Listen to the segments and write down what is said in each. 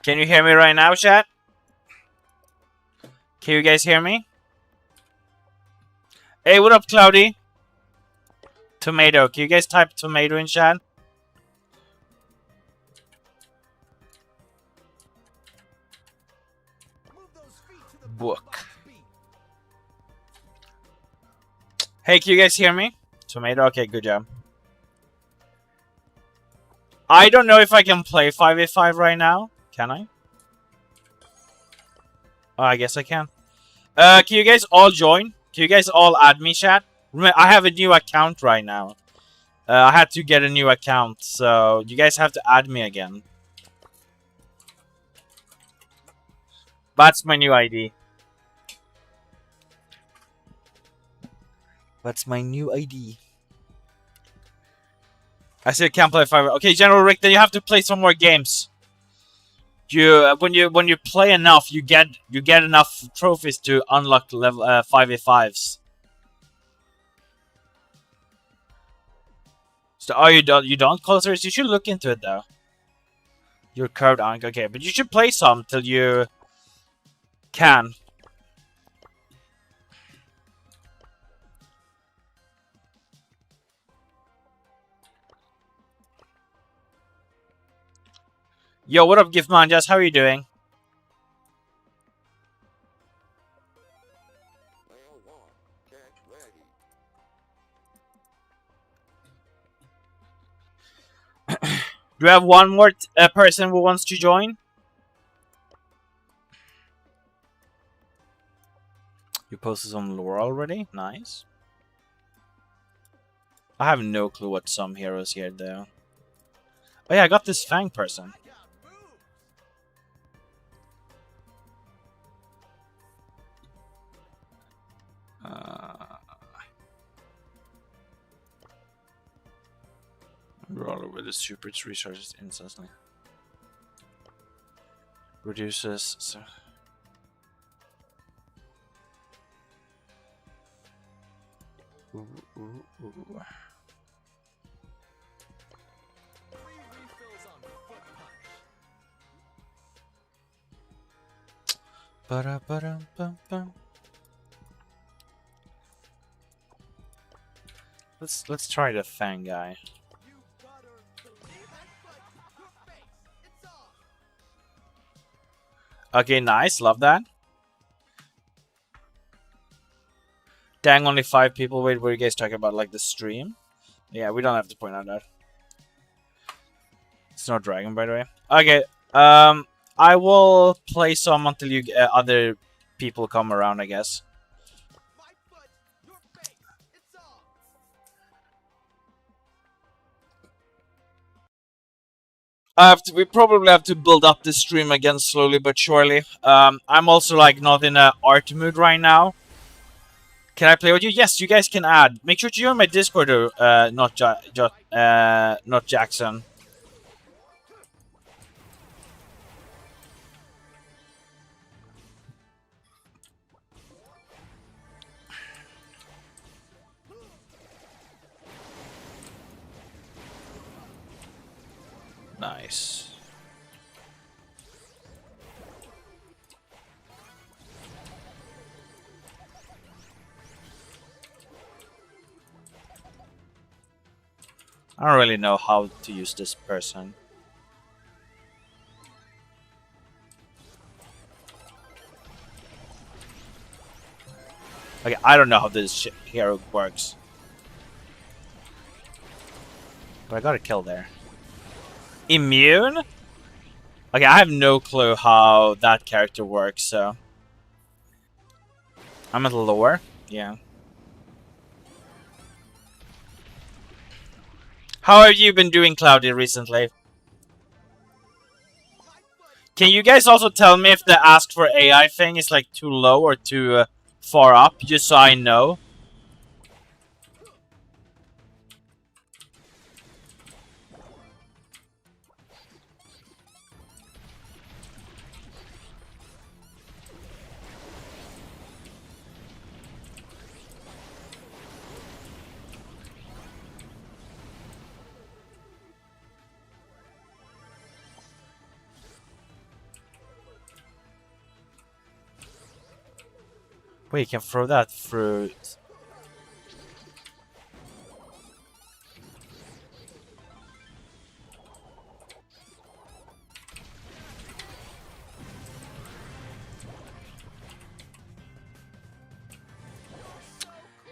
Can you hear me right now, chat? Can you guys hear me? Hey, what up, Cloudy? Tomato. Can you guys type tomato in chat? Book. Hey, can you guys hear me? Tomato? Okay, good job. I don't know if I can play 5v5 right now. Can I? Oh, I guess I can. Can you guys all join? Can you guys all add me, chat? Remember, I have a new account right now. I had to get a new account, so you guys have to add me again. That's my new ID. That's my new ID. I still can't play 5. Okay, General Rick, then you have to play some more games. When you play enough, you get enough trophies to unlock level 5v5s. So, oh, you don't call serious? You should look into it though. You're curved on, okay, but you should play some till you can. Yo, what up, Gift Manjas? How are you doing? Do you have one more person who wants to join? You posted some lore already? Nice. I have no clue what some heroes here, though. Oh yeah, I got this Fang person. Roll over the super resources instantly. Reduces. So. Ooh, ooh, ooh. Ba-da-ba-dum-bum-bum. Let's try the Fang guy. Okay, nice, love that. Dang, only 5 people. Wait, what are you guys talking about? Like the stream? Yeah, we don't have to point out that. It's not dragon, by the way. Okay, I will play some until you other people come around, I guess. We probably have to build up the stream again slowly but surely. I'm also like not in a art mood right now. Can I play with you? Yes, you guys can add. Make sure to join my Discord, not Jackson. Nice. I don't really know how to use this person. Okay, I don't know how this hero works. But I got a kill there. Immune? Okay, I have no clue how that character works, so... I'm at the lower? Yeah. How have you been doing, Cloudy, recently? Can you guys also tell me if the ask for AI thing is like too low or too far up, just so I know? Wait, you can throw that through.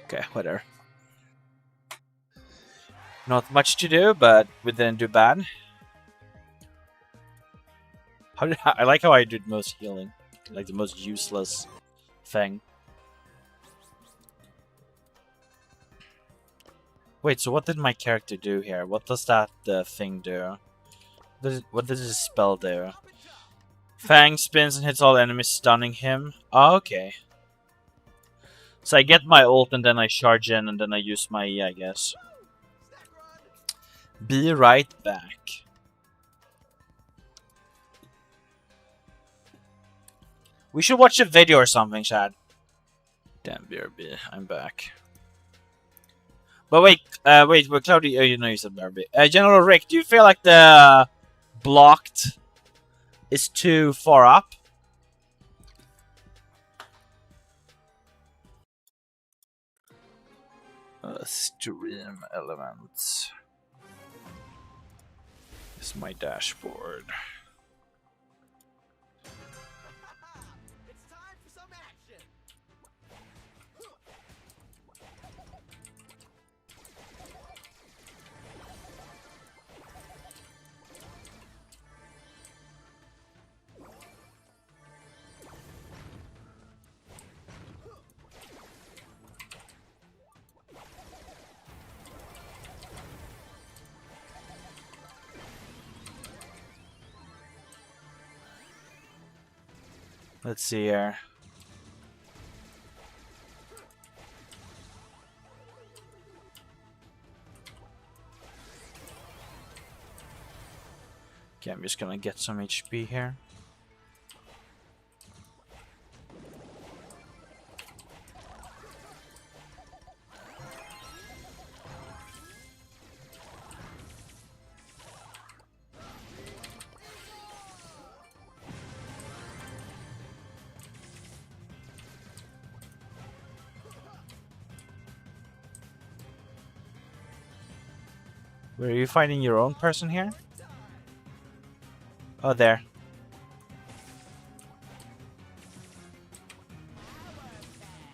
Okay, whatever. Not much to do, but we didn't do bad. I like how I did most healing, like the most useless thing. Wait, so what did my character do here? What does that thing do? What does this spell do? Fang spins and hits all enemies, stunning him. Oh, okay. So I get my ult and then I charge in and then I use my E, I guess. Be right back. We should watch a video or something, Chad. Damn, BRB, I'm back. But wait, Cloudy, you know you said BRB. General Rick, do you feel like the blocked is too far up? Stream elements. This is my dashboard. Let's see here. Okay, I'm just gonna get some HP here. Were you fighting your own person here? Oh, there.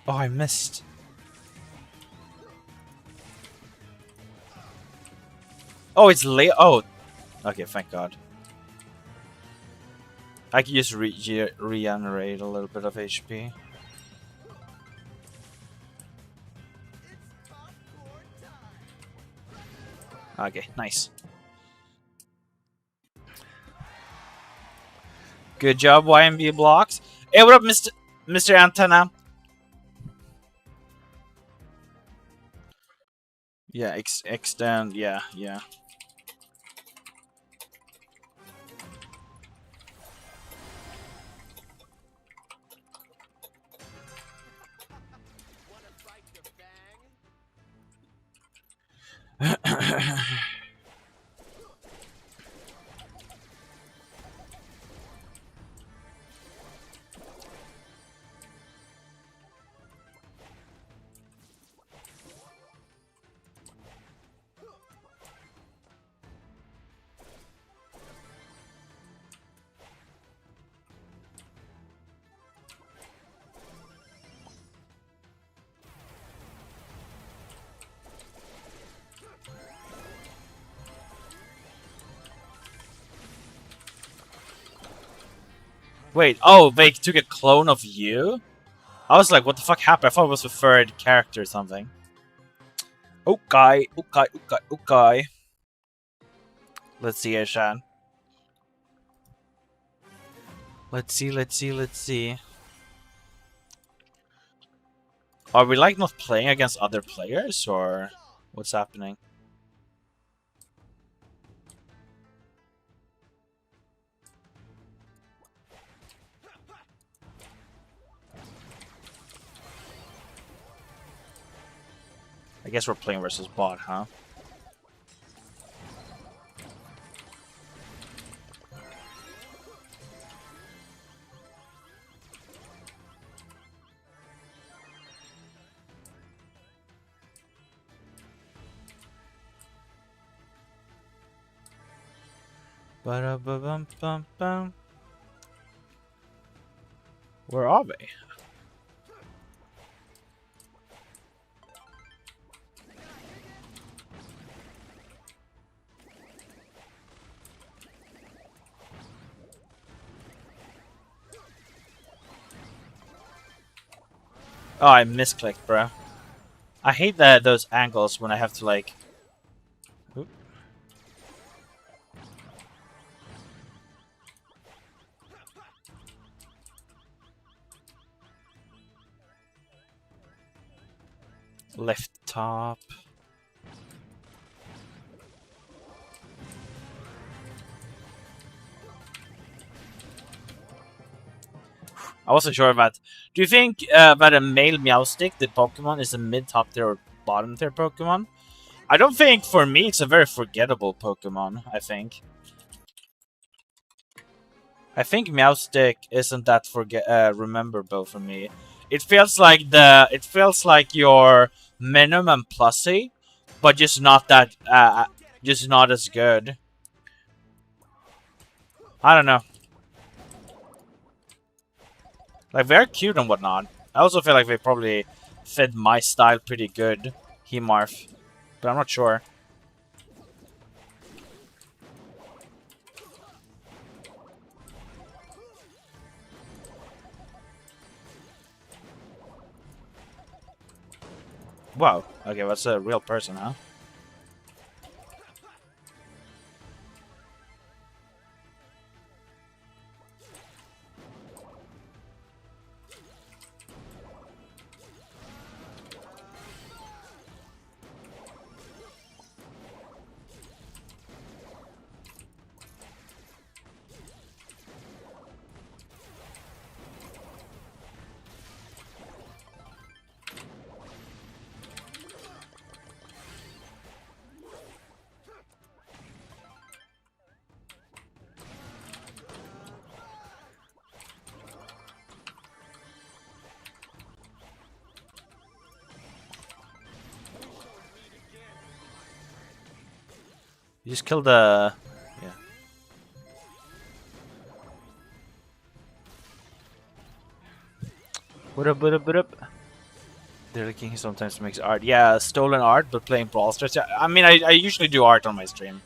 Oh, I missed. Oh, it's late. Oh, okay, thank God. I can just regenerate a little bit of HP. Okay, nice. Good job, YMB blocks. Hey, what up, Mr. Antenna? Yeah, extend. Yeah, yeah. Wait, oh, they took a clone of you? I was like, what the fuck happened? I thought it was a third character or something. Okay, okay, okay, okay. Let's see, Ashan. Let's see. Are we like not playing against other players or what's happening? I guess we're playing versus bot, huh? Ba-da-ba-bum-bum-bum. Where are they? Oh, I misclicked, bro. I hate those angles when I have to like. Oop. Left top. I wasn't sure about. Do you think that a male Meowstic, the Pokemon, is a mid, top tier, or bottom tier Pokemon? I don't think for me it's a very forgettable Pokemon. I think Meowstic isn't that rememberable for me. It feels like your minimum plussy, but just not that just not as good. I don't know. Like, they're cute and whatnot. I also feel like they probably fit my style pretty good, Hemarth. But I'm not sure. Wow. Okay, that's a real person, huh? You just killed the... Yeah. What up? They're looking, he sometimes makes art. Yeah, stolen art, but playing Brawl Stars. Yeah, I mean, I usually do art on my stream.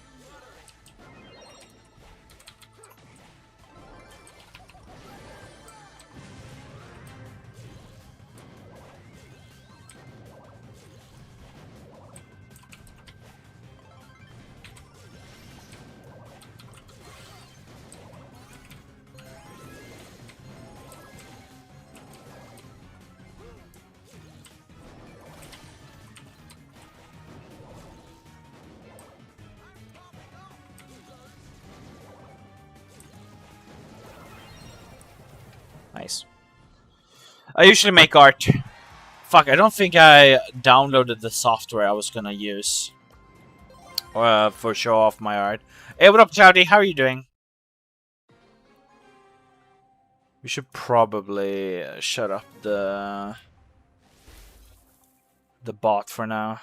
Nice. I usually make art. Fuck, I don't think I downloaded the software I was gonna use for show off my art. Hey, what up, Cloudy? How are you doing? We should probably shut up the bot for now.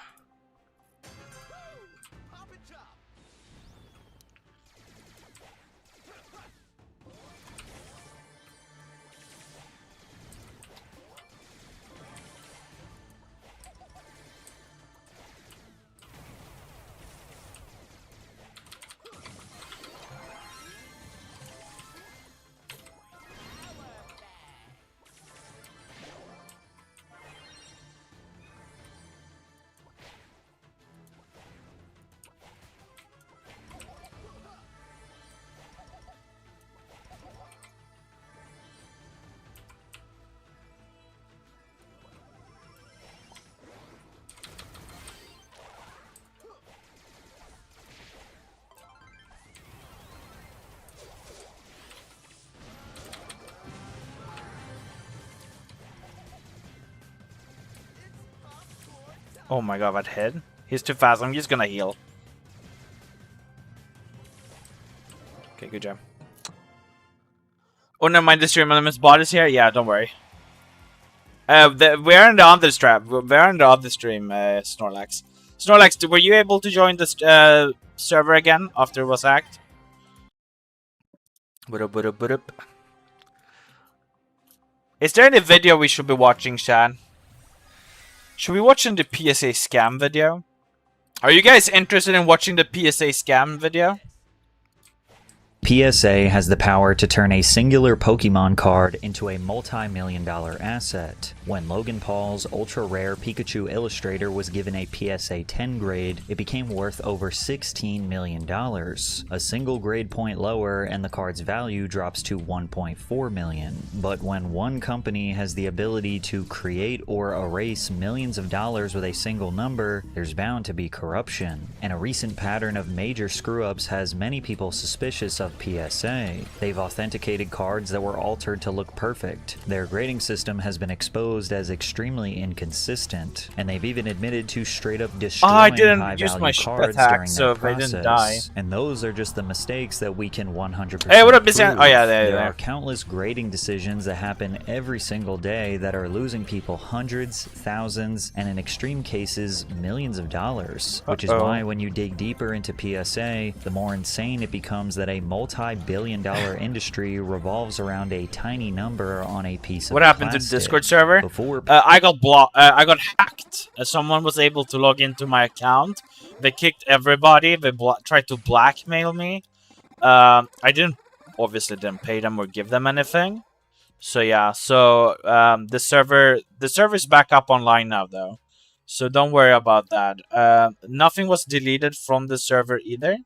Oh my god, that head. He's too fast. I'm just gonna heal. Okay, good job. Oh, never mind. The stream element's bot is here. Yeah, don't worry. We're in the other strap. We're in the other stream, Snorlax. Snorlax, were you able to join the server again after it was hacked? Is there any video we should be watching, Shan? Should we watch the PSA scam video? Are you guys interested in watching the PSA scam video? PSA has the power to turn a singular Pokemon card into a multi-million-dollar asset. When Logan Paul's ultra-rare Pikachu Illustrator was given a PSA 10 grade, it became worth over $16 million. A single grade point lower and the card's value drops to $1.4 million. But when one company has the ability to create or erase millions of dollars with a single number, there's bound to be corruption. And a recent pattern of major screw-ups has many people suspicious of PSA. They've authenticated cards that were altered to look perfect. Their grading system has been exposed as extremely inconsistent, and they've even admitted to straight up destroying high-value cards during that process. And those are just the mistakes that we can 100% Hey, what up, Mr. Oh yeah, there are countless grading decisions that happen every single day that are losing people hundreds, thousands, and in extreme cases, millions of dollars. Which is why when you dig deeper into PSA, the more insane it becomes that a multi-billion-dollar industry revolves around a tiny number on a piece of What happened to the Discord server? I got blocked. I got hacked. Someone was able to log into my account. They kicked everybody. They tried to blackmail me. I obviously didn't pay them or give them anything. So yeah. So the server is back up online now though. So don't worry about that. Nothing was deleted from the server either.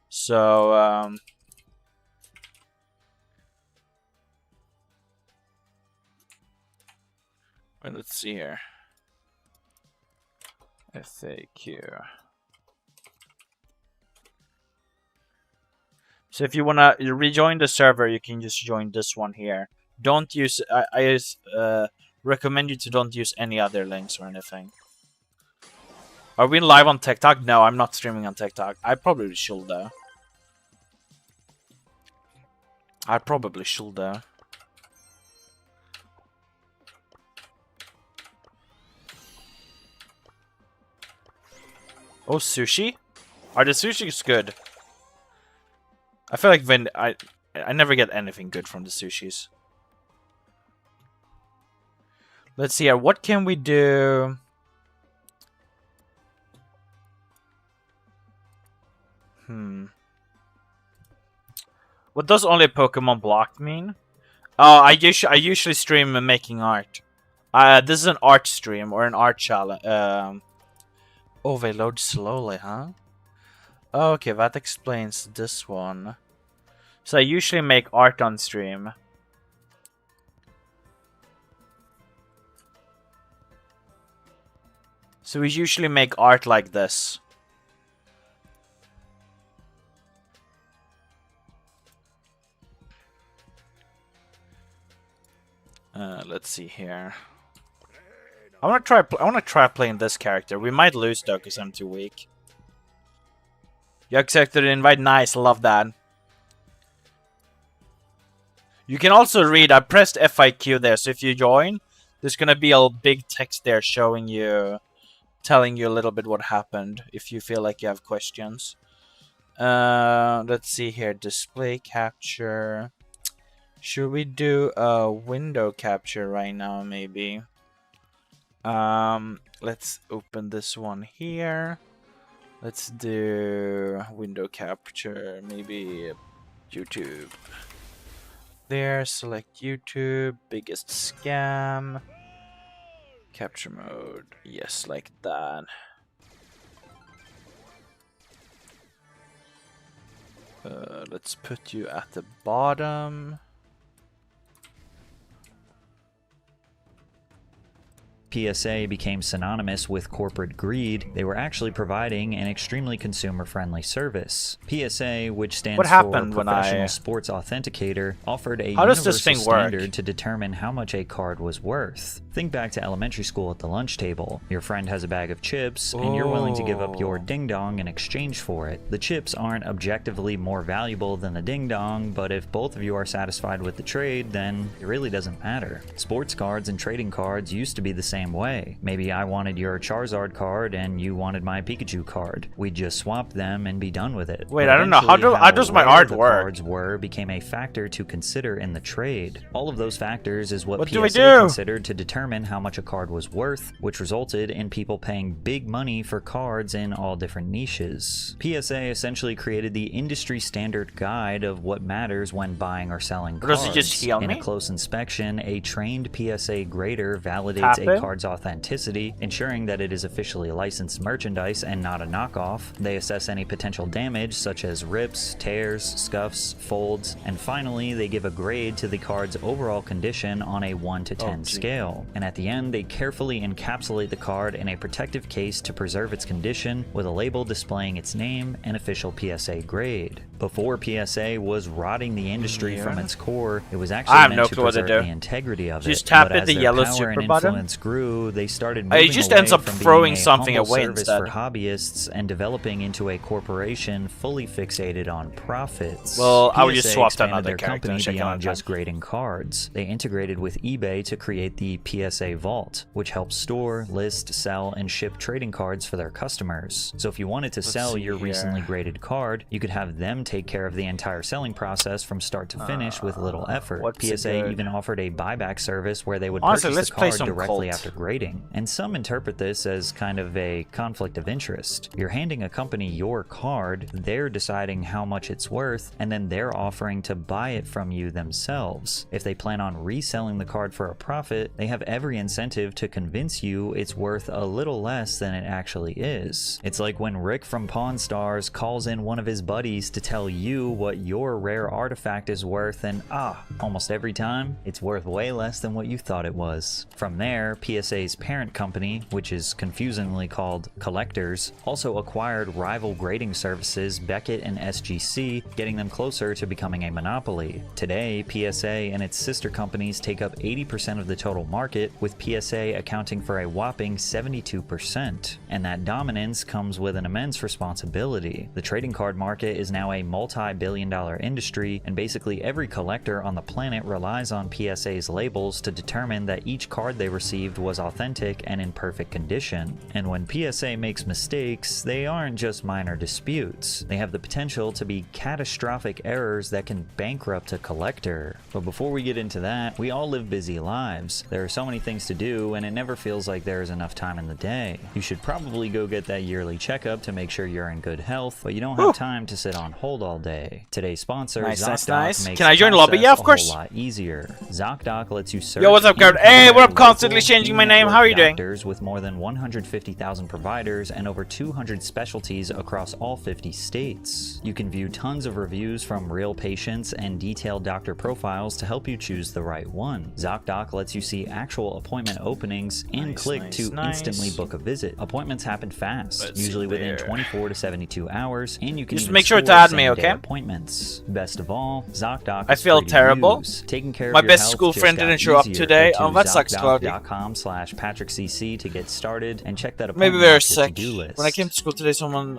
So let's see here. FAQ. So if you wanna rejoin the server, you can just join this one here. Don't use. I recommend you to don't use any other links or anything. Are we live on TikTok? No, I'm not streaming on TikTok. I probably should though. Oh, sushi? Are the sushis good? I feel like I never get anything good from the sushis. Let's see here. What can we do? What does only Pokemon blocked mean? Oh, I usually stream making art. This is an art stream or an art challenge. Oh, they load slowly, huh? Okay, that explains this one. So I usually make art on stream. So we usually make art like this. Let's see here. I want to try playing this character. We might lose though, cause I'm too weak. You accepted the invite. Nice, love that. You can also read. I pressed FAQ there, so if you join, there's gonna be a big text there showing you, telling you a little bit what happened. If you feel like you have questions. Let's see here. Display capture. Should we do a window capture right now, maybe? Let's open this one here. Let's do window capture, maybe YouTube. There, select YouTube, biggest scam. Capture mode, yes, like that. Let's put you at the bottom. PSA became synonymous with corporate greed, they were actually providing an extremely consumer-friendly service. PSA, which stands for Professional Sports Authenticator, offered a universal standard to determine how much a card was worth. Think back to elementary school at the lunch table. Your friend has a bag of chips, and you're willing to give up your ding-dong in exchange for it. The chips aren't objectively more valuable than the ding-dong, but if both of you are satisfied with the trade, then it really doesn't matter. Sports cards and trading cards used to be the same way. Maybe I wanted your Charizard card and you wanted my Pikachu card. We'd just swap them and be done with it. Wait, But I don't know. How does my rare art the work? cards were became a factor to consider in the trade. All of those factors is what What do we PSA do? considered to determine how much a card was worth, which resulted in people paying big money for cards in all different niches. PSA essentially created the industry standard guide of what matters when buying or selling Or cards. does it just heal In me? a close inspection, a trained PSA grader validates Tap a it? card's authenticity, ensuring that it is officially licensed merchandise and not a knockoff. They assess any potential damage, such as rips, tears, scuffs, folds, and finally, they give a grade to the card's overall condition on a 1 to 10 scale. And at the end, they carefully encapsulate the card in a protective case to preserve its condition, with a label displaying its name and official PSA grade. Before PSA was rotting the industry from its core, it was actually I have meant no to clue what to preserve do. the integrity of Just it. tap But at as the their yellow power super and button? influence grew, they started It moving just away ends up from throwing being a something humble away service instead. for hobbyists and developing into a corporation fully fixated on profits. Well, I would just PSA swap to expanded another their character company and check it beyond out just time. grading cards. They integrated with eBay to create the PSA Vault, which helps store, list, sell, and ship trading cards for their customers. So if you wanted to sell see your recently here. graded card, you could have them take care of the entire selling process from start to finish with little effort. what's a PSA good- even offered a buyback service where they would Honestly, purchase let's the play card some directly Cult. after grading. And some interpret this as kind of a conflict of interest. You're handing a company your card, they're deciding how much it's worth, and then they're offering to buy it from you themselves. If they plan on reselling the card for a profit, they have every incentive to convince you it's worth a little less than it actually is. It's like when Rick from Pawn Stars calls in one of his buddies to tell you what your rare artifact is worth, and almost every time, it's worth way less than what you thought it was. From there, PSA's parent company, which is confusingly called Collectors, also acquired rival grading services Beckett and SGC, getting them closer to becoming a monopoly. Today, PSA and its sister companies take up 80% of the total market, with PSA accounting for a whopping 72%. And that dominance comes with an immense responsibility. The trading card market is now a multi-billion-dollar industry, and basically every collector on the planet relies on PSA's labels to determine that each card they received was authentic and in perfect condition. And when PSA makes mistakes, they aren't just minor disputes. They have the potential to be catastrophic errors that can bankrupt a collector. But before we get into that, we all live busy lives. There are so many things to do, and it never feels like there is enough time in the day. You should probably go get that yearly checkup to make sure you're in good health, but you don't have time to sit on hold all day. Today's sponsor, Nice, nice, ZocDoc, nice. makes Can I join the lobby? process Yeah, of a course. whole lot easier. ZocDoc lets you search. Yo, what's up, and Garrett? Hey, what up? compare Constantly local changing my name. in-network How are you doing? doctors with more than 150,000 providers and over 200 specialties across all 50 states. You can view tons of reviews from real patients and detailed doctor profiles to help you choose the right one. ZocDoc lets you see actual appointment openings and Nice, click nice, to nice. instantly book a visit. Appointments happen fast, Let's usually see within there. 24 to 72 hours, and you can Just even make sure to score add me, same-day okay? appointments. Best of all, ZocDoc I is feel free to terrible. use. Taking care My of your best health school just friend got didn't show up easier. today. Head to Oh, that sucks, Cloudy. ZocDoc.com/PatrickCC to get started and check that Maybe appointment they're off the sick. to-do list. When I came to school today, someone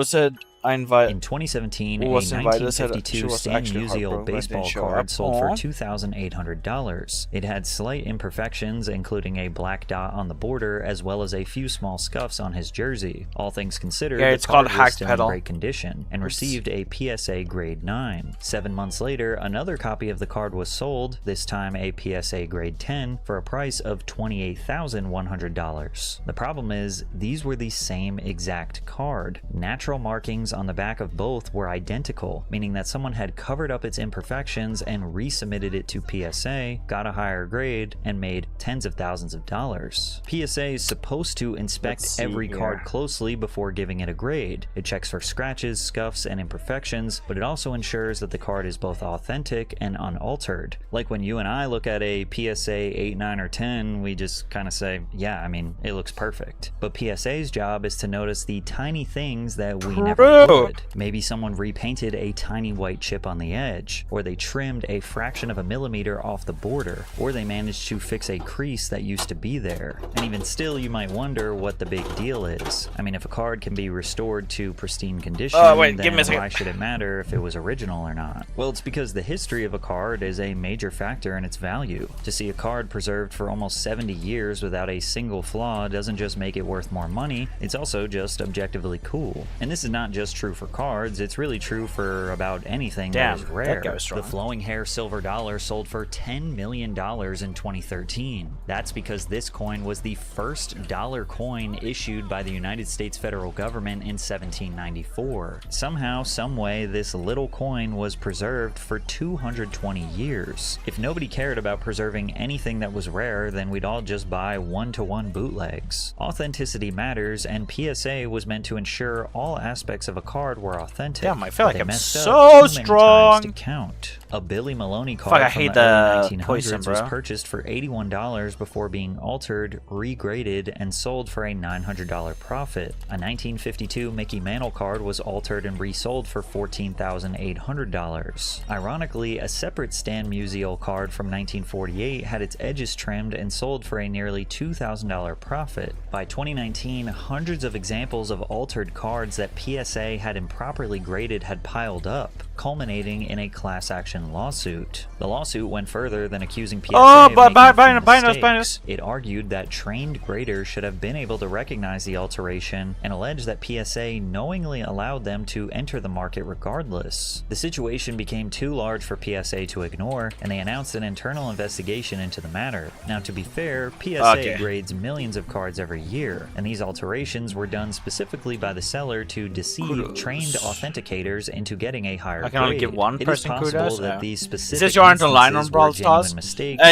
said I invite. In 2017, Who a was invited said she 1952 was Stan actually Musial heartbroken, but baseball didn't show card up. sold for Aw. $2,800. It had slight imperfections, including a black dot on the border, as well as a few small scuffs on his jersey. All things considered, Yeah, the it's called card was hacked still petal. in great condition and received a PSA grade 9. 7 months later, another copy of the card was sold, this time a PSA grade 10, for a price of $28,100. The problem is, these were the same exact card. Natural markings on the back of both were identical, meaning that someone had covered up its imperfections and resubmitted it to PSA, got a higher grade, and made tens of thousands of dollars. PSA is supposed to inspect Let's see every card here. closely before giving it a grade. It checks for scratches, scuffs, and imperfections, but it also ensures that the card is both authentic and unaltered. Like when you and I look at a PSA 8, 9, or 10, we just kind of say, yeah, I mean, it looks perfect. But PSA's job is to notice the tiny things that we never true. would. Maybe someone repainted a tiny white chip on the edge, or they trimmed a fraction of a millimeter off the border, or they managed to fix a crease that used to be there. And even still, you might wonder what the big deal is. I mean, if a card can be restored to pristine condition, Wait, then give me a second. why should it matter if it was original or not? Well, it's because the history of a card is a major factor in its value. To see a card preserved for almost 70 years without a single flaw doesn't just make it worth more money, it's also just objectively cool. And this is not just true for cards, it's really true for about anything that is rare. The flowing hair silver dollar sold for $10 million in 2013. That's because this coin was the first dollar coin issued by the United States federal government in 1794. Somehow, someway, this little coin was preserved for 220 years. If nobody cared about preserving anything that was rare, then we'd all just buy one-to-one bootlegs. Authenticity matters, and PSA was meant to ensure all aspects of a card were authentic. Damn, I feel like I'm so strong. To count. A Billy Maloney Fuck, card I from hate the early the 1900s poison, was bro. purchased for $81 before being altered, regraded, and sold for a $900 profit. A 1952 Mickey Mantle card was altered and resold for $14,800. Ironically, a separate Stan Musial card from 1948 had its edges trimmed and sold for a nearly $2,000 profit. By 2019, hundreds of examples of altered cards that PSA had improperly graded had piled up, culminating in a class action lawsuit. The lawsuit went further than accusing PSA of making mistakes. It argued that trained graders should have been able to recognize the alteration and alleged that PSA knowingly allowed them to enter the market regardless. The situation became too large for PSA to ignore, and they announced an internal investigation into the matter. Now, to be fair, PSA grades millions of cards every year, and these alterations were done specifically by the seller to deceive trained authenticators into getting a higher grade. I can only give one person kudos. That these specific Since you aren't online on Brawl Stars,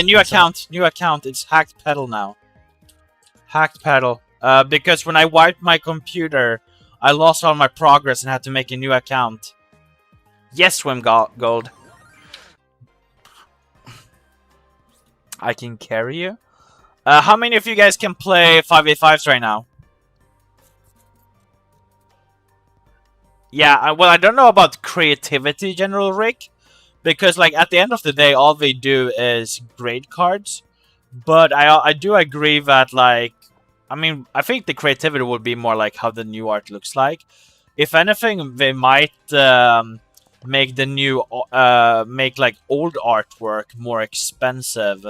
new account. It's hacked petal now. Hacked petal. Because when I wiped my computer, I lost all my progress and had to make a new account. Yes, Swim Gold. I can carry you. How many of you guys can play 5v5s right now? Yeah, well, I don't know about creativity, General Rick, because, like, at the end of the day, all they do is grade cards. But I do agree that, like, I mean, I think the creativity would be more like how the new art looks like. If anything, they might make the new, like, old artwork more expensive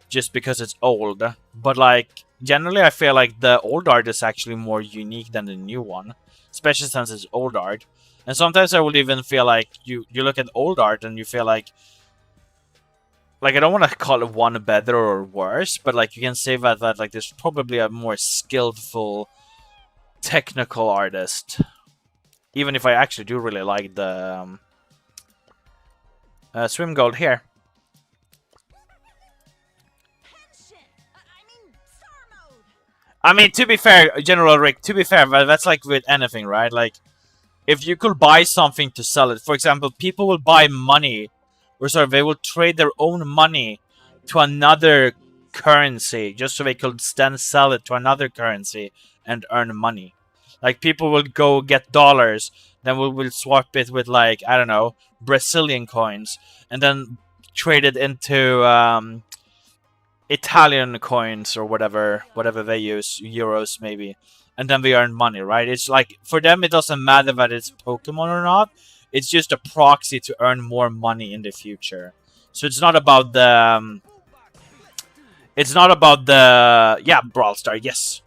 just because it's old. But, like, generally, I feel like the old art is actually more unique than the new one, especially since it's old art. And sometimes I would even feel like you look at old art and you feel like I don't want to call it one better or worse, but like you can say that like there's probably a more skillful technical artist. Even if I actually do really like the Swim Gold here. I mean, to be fair, General Rick, to be fair, that's like with anything, right? Like, if you could buy something to sell it, for example, people will buy money, or sorry, they will trade their own money to another currency just so they could then sell it to another currency and earn money. Like, people will go get dollars, then we'll swap it with, like, I don't know, Brazilian coins, and then trade it into Italian coins or whatever they use, euros maybe, and then we earn money, right? It's like, for them it doesn't matter that it's Pokemon or not, it's just a proxy to earn more money in the future. So it's not about the yeah, Brawl Star, yes.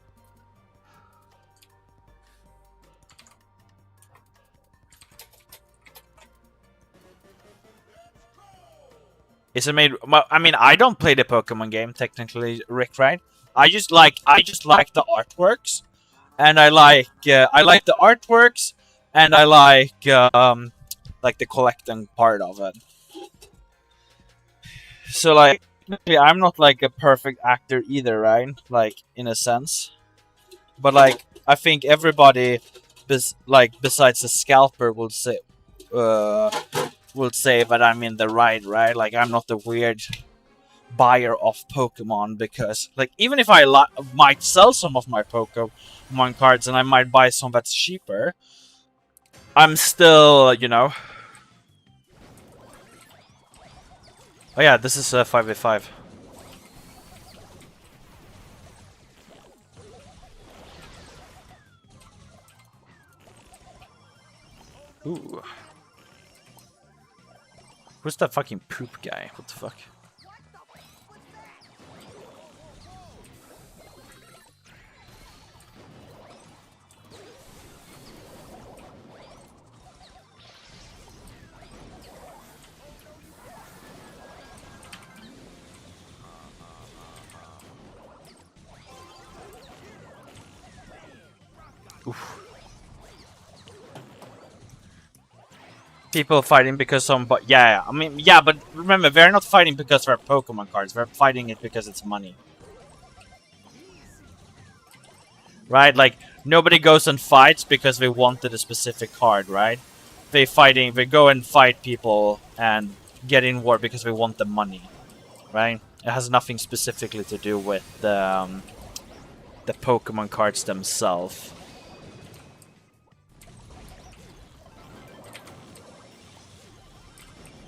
Is it made? Well, I mean, I don't play the Pokemon game technically, Rick. Right? I just like the artworks, and I like the artworks, and I like the collecting part of it. So like, I'm not like a perfect actor either, right? Like, in a sense, but like I think everybody, besides the scalper, will say that I'm in the right? Like, I'm not the weird buyer of Pokemon, because, like, even if I might sell some of my Pokemon cards and I might buy some that's cheaper, I'm still, you know. Oh yeah, this is 5v5. Ooh. Who's that fucking poop guy? What the fuck? Oof. People fighting because but yeah, I mean, yeah, but remember, they're not fighting because they're Pokemon cards. They're fighting it because it's money. Right? Like, nobody goes and fights because they wanted a specific card, right? They go and fight people and get in war because they want the money, right? It has nothing specifically to do with the Pokemon cards themselves.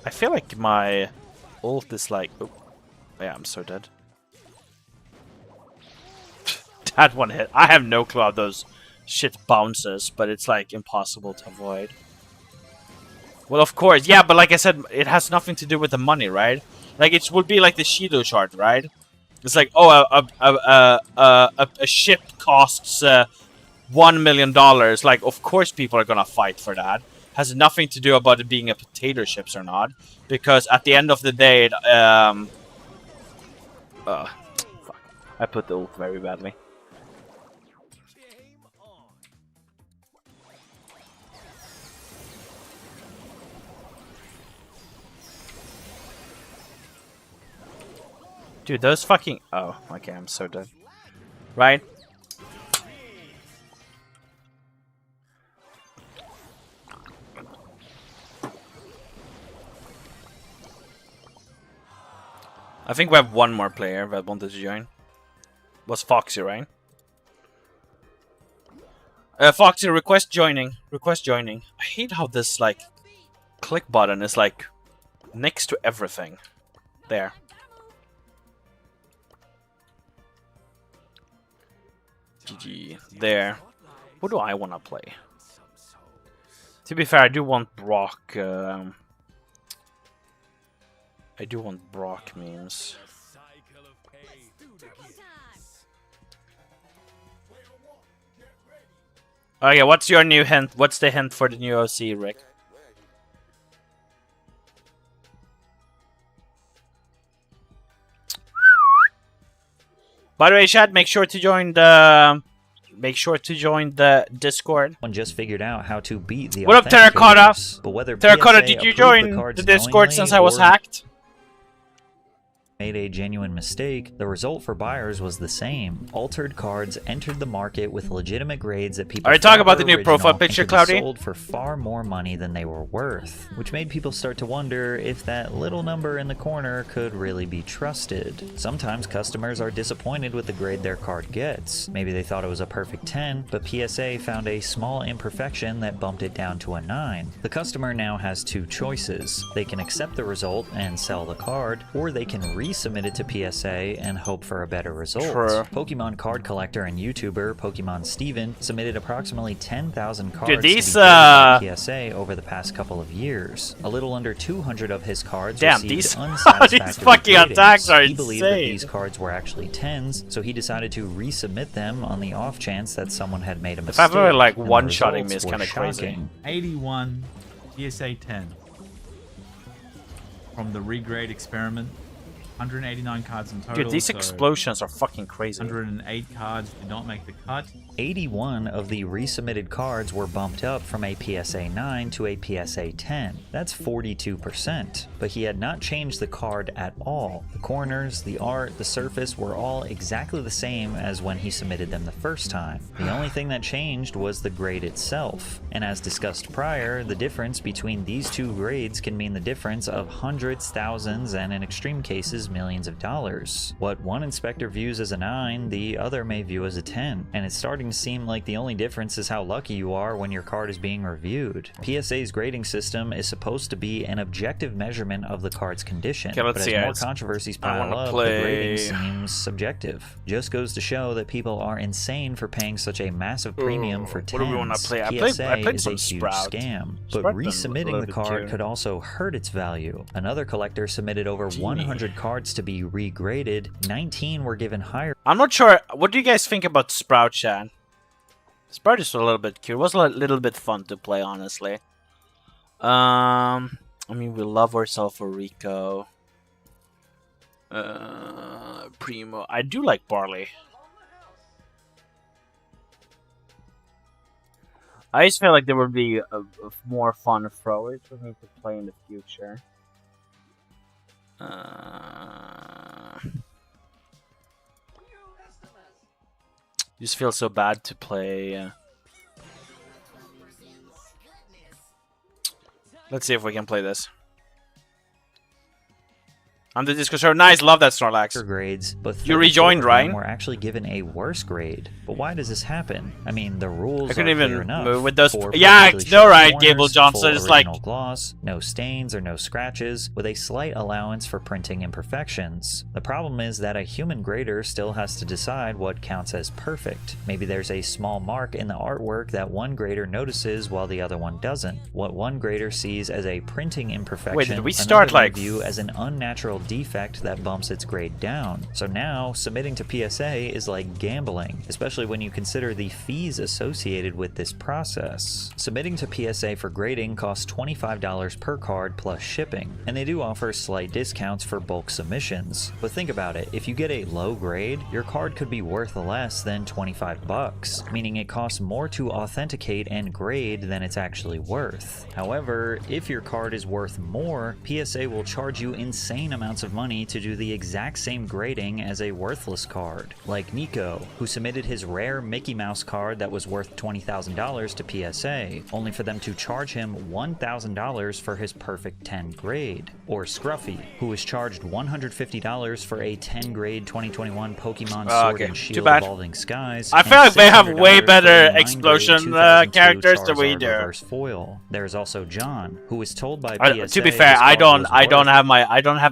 I feel like my ult is like... Oh, yeah, I'm so dead. That one hit. I have no clue how those shit bounces, but it's like impossible to avoid. Well, of course. Yeah, but like I said, it has nothing to do with the money, right? Like, it would be like the Shido shard, right? It's like, oh, a ship costs $1 million. Like, of course people are gonna fight for that. Has nothing to do about it being a potato chips or not, because at the end of the day, fuck. I put the ult very badly. Dude, those fucking... Oh, okay, I'm so dead. Right? I think we have one more player that wanted to join. Was Foxy, right? Foxy, request joining. Request joining. I hate how this, like, click button is, like, next to everything. There. GG. There. What do I want to play? To be fair, I do want Brock... I do want Brock memes. Okay, what's your new hint? What's the hint for the new OC, Rick? By the way, Chad, make sure to join the Discord. One just figured out how to beat the What up, Terracotta? authenticators, but whether Terracotta, PSA did you approved join cards the Discord knowingly since I was or hacked? made a genuine mistake, the result for buyers was the same. Altered cards entered the market with legitimate grades that people Alright, thought talk about were the new original profile and picture, could be Cloudy. sold for far more money than they were worth, which made people start to wonder if that little number in the corner could really be trusted. Sometimes customers are disappointed with the grade their card gets. Maybe they thought it was a perfect 10, but PSA found a small imperfection that bumped it down to a 9. The customer now has two choices. They can accept the result and sell the card, or they can resubmit it to PSA and hope for a better result. True. Pokemon card collector and YouTuber Pokemon Steven submitted approximately 10,000 cards Dude, these, to be graded by PSA over the past couple of years. A little under 200 of his cards received these unsatisfactory fucking ratings. attacks are He believed that insane. these cards were actually 10s, so he decided to resubmit them on the off chance that someone had made a mistake. If ever, like, and the one-shotting me results is were kinda crazy. shocking. 81 PSA 10 from the regrade experiment. 189 cards in total. Dude, these so explosions are fucking crazy. 108 cards did not make the cut. 81 of the resubmitted cards were bumped up from a PSA 9 to a PSA 10. That's 42%. But he had not changed the card at all. The corners, the art, the surface were all exactly the same as when he submitted them the first time. The only thing that changed was the grade itself. And as discussed prior, the difference between these two grades can mean the difference of hundreds, thousands, and in extreme cases, millions of dollars. What one inspector views as a 9, the other may view as a 10, and it's starting to seem like the only difference is how lucky you are when your card is being reviewed. PSA's grading system is supposed to be an objective measurement of the card's condition, Okay, but let's as see, more controversies pile up, the grading seems subjective. Just goes to show that people are insane for paying such a massive premium for 10s. What do we want to play? PSA I played is some a huge Sprout. scam, but Sprout resubmitting the card cute. could also hurt its value. Another collector submitted over 100 cards to be regraded. 19 were given higher. I'm not sure. What do you guys think about Sprout, Chan? Sprout is a little bit cute. It was a little bit fun to play, honestly. I mean, we love ourselves for Rico. Primo. I do like Barley. I just feel like there would be a more fun throwers for me to play in the future. Just feel so bad to play. Let's see if we can play this. On the Discord server. Nice, love that Snorlax. Grades, but you rejoined, right? We're actually given a worse grade. But why does this happen? I mean, the rules I couldn't are even clear enough. move with those. Yeah, no right, Gable Johnson. It's like gloss, no stains or no scratches, with a slight allowance for printing imperfections. The problem is that a human grader still has to decide what counts as perfect. Maybe there's a small mark in the artwork that one grader notices while the other one doesn't. What one grader sees as a printing imperfection, wait, did we start another like may view as an unnatural defect that bumps its grade down. So now, submitting to PSA is like gambling, especially when you consider the fees associated with this process. Submitting to PSA for grading costs $25 per card plus shipping, and they do offer slight discounts for bulk submissions. But think about it, if you get a low grade, your card could be worth less than 25 bucks, meaning it costs more to authenticate and grade than it's actually worth. However, if your card is worth more, PSA will charge you insane amounts of money to do the exact same grading as a worthless card, like Nico, who submitted his rare Mickey Mouse card that was worth $20,000 to PSA, only for them to charge him $1,000 for his perfect 10 grade. Or Scruffy, who was charged $150 for a 10 grade 2021 Pokemon Sword and Shield Evolving Skies. I feel like they have way better explosion characters than we do. Reverse foil. There's also John, who was told by PSA. To be fair, I don't have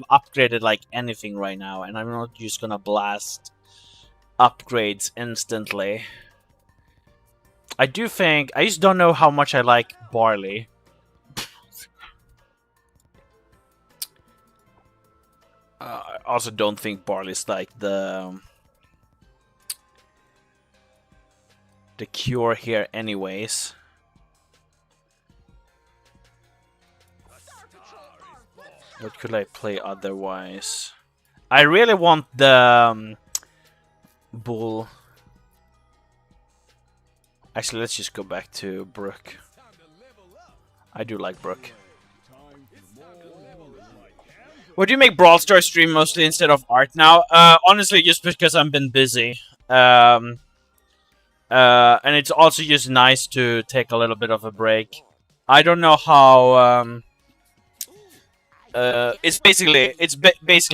upgraded like anything right now, and I'm not just gonna blast upgrades instantly. I do think I just don't know how much I like Barley. I also don't think Barley's like the cure here anyways. What could I play otherwise? I really want the Bull. Actually, let's just go back to Brook. I do like Brook. Would you make Brawl Stars stream mostly instead of art now? Honestly, just because I've been busy. And it's also just nice to take a little bit of a break. I don't know how... it's basically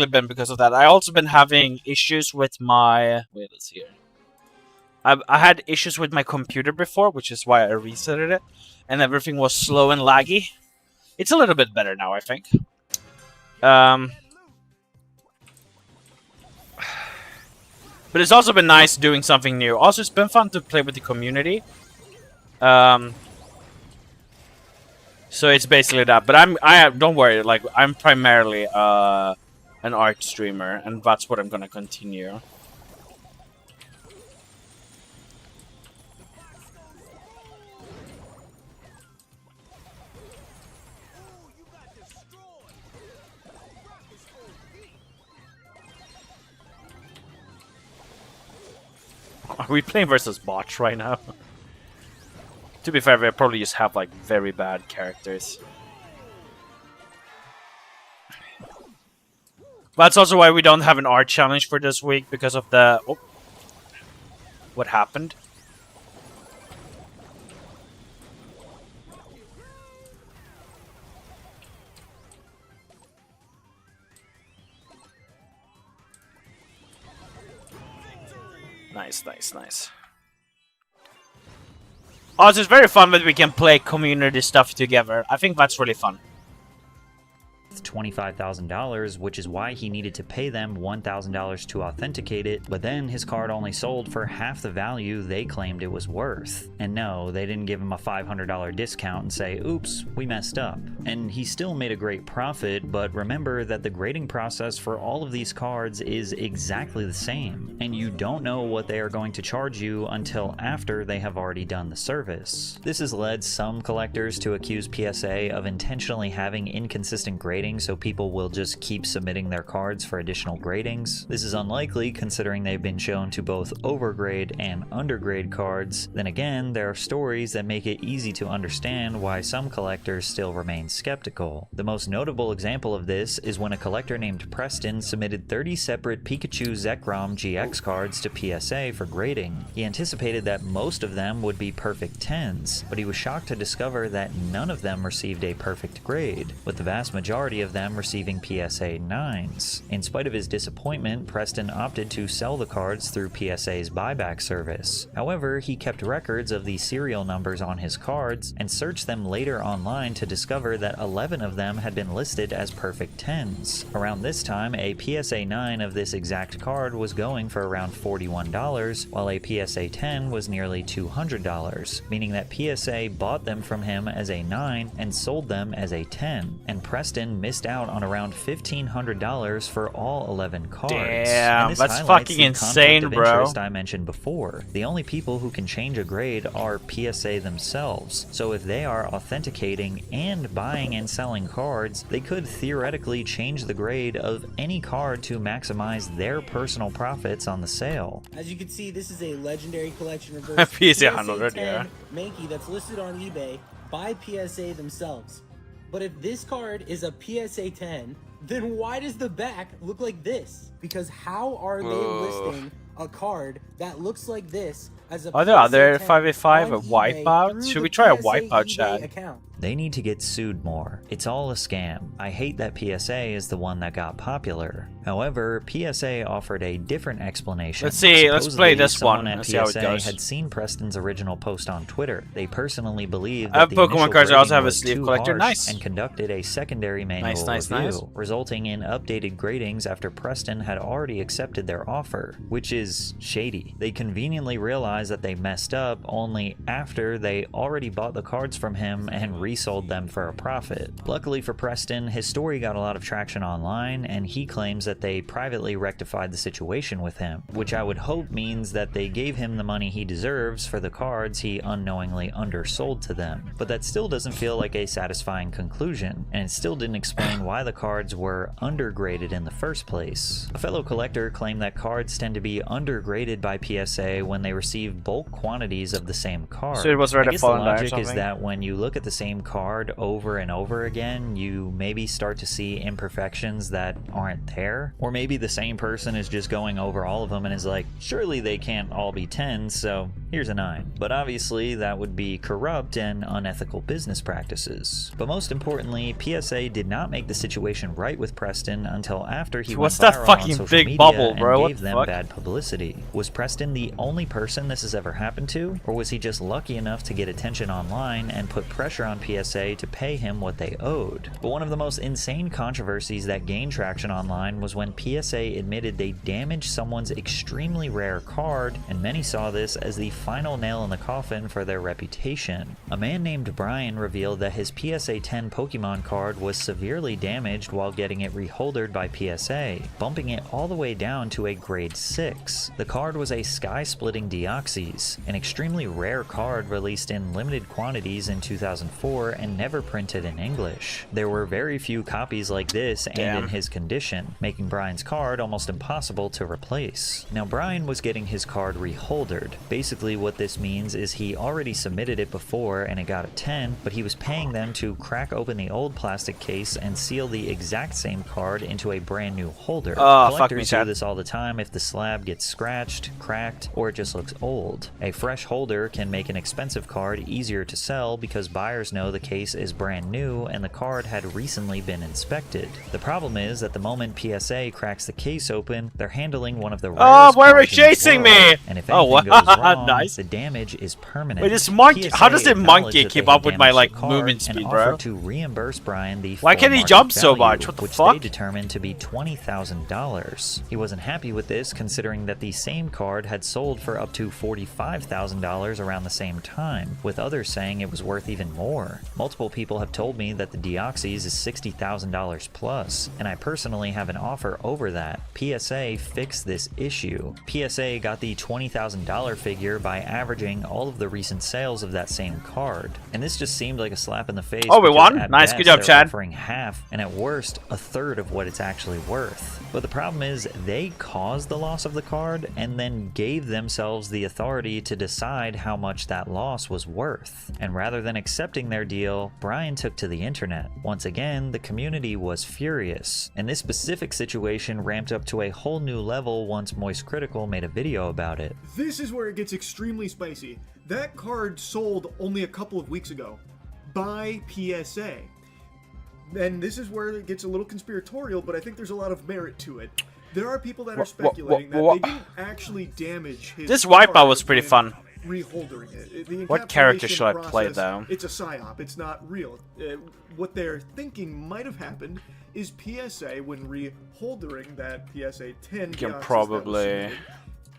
been because of that. I also been having issues with my... Wait, let's see here. I had issues with my computer before, which is why I resetted it. And everything was slow and laggy. It's a little bit better now, I think. But it's also been nice doing something new. Also, it's been fun to play with the community. So it's basically that. But don't worry. Like, I'm primarily an art streamer, and that's what I'm gonna continue. Are we playing versus bots right now? To be fair, they probably just have like very bad characters. That's also why we don't have an art challenge for this week, because of the... Oh. What happened? Nice, nice, nice. Also, it's very fun that we can play community stuff together. I think that's really fun. $25,000, which is why he needed to pay them $1,000 to authenticate it, but then his card only sold for half the value they claimed it was worth. And no, they didn't give him a $500 discount and say, oops, we messed up. And he still made a great profit, but remember that the grading process for all of these cards is exactly the same, and you don't know what they are going to charge you until after they have already done the service. This has led some collectors to accuse PSA of intentionally having inconsistent grading so people will just keep submitting their cards for additional gradings. This is unlikely considering they've been shown to both overgrade and undergrade cards. Then again, there are stories that make it easy to understand why some collectors still remain skeptical. The most notable example of this is when a collector named Preston submitted 30 separate Pikachu Zekrom GX cards to PSA for grading. He anticipated that most of them would be perfect 10s, but he was shocked to discover that none of them received a perfect grade, with the vast majority of them receiving PSA 9s. In spite of his disappointment, Preston opted to sell the cards through PSA's buyback service. However, he kept records of the serial numbers on his cards and searched them later online to discover that 11 of them had been listed as perfect 10s. Around this time, a PSA 9 of this exact card was going for around $41, while a PSA 10 was nearly $200, meaning that PSA bought them from him as a 9 and sold them as a 10, and Preston missed out on around $1,500 for all 11 cards. Damn, that's fucking insane, bro. I mentioned before. The only people who can change a grade are PSA themselves, so if they are authenticating and buying and selling cards, they could theoretically change the grade of any card to maximize their personal profits on the sale. As you can see, this is a legendary collection reverse PSA 100, yeah. Mankey that's listed on eBay by PSA themselves. But if this card is a PSA 10, then why does the back look like this? Because how are they listing a card that looks like this as a Are there other 10 5v5 on wipeout? eBay Should through we try a the wipeout PSA chat? eBay account? They need to get sued more. It's all a scam. I hate that PSA is the one that got popular. However, PSA offered a different explanation. Let's see, let's play this one Someone at and see how it PSA goes. had seen Preston's original post on Twitter. They personally believed I have that the Pokemon initial cards. I also grading have a was sleeve too collector. harsh Nice. and conducted a secondary manual Nice. review, resulting in updated gradings after Preston had already accepted their offer, which is shady. They conveniently realized that they messed up only after they already bought the cards from him and resold them for a profit. Luckily for Preston, his story got a lot of traction online, and he claims that they privately rectified the situation with him, which I would hope means that they gave him the money he deserves for the cards he unknowingly undersold to them. But that still doesn't feel like a satisfying conclusion, and it still didn't explain why the cards were undergraded in the first place. A fellow collector claimed that cards tend to be undergraded by PSA when they receive bulk quantities of the same card. So it was ready I to guess fall the in die or logic is something? that when you look at the same card over and over again, you maybe start to see imperfections that aren't there. Or maybe the same person is just going over all of them and is like, surely they can't all be 10s, so here's a 9. But obviously that would be corrupt and unethical business practices. But most importantly, PSA did not make the situation right with Preston until after he What's went that viral fucking on social big media bubble, and bro? What gave the them fuck? bad publicity. Was Preston the only person this has ever happened to? Or was he just lucky enough to get attention online and put pressure on PSA to pay him what they owed? But one of the most insane controversies that gained traction online was when PSA admitted they damaged someone's extremely rare card, and many saw this as the final nail in the coffin for their reputation. A man named Brian revealed that his PSA 10 Pokemon card was severely damaged while getting it reholdered by PSA, bumping it all the way down to a grade 6. The card was a sky-splitting Deoxys, an extremely rare card released in limited quantities in 2004 and never printed in English. There were very few copies like this and in his condition, making Brian's card almost impossible to replace. Now, Brian was getting his card reholdered. Basically what this means is he already submitted it before and it got a 10, but he was paying them to crack open the old plastic case and seal the exact same card into a brand new holder. Oh, fuck me, Collectors do Chad. this all the time if the slab gets scratched, cracked, or it just looks old. A fresh holder can make an expensive card easier to sell because buyers know though the case is brand new and the card had recently been inspected. The problem is that the moment PSA cracks the case open, they're handling one of the rarest why are cards they in the chasing world, me? and if Oh, anything goes wrong, nice. the damage is permanent. Wait, this monkey, how does PSA the monkey acknowledged that keep they up had with my, damaged like, the card movement and speed, offered bro? to reimburse Brian the Why full can't he market jump so value, much? What the which fuck? they determined to be $20,000. He wasn't happy with this, considering that the same card had sold for up to $45,000 around the same time, with others saying it was worth even more. Multiple people have told me that the Deoxys is $60,000 plus, and I personally have an offer over that. PSA fixed this issue. PSA got the $20,000 figure by averaging all of the recent sales of that same card, and this just seemed like a slap in the face. Oh, we because won? at Nice, best, good job, they're Chad. offering half, and at worst, a third of what it's actually worth. But the problem is, they caused the loss of the card and then gave themselves the authority to decide how much that loss was worth. And rather than accepting their deal, Brian took to the internet. Once again, the community was furious, and this specific situation ramped up to a whole new level once Moist Critical made a video about it. This is where it gets extremely spicy. That card sold only a couple of weeks ago by PSA. And this is where it gets a little conspiratorial, but I think there's a lot of merit to it. There are people that are speculating that they didn't actually damage his This wipeout card was pretty when fun. Reholdering it. The What character encapsulation should I play, process, though? It's a psyop. It's not real. What they're thinking might have happened is PSA, when reholdering that PSA 10 You can Deoxys that was probably... submitted,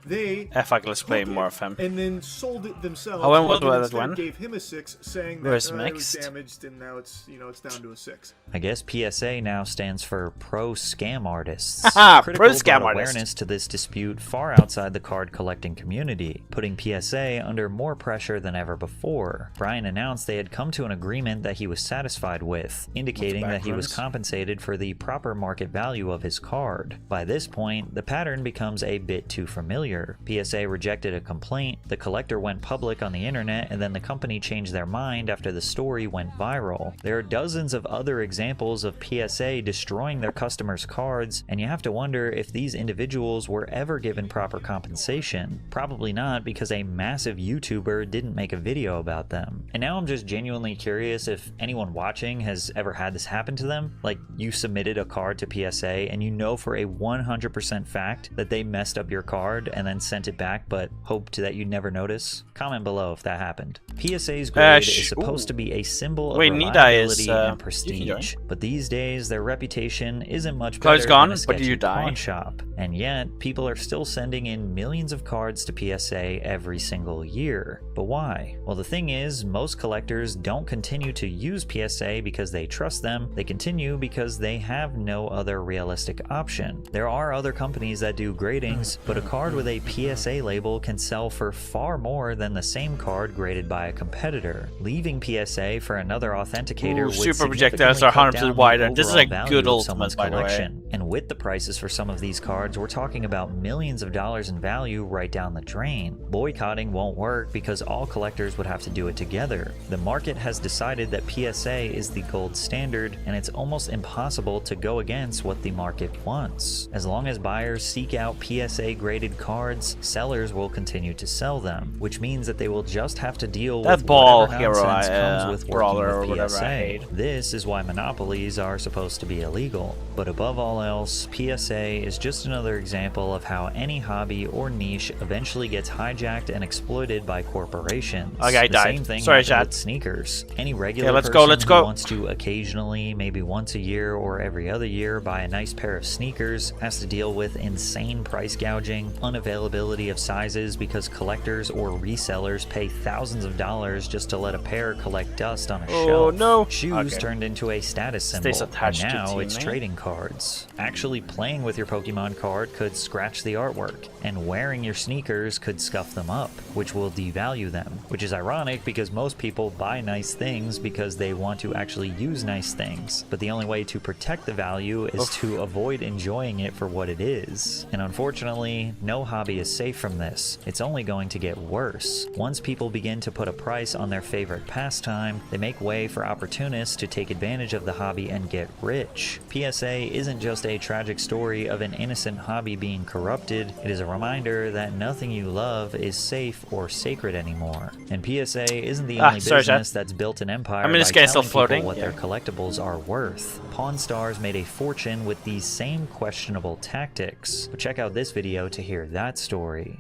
they Fuck, let's play took more it of him. and then sold it themselves. Oh, when and was then that instead one? gave him a 6, saying Where's that it was mixed? damaged, and now it's it's down to a 6. I guess PSA now stands for Pro Scam Artists. Haha, Critical Pro Scam brought Artist. awareness to this dispute far outside the card collecting community, putting PSA under more pressure than ever before. Brian announced they had come to an agreement that he was satisfied with, indicating that he was backgrounds? compensated for the proper market value of his card. By this point, the pattern becomes a bit too familiar. PSA rejected a complaint, the collector went public on the internet, and then the company changed their mind after the story went viral. There are dozens of other examples of PSA destroying their customers' cards, and you have to wonder if these individuals were ever given proper compensation. Probably not, because a massive YouTuber didn't make a video about them. And now I'm just genuinely curious if anyone watching has ever had this happen to them. Like, you submitted a card to PSA and you know for a 100% fact that they messed up your card and then sent it back but hoped that you'd never notice. Comment below if that happened. PSA's grade is supposed to be a symbol of Wait, Nida reliability is, and you prestige, but these days their reputation isn't much Chloe's better gone, than a but did sketchy you die? pawn shop. And yet, people are still sending in millions of cards to PSA every single year. But why? Well, the thing is, most collectors don't continue to use PSA because they trust them. They continue because they have no other realistic option. There are other companies that do gradings, but a card with a PSA label can sell for far more than the same card graded by a competitor. Leaving PSA for another authenticator would super projectiles significantly are cut 100% down the wider. This is a overall good value of someone's ultimate, by the way. collection. And with the prices for some of these cards, we're talking about millions of dollars in value right down the drain. Boycotting won't work because all collectors would have to do it together. The market has decided that PSA is the gold standard, and it's almost impossible to go against what the market wants. As long as buyers seek out PSA graded cards, sellers will continue to sell them, which means that they will just have to deal That with ball whatever hero, nonsense comes with brawler or working with whatever I PSA. hate. This is why monopolies are supposed to be illegal. But above all else, PSA is just another example of how any hobby or niche eventually gets hijacked and exploited by corporations. Okay, I the died. same thing Sorry, happened chat. with sneakers. Any regular let's person go. who wants to occasionally, maybe once a year or every other year, buy a nice pair of sneakers has to deal with insane price gouging, unavailability of sizes because collectors or resellers pay thousands of dollars just to let a pair collect dust on a shelf. no. Shoes Okay. turned into a status symbol, Stays attached and to now it's teammate. trading cards. Actually playing with your Pokemon card could scratch the artwork, and wearing your sneakers could scuff them up, which will devalue them, which is ironic because most people buy nice things because they want to actually use nice things, but the only way to protect the value is to avoid enjoying it for what it is. And unfortunately, no hobby is safe from this. It's only going to get worse. Once people begin to put a price on their favorite pastime, they make way for opportunists to take advantage of the hobby and get rich. PSA isn't just a a tragic story of an innocent hobby being corrupted, it is a reminder that nothing you love is safe or sacred anymore. And PSA isn't the only sorry, chat. business that's built an empire I mean, this by guy's still telling people floating, what yeah. their collectibles are worth. Pawn Stars made a fortune with these same questionable tactics. But check out this video to hear that story.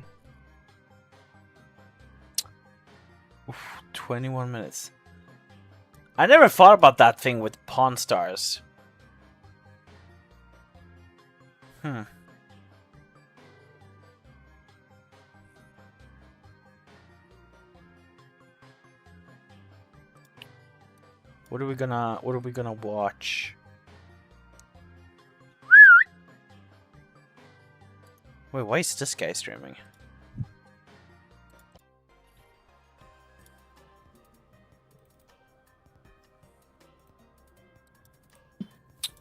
21 minutes. I never thought about that thing with Pawn Stars. What are we gonna watch? Wait, why is this guy streaming?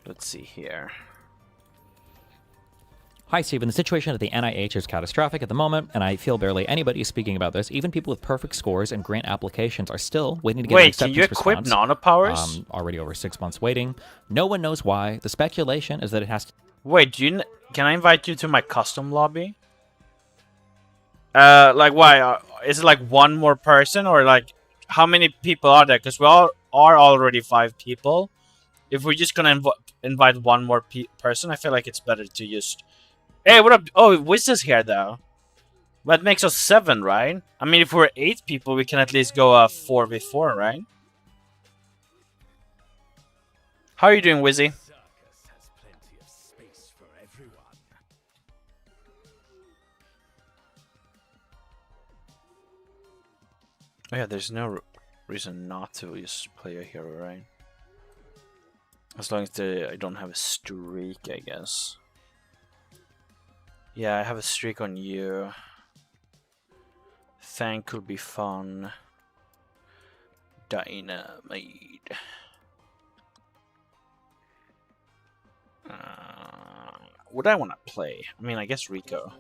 Let's see here. Hi, Stephen. The situation at the NIH is catastrophic at the moment, and I feel barely anybody is speaking about this. Even people with perfect scores and grant applications are still waiting to get an Wait, acceptance can you equip response. nanopowers? Already over 6 months waiting. No one knows why. The speculation is that it has to... Wait, can I invite you to my custom lobby? Like why? Is it like one more person, or like how many people are there? Because we all are already 5 people. If we're just gonna invite one more person, I feel like it's better to just... Hey, what up? Oh, Wiz is here though. That makes us 7, right? I mean, if we're 8 people, we can at least go 4v4, right? How are you doing, Wizzy? Oh yeah, there's no reason not to just play a hero, right? As long as I don't have a streak, I guess. Yeah, I have a streak on you. Thank could be fun. Dynamite. Would I want to play? I mean, I guess Rico.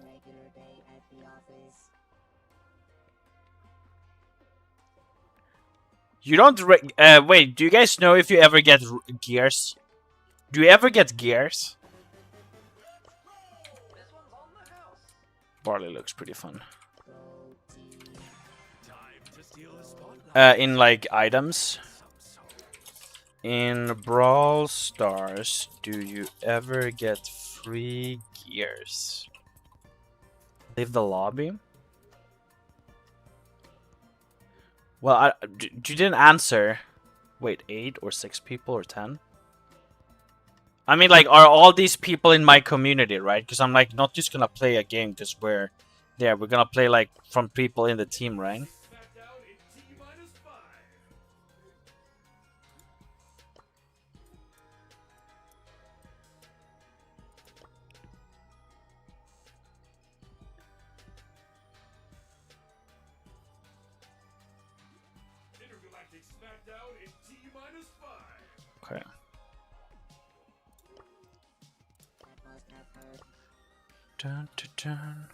You don't... wait, do you guys know if you ever get gears? Do you ever get gears? Barley looks pretty fun. In like items. In Brawl Stars, do you ever get free gears? Leave the lobby? Well, you didn't answer. Wait, 8 or 6 people or 10? I mean, like, are all these people in my community, right? Because I'm, like, not just gonna play a game because we're there. We're gonna play, like, from people in the team, right? Okay. Dun, dun, dun.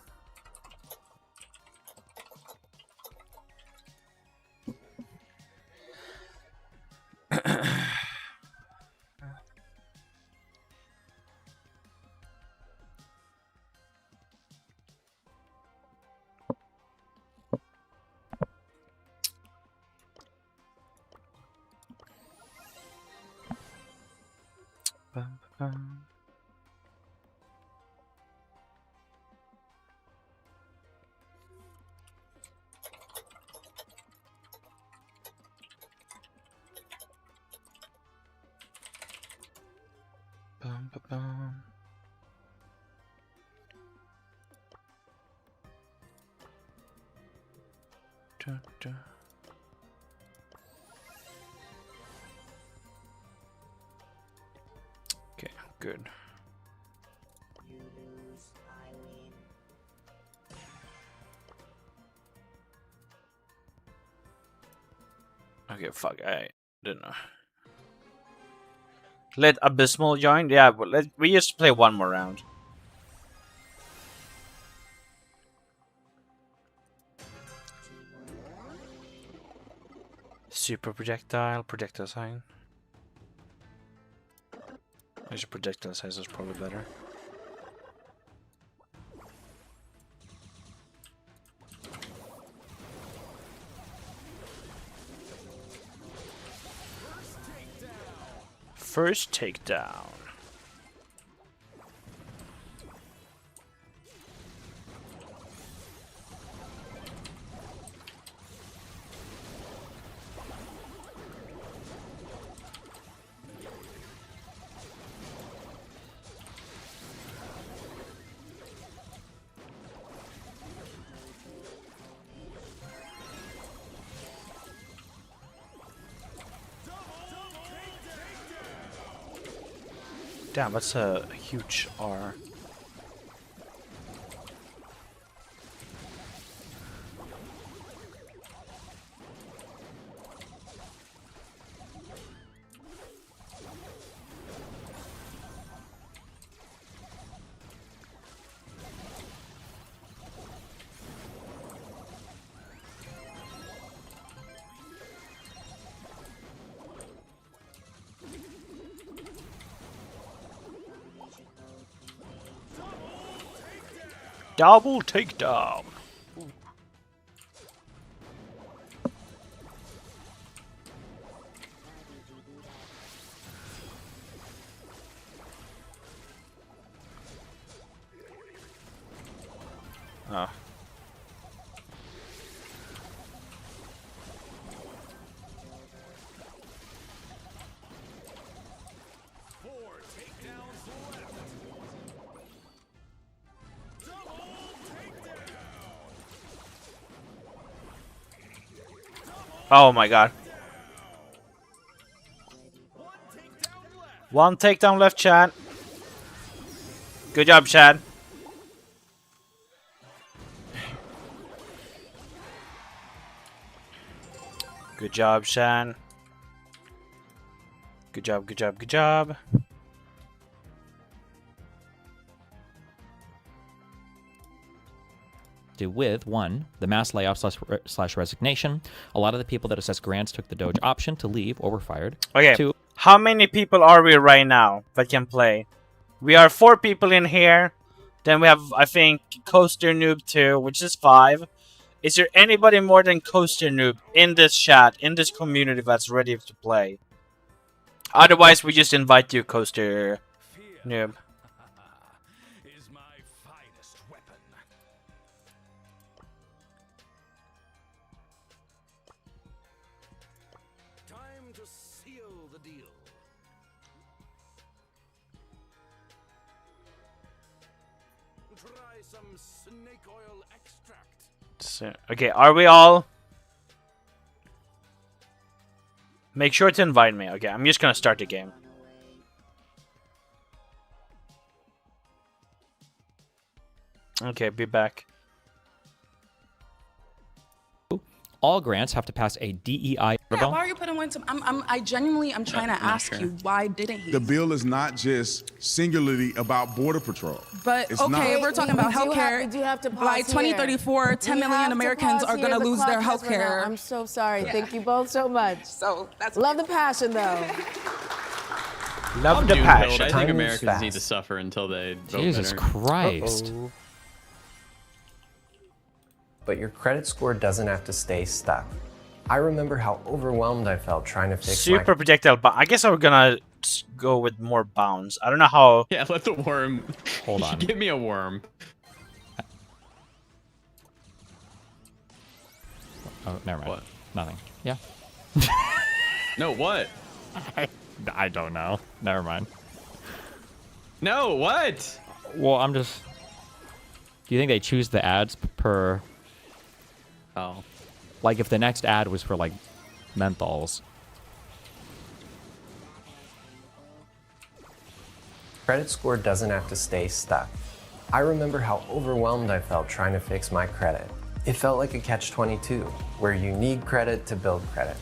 Bum, bum. Bum, bum, bum. Dun, dun. Okay, good. Okay, fuck, I didn't know. Let Abysmal join? Yeah, but we just play one more round. Super projectile, projectile sign. Actually, projectile size is probably better. First takedown. Damn, that's a huge R. Double takedown. Oh. Oh my god. One takedown left, Chad. Good job, Chad. Good job, Shan. Good job, good job, good job. With one, the mass layoff slash resignation. A lot of the people that assessed grants took the Doge option to leave or were fired. Okay, Two, how many people are we right now that can play? We are 4 people in here. Then we have, I think, Coaster Noob 2, which is 5. Is there anybody more than Coaster Noob in this chat, in this community that's ready to play? Otherwise, we just invite you, Coaster Noob. Is my finest weapon. Time to seal the deal. Try some snake oil extract. So, okay, are we all? Make sure to invite me. Okay, I'm just gonna start the game. Okay, be back. all grants have to pass a DEI. Yeah, why are you putting one to? I genuinely am trying to ask you, why didn't he? The bill is not just singularly about Border Patrol. But It's okay, not. we're talking about healthcare. We do have to pause Like 2034, 10 million Americans are gonna lose their healthcare. I'm so sorry. Thank you both so much. So that's Love the passion, though. Love the Doom passion. build. I Time think moves Americans need fast. to suffer until they vote Jesus better. Christ. But your credit score doesn't have to stay stuck. I remember how overwhelmed I felt trying to fix Super projectile, but I guess I'm gonna go with more bounds. I don't know how. Yeah, let the worm. Hold on. Give me a worm. Oh, never mind. What? Nothing. Yeah. No, what? I don't know. Never mind. No, what? Well, I'm just. Do you think they choose the ads per? Oh. Like if the next ad was for like menthols. Credit score doesn't have to stay stuck. I remember how overwhelmed I felt trying to fix my credit. It felt like a catch-22, where you need credit to build credit.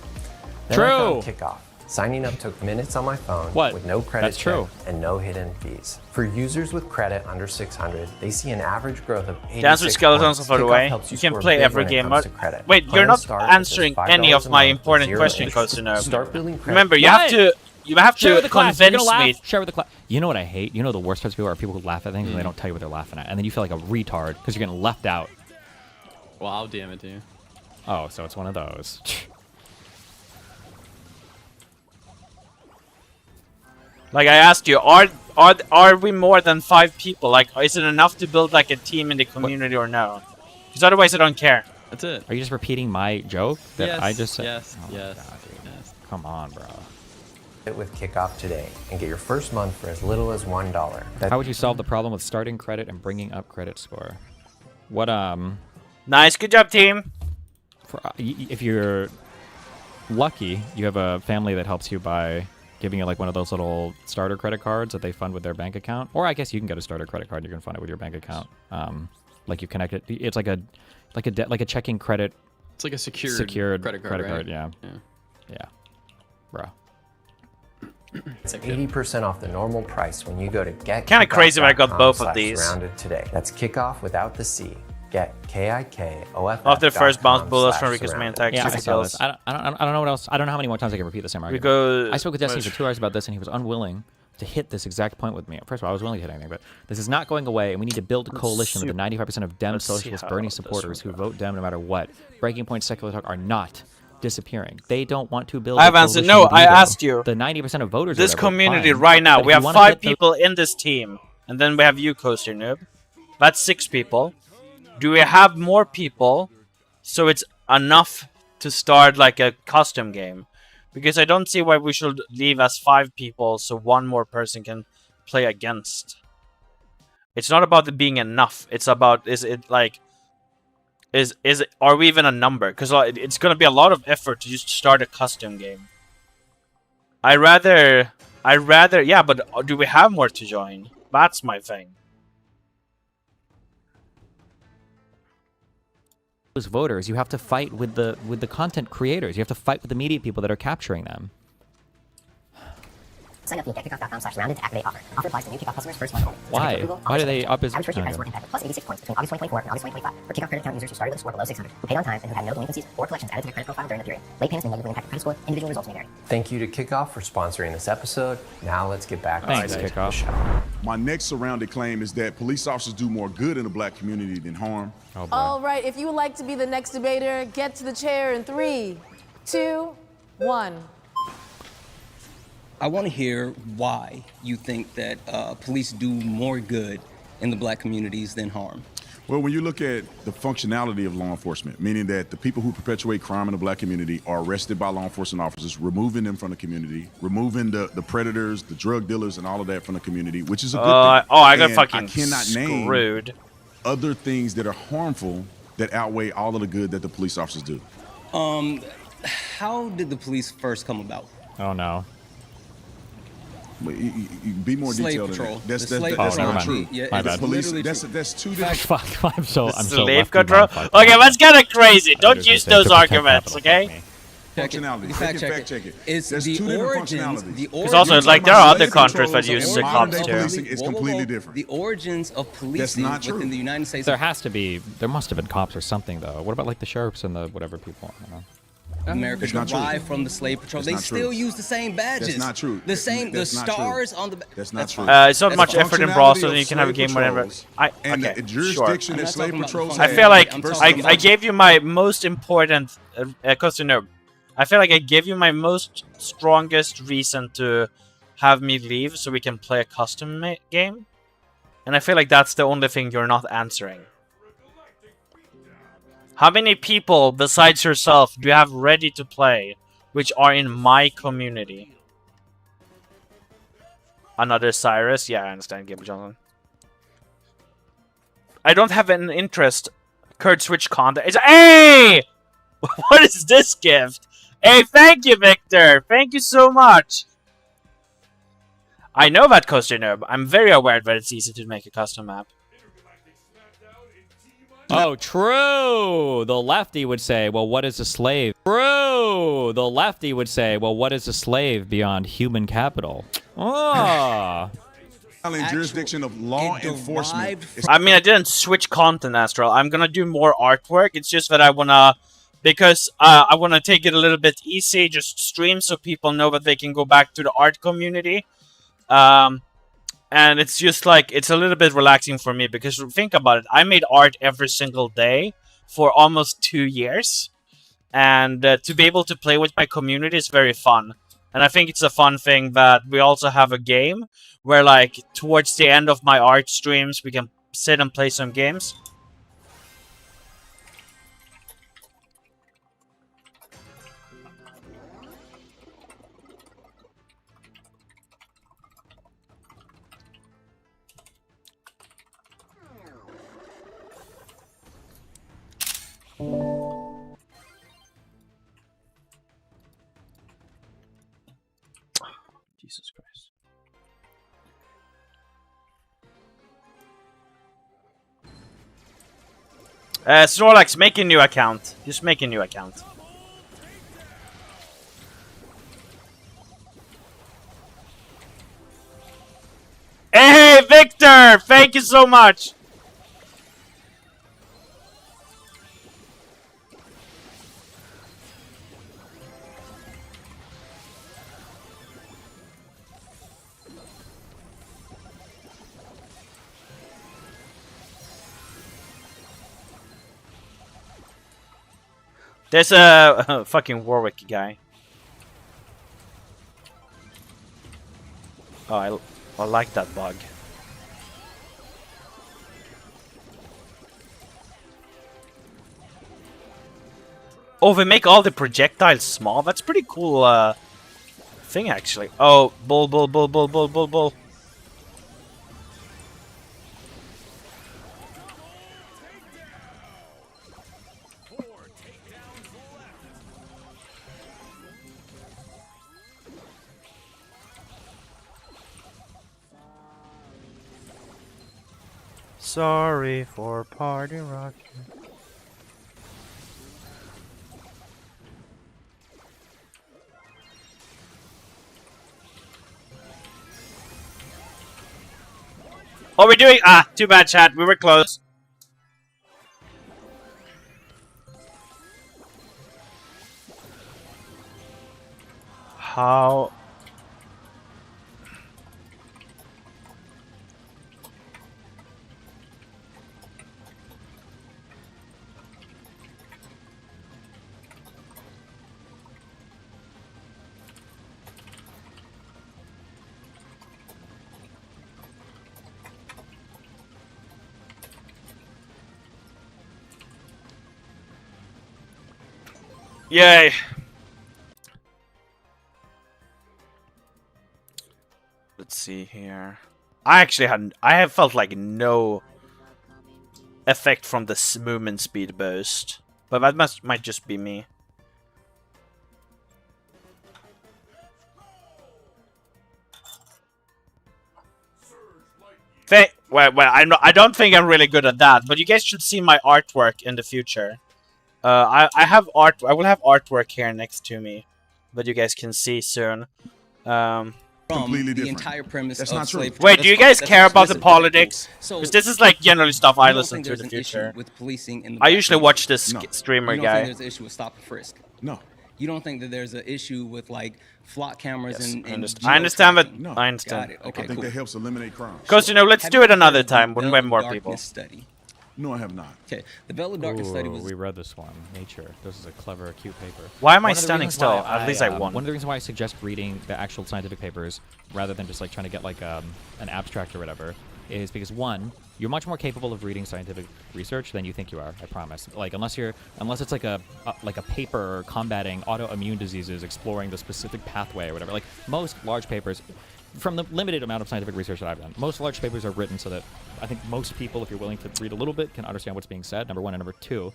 Then I found Kickoff. Signing up took minutes on my phone with no credit That's true. check and no hidden fees. For users with credit under 600, they see an average growth of 86 Dance with Skeletons, points. by the Kickoff way. helps You can score play big every when it game. comes to credit. Wait, Plan you're to not start with just answering $5 any of a my month with important 0 questions, interest. Cosinov. Start building credit. Remember, you have to You have Share to with the class. You're convince gonna laugh. me. Share with the class. You know what I hate? You know the worst types of people are people who laugh at things and they don't tell you what they're laughing at, and then you feel like a retard because you're getting left out. Well, I'll DM it to you. Oh, so it's one of those. Like I asked you, are we more than 5 people? Like, is it enough to build like a team in the community or no? Because otherwise, I don't care. That's it. Are you just repeating my joke that Yes, I just said? yes, Oh, yes, God, dude. yes. Come on, bro. With Kickoff today and get your first month for as little as $1. How would you solve the problem with starting credit and bringing up credit score? What Nice, good job, team. if you're lucky, you have a family that helps you by giving you like one of those little starter credit cards that they fund with their bank account. Or I guess you can get a starter credit card. You can fund it with your bank account. Like you connect it. It's like a checking credit. It's like a secured credit card. Yeah. Bro. It's 80% off the normal price when you go to get. Kind of crazy when I got both of these. Rounded today. That's Kickoff without the C. Get KIKOFF. Off the first bounce bullets from Rico's main attack. Yeah, I saw this. I don't know what else. I don't know how many more times I can repeat the same argument. I spoke with Destiny for 2 hours about this, and he was unwilling to hit this exact point with me. First of all, I was willing to hit anything, but this is not going away, and we need to build a coalition with the 95% of Dem socialist Bernie supporters who vote Dem no matter what. Breaking Point secular talk are not disappearing. They don't want to build. I have answered. No, I asked you. The 90% of voters. This community right now, we have 5 people in this team, and then we have you, Coaster Noob. That's 6 people. Do we have more people so it's enough to start like a custom game? Because I don't see why we should leave as 5 people so 1 more person can play against. It's not about it being enough. It's about are we even a number? Because it's gonna be a lot of effort to just start a custom game. I rather yeah, but do we have more to join? That's my thing. Those voters, you have to fight with the content creators. You have to fight with the media people that are capturing them. Sign up via getkickoff.com/rounded to activate offer. Offer applies to new kickoff customers first month only. Why? Why do they up his... Average first year credit score competitive, plus 86 points between August 2024 and August 2025. For kickoff credit account users who started with a score below 600, who paid on time, and who had no delinquencies or collections added to their credit profile during the period. Late payments may negatively impact your credit score. Individual results may vary. Thank you to Kickoff for sponsoring this episode. Now let's get back to Kickoff. the show. My next surrounded claim is that police officers do more good in the black community than harm. Oh, boy. All right, if you would like to be the next debater, get to the chair in 3, 2, 1. I want to hear why you think that police do more good in the black communities than harm. Well, when you look at the functionality of law enforcement, meaning that the people who perpetuate crime in the black community are arrested by law enforcement officers, removing them from the community, removing the predators, the drug dealers, and all of that from the community, which is a good thing. Oh, I got And fucking I cannot screwed. name other things that are harmful that outweigh all of the good that the police officers do. How did the police first come about? Oh, no. Be more Slave detailed. patrol. That's The not slave- true. Yeah, My it's bad. Police, literally that's true. two different. Fuck, I'm so Slave lefty control? mindfucked. Okay, that's kind of crazy. Don't just use gonna say those to protect arguments, capital, okay? fuck me. Functionality. Fact Fact check check it. It's There's the 2 different origins. functionalities. The Because also, origins- like, there are other Slave countries that patrols use or the modern cops day too. policing is completely different. The origins of policing not true. within the United States. There has to be. There must have been cops or something, though. What about like the sheriffs and the whatever people? I don't know. America It's not true. derived from the slave patrol. That's They not true. still use the same badges. That's not true. The same, the That's not true. stars on the. That's not true. It's not That's much the effort in Brawl, so Functionality then you of can have a slave game whenever. patrols and Okay, the jurisdiction I'm that not slave talking about patrols the I have feel like I'm talking I about- gave you my most important customer. I feel like I gave you my most strongest reason to have me leave so we can play a custom game, and I feel like that's the only thing you're not answering. How many people besides yourself do you have ready to play, which are in my community? Another Cyrus? Yeah, I understand, Gabriel Johnson. I don't have an interest. Kurt switch content. It's hey! What is this gift? Hey, thank you, Victor. Thank you so much. I know that Coaster Nerd. I'm very aware that it's easy to make a custom map. Oh, true. The lefty would say, well, what is a slave? True. The lefty would say, well, what is a slave beyond human capital? Oh. Jurisdiction of law enforcement. I mean, I didn't switch content, Astral. I'm gonna do more artwork. It's just that I wanna because I want to take it a little bit easy, just stream so people know that they can go back to the art community. And it's just like, it's a little bit relaxing for me, because think about it, I made art every single day for almost 2 years, and to be able to play with my community is very fun. And I think it's a fun thing that we also have a game where, like, towards the end of my art streams, we can sit and play some games. Jesus Christ. Snorlax, make a new account. Just make a new account. Hey, Victor! Thank you so much! There's a fucking Warwick guy. Oh, I like that bug. Oh, they make all the projectiles small? That's pretty cool thing, actually. Oh, bull. Sorry for party rocking. Oh, we're doing... Ah, too bad, chat. We were close. How... Yay! Let's see here. I have felt like no effect from the movement speed boost, but that might just be me. Well, I don't think I'm really good at that, but you guys should see my artwork in the future. I will have artwork here next to me, but you guys can see soon. Completely the entire premise That's of not true. slave. Wait, do you guys care about the politics? So, Because this is like generally stuff I you don't listen think to in there's the an issue future. with policing in the I black usually community? watch this No. streamer You don't guy. think there's an issue with stop and frisk? No. You don't think that there's an issue with like flock cameras Yes, and I understand that. No. I understand. Got it. Okay, I think cool. that helps eliminate crime. Because, you know, let's Have do you it another heard of the time when we have Bell more Darkness people. Study? No, I have not. Okay, the Bell of Darkness study was. We read this one. Nature. This is a clever, cute paper. Why am I One of the standing reasons still? why At least I won. One of the reasons why I suggest reading the actual scientific papers rather than just like trying to get like an abstract or whatever is because one, you're much more capable of reading scientific research than you think you are. I promise. Like unless it's like a paper combating autoimmune diseases, exploring the specific pathway or whatever. Like most large papers. From the limited amount of scientific research that I've done, most large papers are written so that I think most people, if you're willing to read a little bit, can understand what's being said, number one. And number two,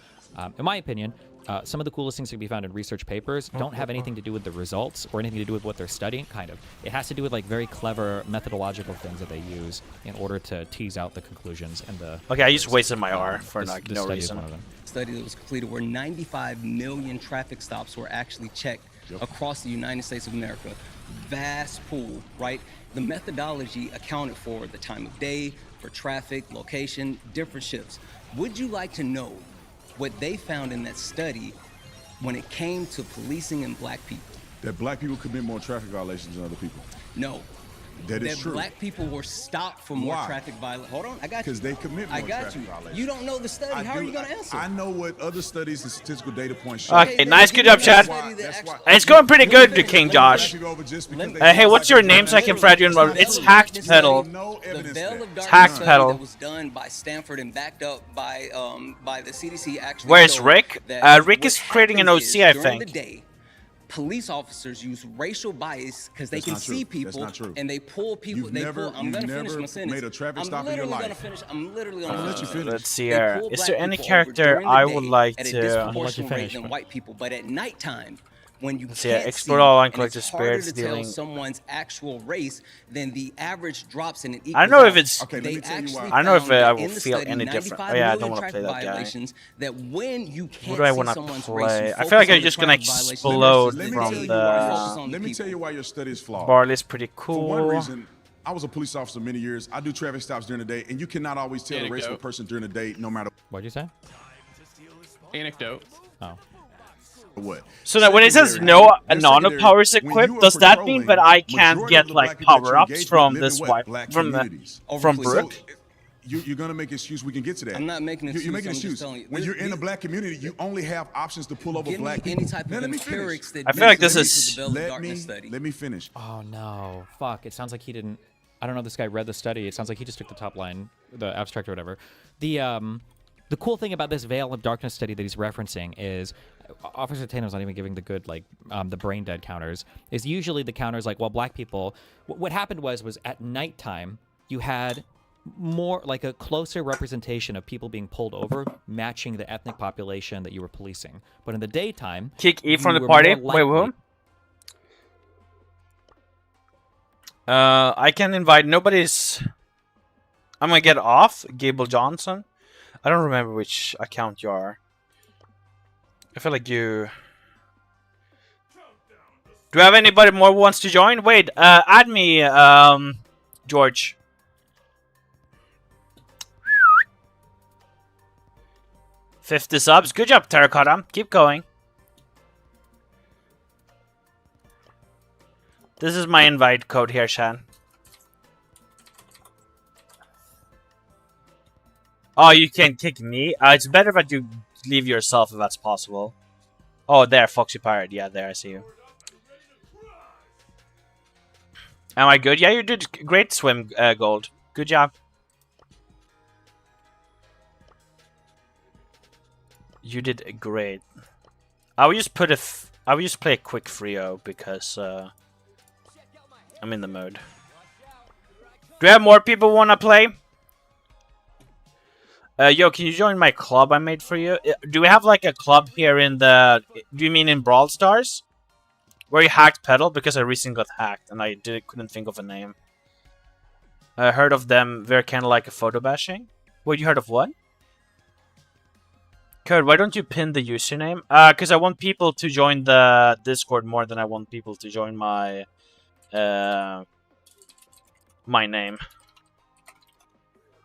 in my opinion, some of the coolest things that can be found in research papers don't have anything to do with the results or anything to do with what they're studying, kind of. It has to do with like very clever methodological things that they use in order to tease out the conclusions and the... Okay, I just wasted my R for this no study is reason. one of them. Study that was completed where 95 million traffic stops were actually checked across the United States of America. Vast pool, right? The methodology accounted for the time of day, for traffic, location, different shifts. Would you like to know what they found in that study when it came to policing and black people. That black people commit more traffic violations than other people. No. That is true. Black people were stopped for more Why? traffic violence. Hold on, I got you. Because they commit more I got traffic you. violations. You don't know the study. How are you going to answer? I know what other studies and statistical data points show. Okay, nice, good job, Chad. It's going pretty good, King Josh. Hey, what's your name so I can friend you in? It's Hacked Pedal. The veil of darkness Hacked study Pedal. that was done by Stanford and backed up by the CDC actually. Where's showed Rick? that Rick what is creating an happens OC, I is, during think. the day, police officers use racial bias because they That's can not true. see That's people not true. and they pull people. I'm going to finish my sentence. made a traffic stop in I'm your literally life. going to finish. I'm literally going to I'll let you finish. Let's see They here. pull Is black there any people over character during the I would day like at a to... disproportionate rate than white people, but at nighttime, when you See, yeah, can't explore see, all and uncollected it's harder spirits to tell dealing- someone's actual race, then the average drops and it equals I don't know if out. it's- Okay, let They me tell you actually why. I don't know if found that I in will the feel study, any different. 95 Oh yeah, I million don't want to traffic play that guy. violations, that when you Who can't do I see want to someone's race, play? you I feel like focus on I'm the just gonna traffic violation explode versus from focus the... on Let me people. tell you why your study is flawed. Barley's pretty For one cool. reason, I was a police officer many years. I do traffic stops during the day, and you cannot always tell the race of a Anecdote. person during the day, no matter What'd you say? Anecdote. Oh. what. So now when it says Secondary, no their nano secondary, powers when you equipped, are does that mean patrolling, that I can't majority get of the like black people that you power ups engage from with this live in what? wife Black from communities. from Overly Brooke? so. You're gonna make an excuse. We can get to that. I'm not making an You're excuse, making an I'm just excuse. telling you. When you're in a black community, you only have options to pull over Give me black any people. type Now, of let me finish. empirics that I feel like this disagrees is- with the Veil of Let Darkness me study. let me finish. Oh no, fuck! It sounds like he didn't. I don't know. This guy read the study. It sounds like he just took the top line, the abstract or whatever. The cool thing about this Veil of Darkness study that he's referencing is Officer Tano's not even giving the good like the brain dead counters. Is usually the counters like, well, black people. What happened was at nighttime you had more like a closer representation of people being pulled over, matching the ethnic population that you were policing. But in the daytime, Kick E from you the were party? more Wait, likely- who? I can invite nobody's... I'm gonna get off. Gable Johnson. I don't remember which account you are. I feel like you... Do you have anybody more who wants to join? Wait, add me, George. $50 subs. Good job, Terracotta. Keep going. This is my invite code here, Shan. Oh, you can kick me? It's better if you leave yourself if that's possible. Oh, there, Foxy Pirate. Yeah, there, I see you. Am I good? Yeah, you did great, Swim Gold. Good job. You did great. I will just put I will just play a quick Frio because I'm in the mood. Do you have more people want to play? Yo, can you join my club I made for you? Do we have like a club here in the... Do you mean in Brawl Stars? Where you hacked Petal? Because I recently got hacked and I couldn't think of a name. I heard of them. They're kind of like a photo bashing. Wait, you heard of what? Code, why don't you pin the username? Because I want people to join the Discord more than I want people to join my... my name.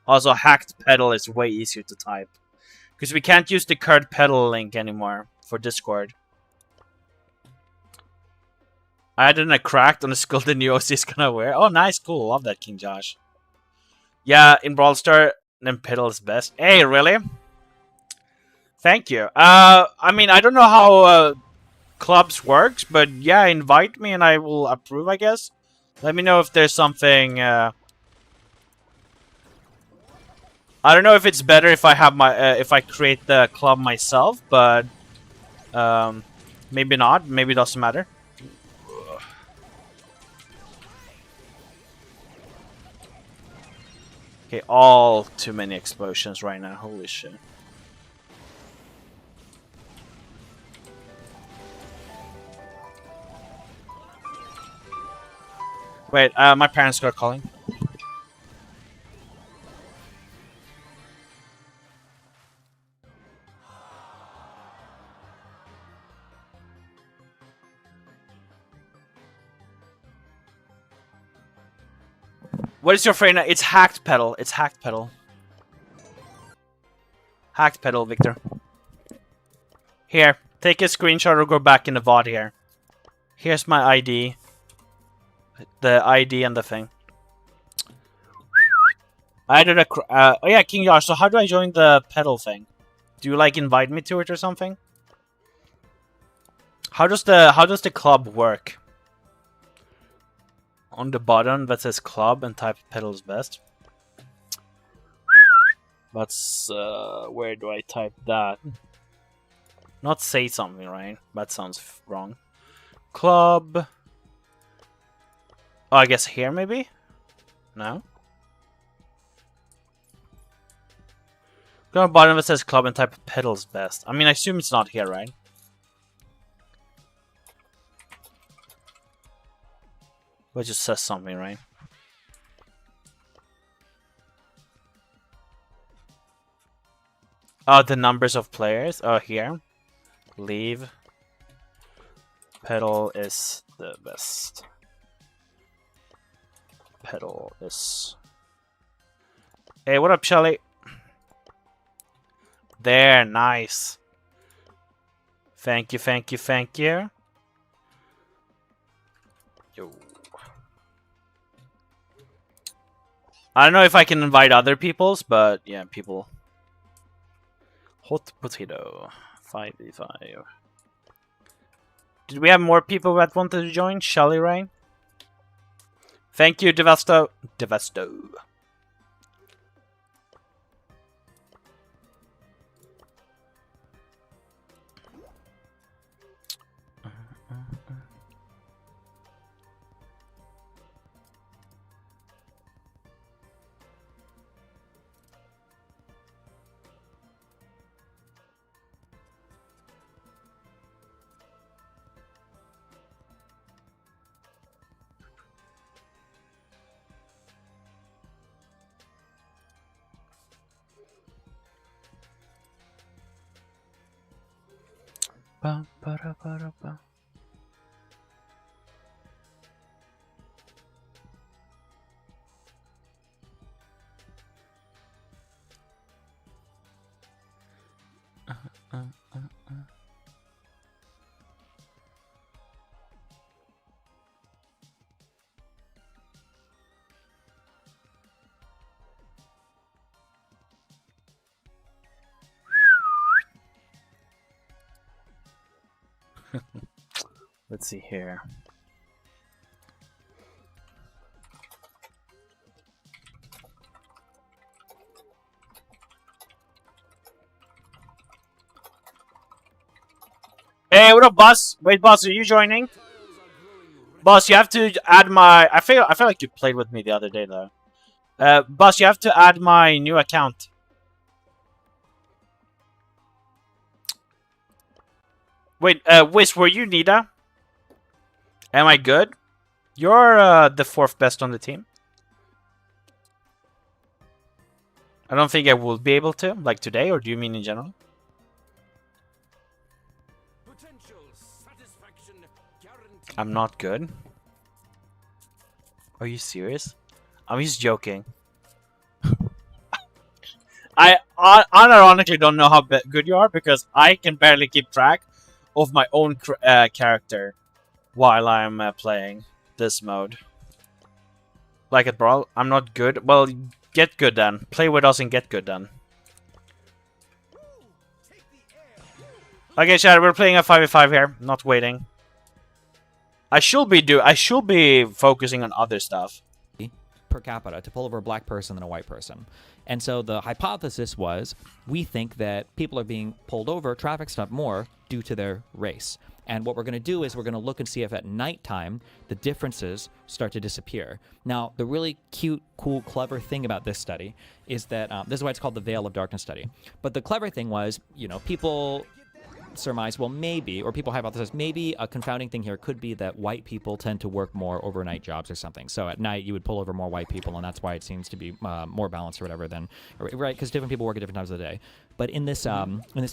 Also, hacked pedal is way easier to type. Because we can't use the card pedal link anymore for Discord. I added a cracked on a skull the new OC is gonna wear. Oh, nice, cool. Love that, King Josh. Yeah, in Brawl Star, then pedal is best. Hey, really? Thank you. I mean, I don't know how clubs works, but yeah, invite me and I will approve, I guess. Let me know if there's something... I don't know if it's better if I have my if I create the club myself, but maybe not. Maybe it doesn't matter. Okay, all too many explosions right now. Holy shit. Wait, my parents got calling. What is your favorite? It's hacked pedal. It's hacked pedal. Hacked pedal, Victor. Here. Take a screenshot or go back in the VOD here. Here's my ID. The ID and the thing. I did a... oh yeah, King Josh, so how do I join the pedal thing? Do you, like, invite me to it or something? How does the club work? On the button that says club and type pedals best. That's... where do I type that? Not say something, right? That sounds wrong. Club. Oh, I guess here maybe? No? Go on the bottom that says club and type pedals best. I mean, I assume it's not here, right? But it just says something, right? Oh, the numbers of players? Oh, here. Leave. Pedal is the best. Pedal is... Hey, what up, Shelly? There, nice. Thank you, thank you, thank you. Yo. I don't know if I can invite other peoples, but yeah, people. Hot potato. 5v5. Did we have more people that wanted to join? Shelly, right? Thank you, Devasto. Devasto. Ba, ba, da, ba, da, ba. Let's see here. Hey, what up, boss? Wait, boss, are you joining? Boss, you have to add my... I feel like you played with me the other day, though. Boss, you have to add my new account. Wait, Wiz, were you Nita? Am I good? You're the 4th best on the team. I don't think I will be able to, like today, or do you mean in general? I'm not good. Are you serious? I'm just joking. I unironically don't know how good you are because I can barely keep track of my own character while I'm playing this mode. Like it, bro. I'm not good. Well, get good then. Play with us and get good then. Okay, chat. We're playing a 5v5 here. Not waiting. I should be focusing on other stuff. Per capita to pull over a black person than a white person. And so the hypothesis was, we think that people are being pulled over, traffic stopped more due to their race. And what we're going to do is we're going to look and see if at nighttime the differences start to disappear. Now, the really cute, cool, clever thing about this study is that this is why it's called the Veil of Darkness study. But the clever thing was, you know, people surmise, well, maybe, or people hypothesize, maybe a confounding thing here could be that white people tend to work more overnight jobs or something. So at night you would pull over more white people, and that's why it seems to be more balanced or whatever than, right? Because different people work at different times of the day. But in this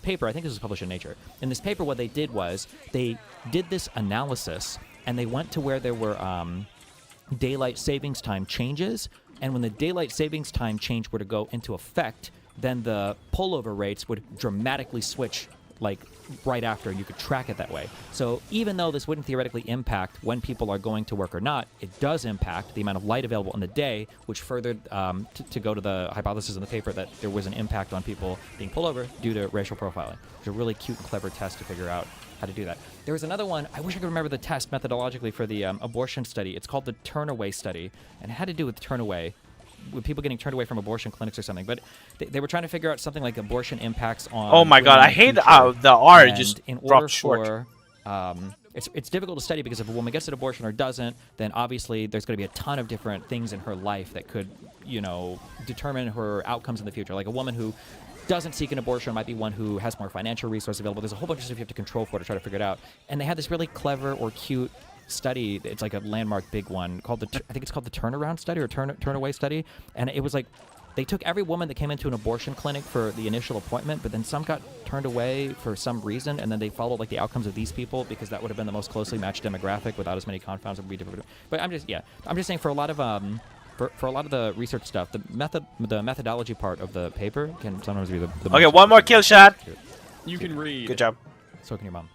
paper, I think this was published in Nature. In this paper, what they did was they did this analysis, and they went to where there were daylight savings time changes, and when the daylight savings time change were to go into effect, then the pullover rates would dramatically switch like right after, and you could track it that way. So even though this wouldn't theoretically impact when people are going to work or not, it does impact the amount of light available in the day, which furthered to go to the hypothesis in the paper that there was an impact on people being pulled over due to racial profiling. It's a really cute and clever test to figure out how to do that. There was another one, I wish I could remember the test methodologically for the abortion study. It's called the turnaway study, and it had to do with turnaway, with people getting turned away from abortion clinics or something. But they were trying to figure out something like abortion impacts on... Oh my god, I hate the R just in order dropped short. It's difficult to study because if a woman gets an abortion or doesn't, then obviously there's going to be a ton of different things in her life that could, you know, determine her outcomes in the future. Like a woman who doesn't seek an abortion might be one who has more financial resources available. There's a whole bunch of stuff you have to control for to try to figure it out. And they had this really clever or cute study. It's like a landmark big one called I think it's called the turnaround study or turnaway study. And it was like they took every woman that came into an abortion clinic for the initial appointment, but then some got turned away for some reason, and then they followed like the outcomes of these people because that would have been the most closely matched demographic without as many confounds. It would be different. But I'm just saying for a lot of for a lot of the research stuff, the methodology part of the paper can sometimes be the okay, one more kill shot. You can read. Good job. So can your mom.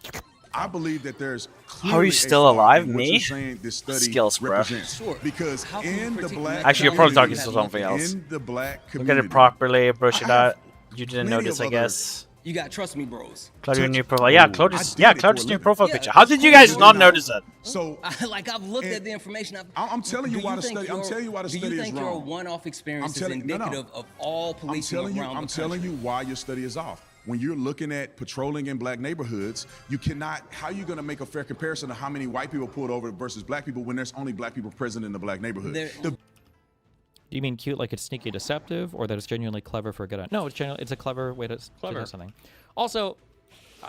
I believe that there's how are you still alive? Me? This study Skills, bro. Sure. Because in the black actually, you're probably talking to something else. In the black look community, at it properly, brush it out. You didn't notice, I guess. You got trust me, bros. Claudia's new profile. Yeah, Claudia's new profile picture. How did you guys not notice that? So, like I've looked at the information. I'm telling you why the study. I'm telling you why the study is wrong. Do you think your one-off experience is indicative of all policing around the country? I'm telling you why your study is off. When you're looking at patrolling in black neighborhoods, you cannot. How are you going to make a fair comparison of how many white people pulled over versus black people when there's only black people present in the black neighborhood? Do you mean cute like it's sneaky deceptive, or that it's genuinely clever for a good... No, it's a clever way to do something. Also,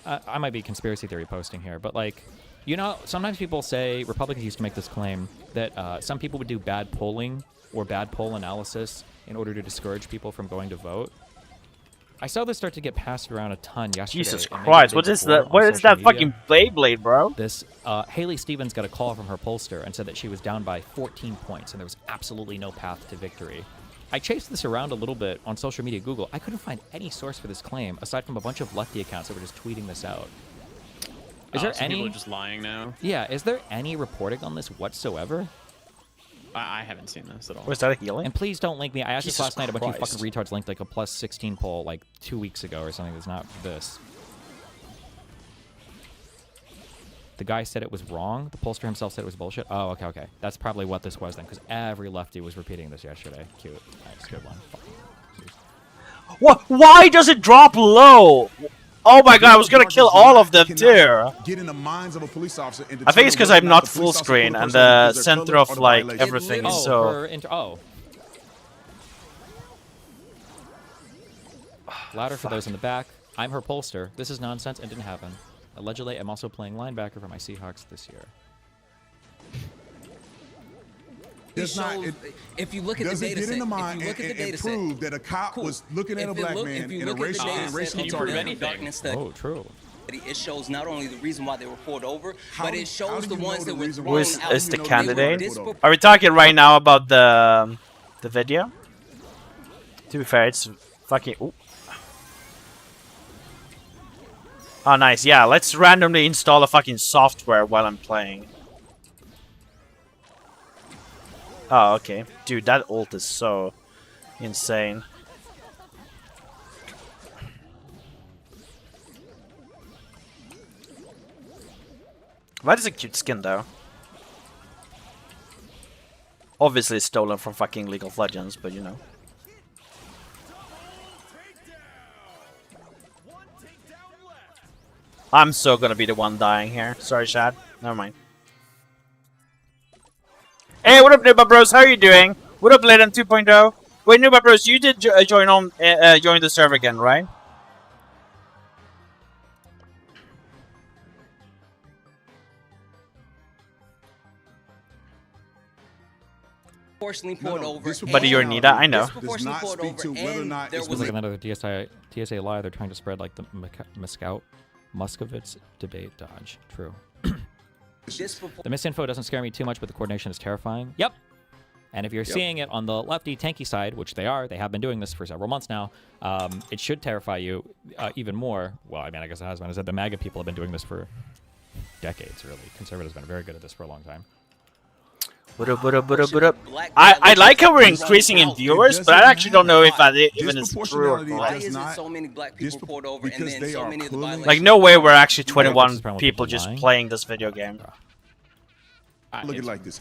I might be conspiracy theory posting here, but like, you know, sometimes people say, Republicans used to make this claim, that some people would do bad polling or bad poll analysis in order to discourage people from going to vote. I saw this start to get passed around a ton yesterday. Jesus Christ, what is that? What is that fucking Beyblade, bro? This, Haley Stevens got a call from her pollster and said that she was down by 14 points and there was absolutely no path to victory. I chased this around a little bit on social media, Google. I couldn't find any source for this claim aside from a bunch of lefty accounts that were just tweeting this out. Is there any... people are just lying now? Yeah, is there any reporting on this whatsoever? I haven't seen this at all. Was that a healing? And please don't link me. I asked this last night. A bunch of Christ. fucking retards linked like a plus 16 poll like 2 weeks ago or something that's not this. The guy said it was wrong. The pollster himself said it was bullshit. Oh, okay, okay. That's probably what this was then, because every lefty was repeating this yesterday. Cute. Nice, good one. What? Why does it drop low? Oh my god, I was gonna kill all of them too. Get in the minds of a police officer and I think it's because I'm not full screen and the center of like everything is so... Louder for those in the back. I'm her pollster. This is nonsense and didn't happen. Allegedly, I'm also playing linebacker for my Seahawks this year. If you look at the data set, if you look at the data set, prove that a cop was looking at a black man in a racially targeted. Oh, true. It shows not only the reason why they were pulled over, but it shows the ones that were thrown Who is out. the candidate? Are we talking right now about the video? To be fair, it's fucking... Ooh. Oh, nice. Yeah, let's randomly install a fucking software while I'm playing. Oh, okay. Dude, that ult is so insane. That is a cute skin, though. Obviously stolen from fucking League of Legends, but you know. I'm so gonna be the one dying here. Sorry, Shad. Never mind. Hey, what up, Nooba Bros? How are you doing? What up, Leiden 2.0? Wait, Nooba Bros, you did join the server again, right? Disproportionately pulled over. Buddy, you're Nita, I know. Does not speak to whether or not This was like another TSA lie. They're trying to spread like the Muscovitz debate dodge. True. The misinfo doesn't scare me too much, but the coordination is terrifying. Yep. And if you're seeing it on the lefty tanky side, which they have been doing this for several months now, it should terrify you even more. Well, I mean, I guess it has been. I said the MAGA people have been doing this for decades, really. Conservatives have been very good at this for a long time. I like how we're increasing in viewers, but I actually don't know if that even is true or not. Why is it so many black people pulled over and then so many of the violations? Like, no way we're actually 21 people just playing this video game. Look at it like this.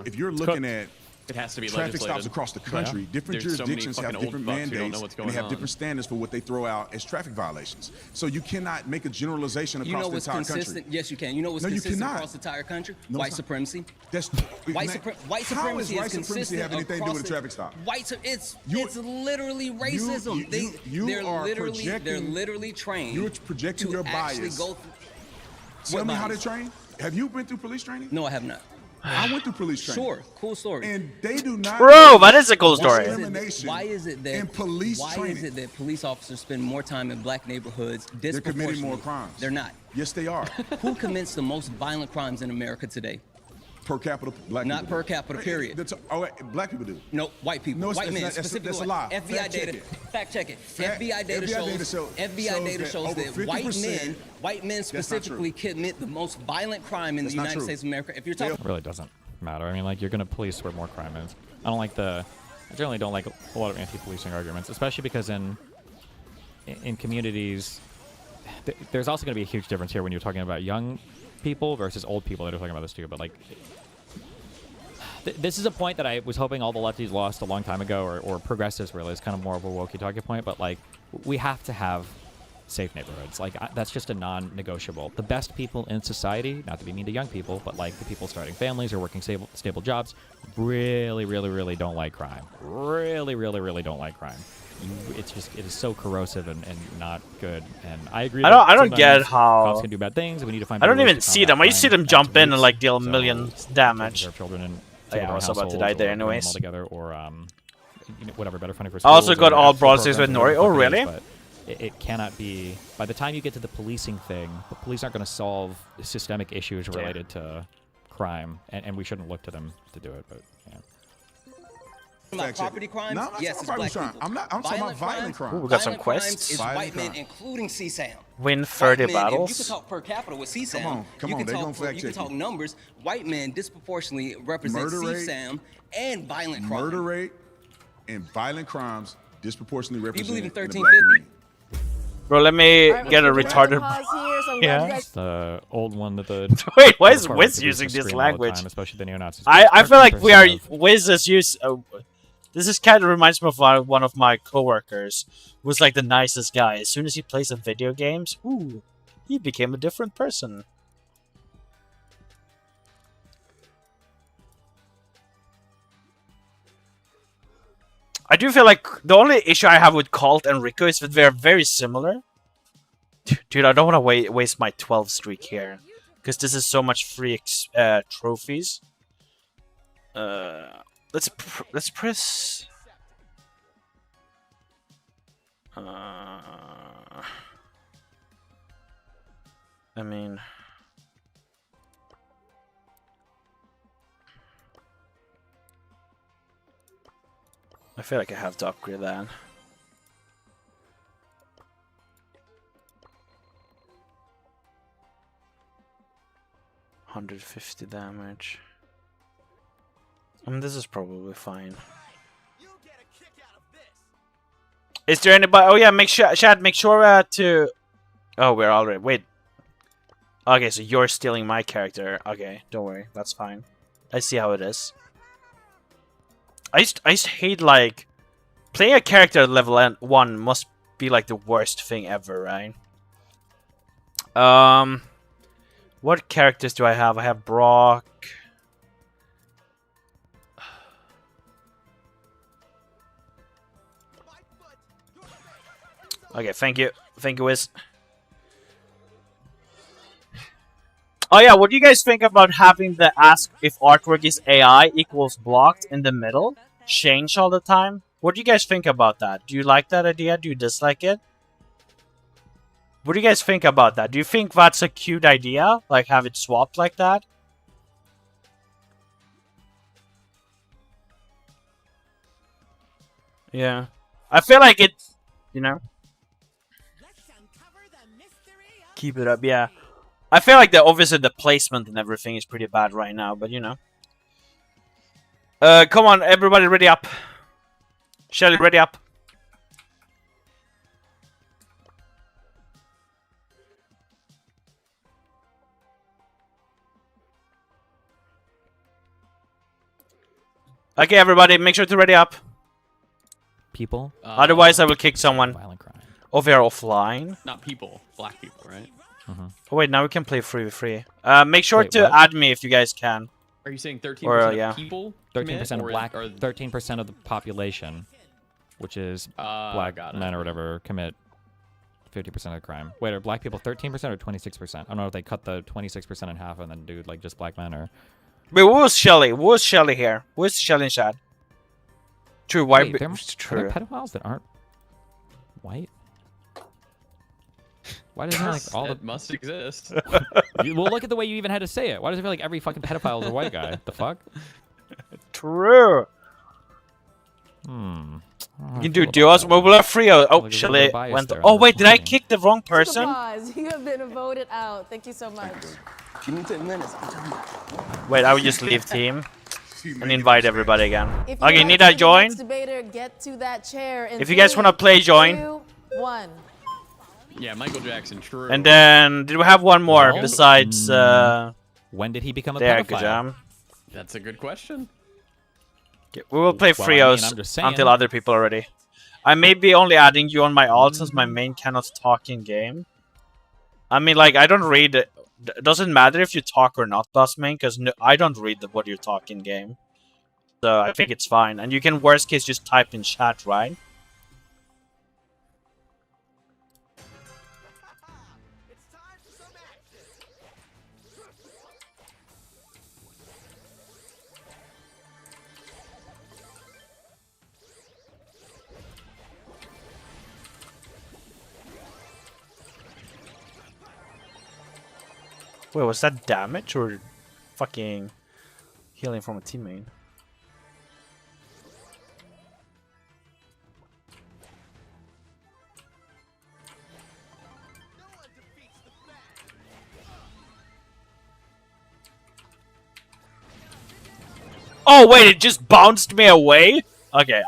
If you're looking at it has to be traffic stops across the country, different jurisdictions have different mandates, and they have different standards for what they throw out as traffic violations. So you cannot make a generalization across the entire country. Yes, you can. You know what's consistent across the entire country? White supremacy. White supremacy is consistent have anything to do with a traffic stop? It's literally racism. They're literally trained. You're projecting your bias. Tell me how they're trained. Have you been through police training? No, I have not. I went through police training. Sure, cool story. And they do not. Bro, that is a cool story. Why is it that police officers spend more time in black neighborhoods disproportionately? They're committing more crimes. They're not. Yes, they are. Who commits the most violent crimes in America today? Per capita, black people. Not per capita, period. Black people do. No, white people. No, white men, specifically. That's a lie. FBI data. Fact check it. FBI data shows that white men specifically commit the most violent crime in the United States of America. If you're talking, it really doesn't matter. I mean, like, you're going to police where more crime is. I generally don't like a lot of anti-policing arguments, especially because in communities, there's also going to be a huge difference here when you're talking about young people versus old people that are talking about this too. But like, this is a point that I was hoping all the lefties lost a long time ago, or progressives really. It's kind of more of a walkie-talkie point. But like, we have to have safe neighborhoods. Like, that's just a non-negotiable. The best people in society, not to be mean to young people, but like the people starting families or working stable jobs, really, really, really don't like crime. Really, really, really don't like crime. It is so corrosive and not good. And I agree. I don't get how cops can do bad things. We need to find. I don't even see them. I used to see them jump in and like deal millions damage. Children and I was about to die there anyways. All together, or whatever, better funding for I also schools, got all broadsides with Nori. Oh, really? But it cannot be. By the time you get to the policing thing, the police aren't going to solve systemic issues related to crime, and we shouldn't look to them to do it. But yeah. About property crimes? No, I'm yes, it's black crime. I'm talking about violent crime. Ooh, we got some quests. It's white men, including CSAM. Win 30 battles. You can talk per capita with CSAM. Come on, they're going to fact check you. You can talk numbers. White men disproportionately represent CSAM and violent crime. Murder rate and violent crimes disproportionately represent. You believe in 1350? Bro, let me get a retarded. Yeah, the old one that the. Wait, why is Wiz using this language? Time, especially the neo-Nazis. I feel like we are. Wiz is used. This is kind of reminds me of one of my coworkers, who was like the nicest guy. As soon as he plays some video games, ooh, he became a different person. I do feel like the only issue I have with Colt and Rico is that they're very similar. Dude, I don't want to waste my 12 streak here, because this is so much free trophies. Let's press. I mean, I feel like I have to upgrade that. $150 damage. I mean, this is probably fine. Is there anybody? Oh yeah, make sure, Chad, make sure to. Oh, we're already. Wait. Okay, so you're stealing my character. Okay, don't worry, that's fine. I see how it is. I used to hate, like, playing a character at level 1 must be like the worst thing ever, right? What characters do I have? I have Brock. Okay, thank you, Wiz. Oh yeah, what do you guys think about having the ask if artwork is AI equals blocked in the middle change all the time? What do you guys think about that? Do you like that idea? Do you dislike it? What do you guys think about that? Do you think that's a cute idea? Like, have it swapped like that? Yeah. I feel like it, you know. Keep it up, yeah. I feel like obviously the placement and everything is pretty bad right now, but you know. Come on, everybody, ready up. Shelly, ready up. Okay, everybody, make sure to ready up. People. Otherwise, I will kick someone. Violent crime. Oh, they're offline. Not people, black people, right? Oh wait, now we can play free. Make sure Wait, to what? add me if you guys can. Are you saying 13% Or, yeah. of people? 13% of black, 13% of the population, which is black men or whatever, commit 50% of the crime. Wait, are black people 13% or 26%? I don't know if they cut the 26% in half and then do like just black men or. Wait, what was Shelly? What was Shelly here? What's Shelly in chat? True, why? Wait, are True. there pedophiles that aren't white? Why doesn't like all It must exist. Well, look at the way you even had to say it. Why does it feel like every fucking pedophile is a white guy? The fuck? True. You can do duos. Well, we'll have Frio. Oh, Like, Shelly bias went. there Oh on wait, the did I thing. kick the wrong person? Surprise, you have been voted out. Thank you so much. Give me 10 minutes. Wait, I will just leave team and invite everybody again. If you Okay, like need to I be the join? next debater, get to that chair in If you guys 3, wanna play, join. 2, 1. Yeah, Michael Jackson, true. And then did we have one more Well, besides? When did he become a There, pedophile? good job. That's a good question. Okay, we will play Well, I mean, Frios I'm just saying. until other people are ready. I may be only adding you on my alt since my main cannot talk in game. I mean, like, I don't read it. Does it matter if you talk or not, boss main? Because I don't read what you talk in game. So I think it's fine. And you can, worst case, just type in chat, right? Wait, was that damage or fucking healing from a teammate? Oh wait, it just bounced me away? Okay,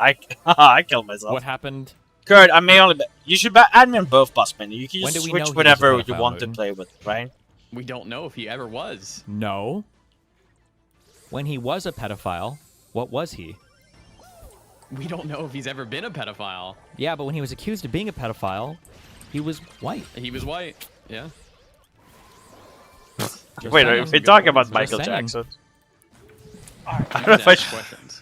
I killed myself. What happened? Kurt, I may only you should add me on both busmen. You can When just do we know switch he was a whatever you pedophile, want to Newton? play with, right? We don't know if he ever was. No. When he was a pedophile, what was he? We don't know if he's ever been a pedophile. Yeah, but when he was accused of being a pedophile, he was white. He was white. Yeah. Just Wait, saying. are we talking about Just Michael saying. Jackson? I You don't know if I ask should... questions.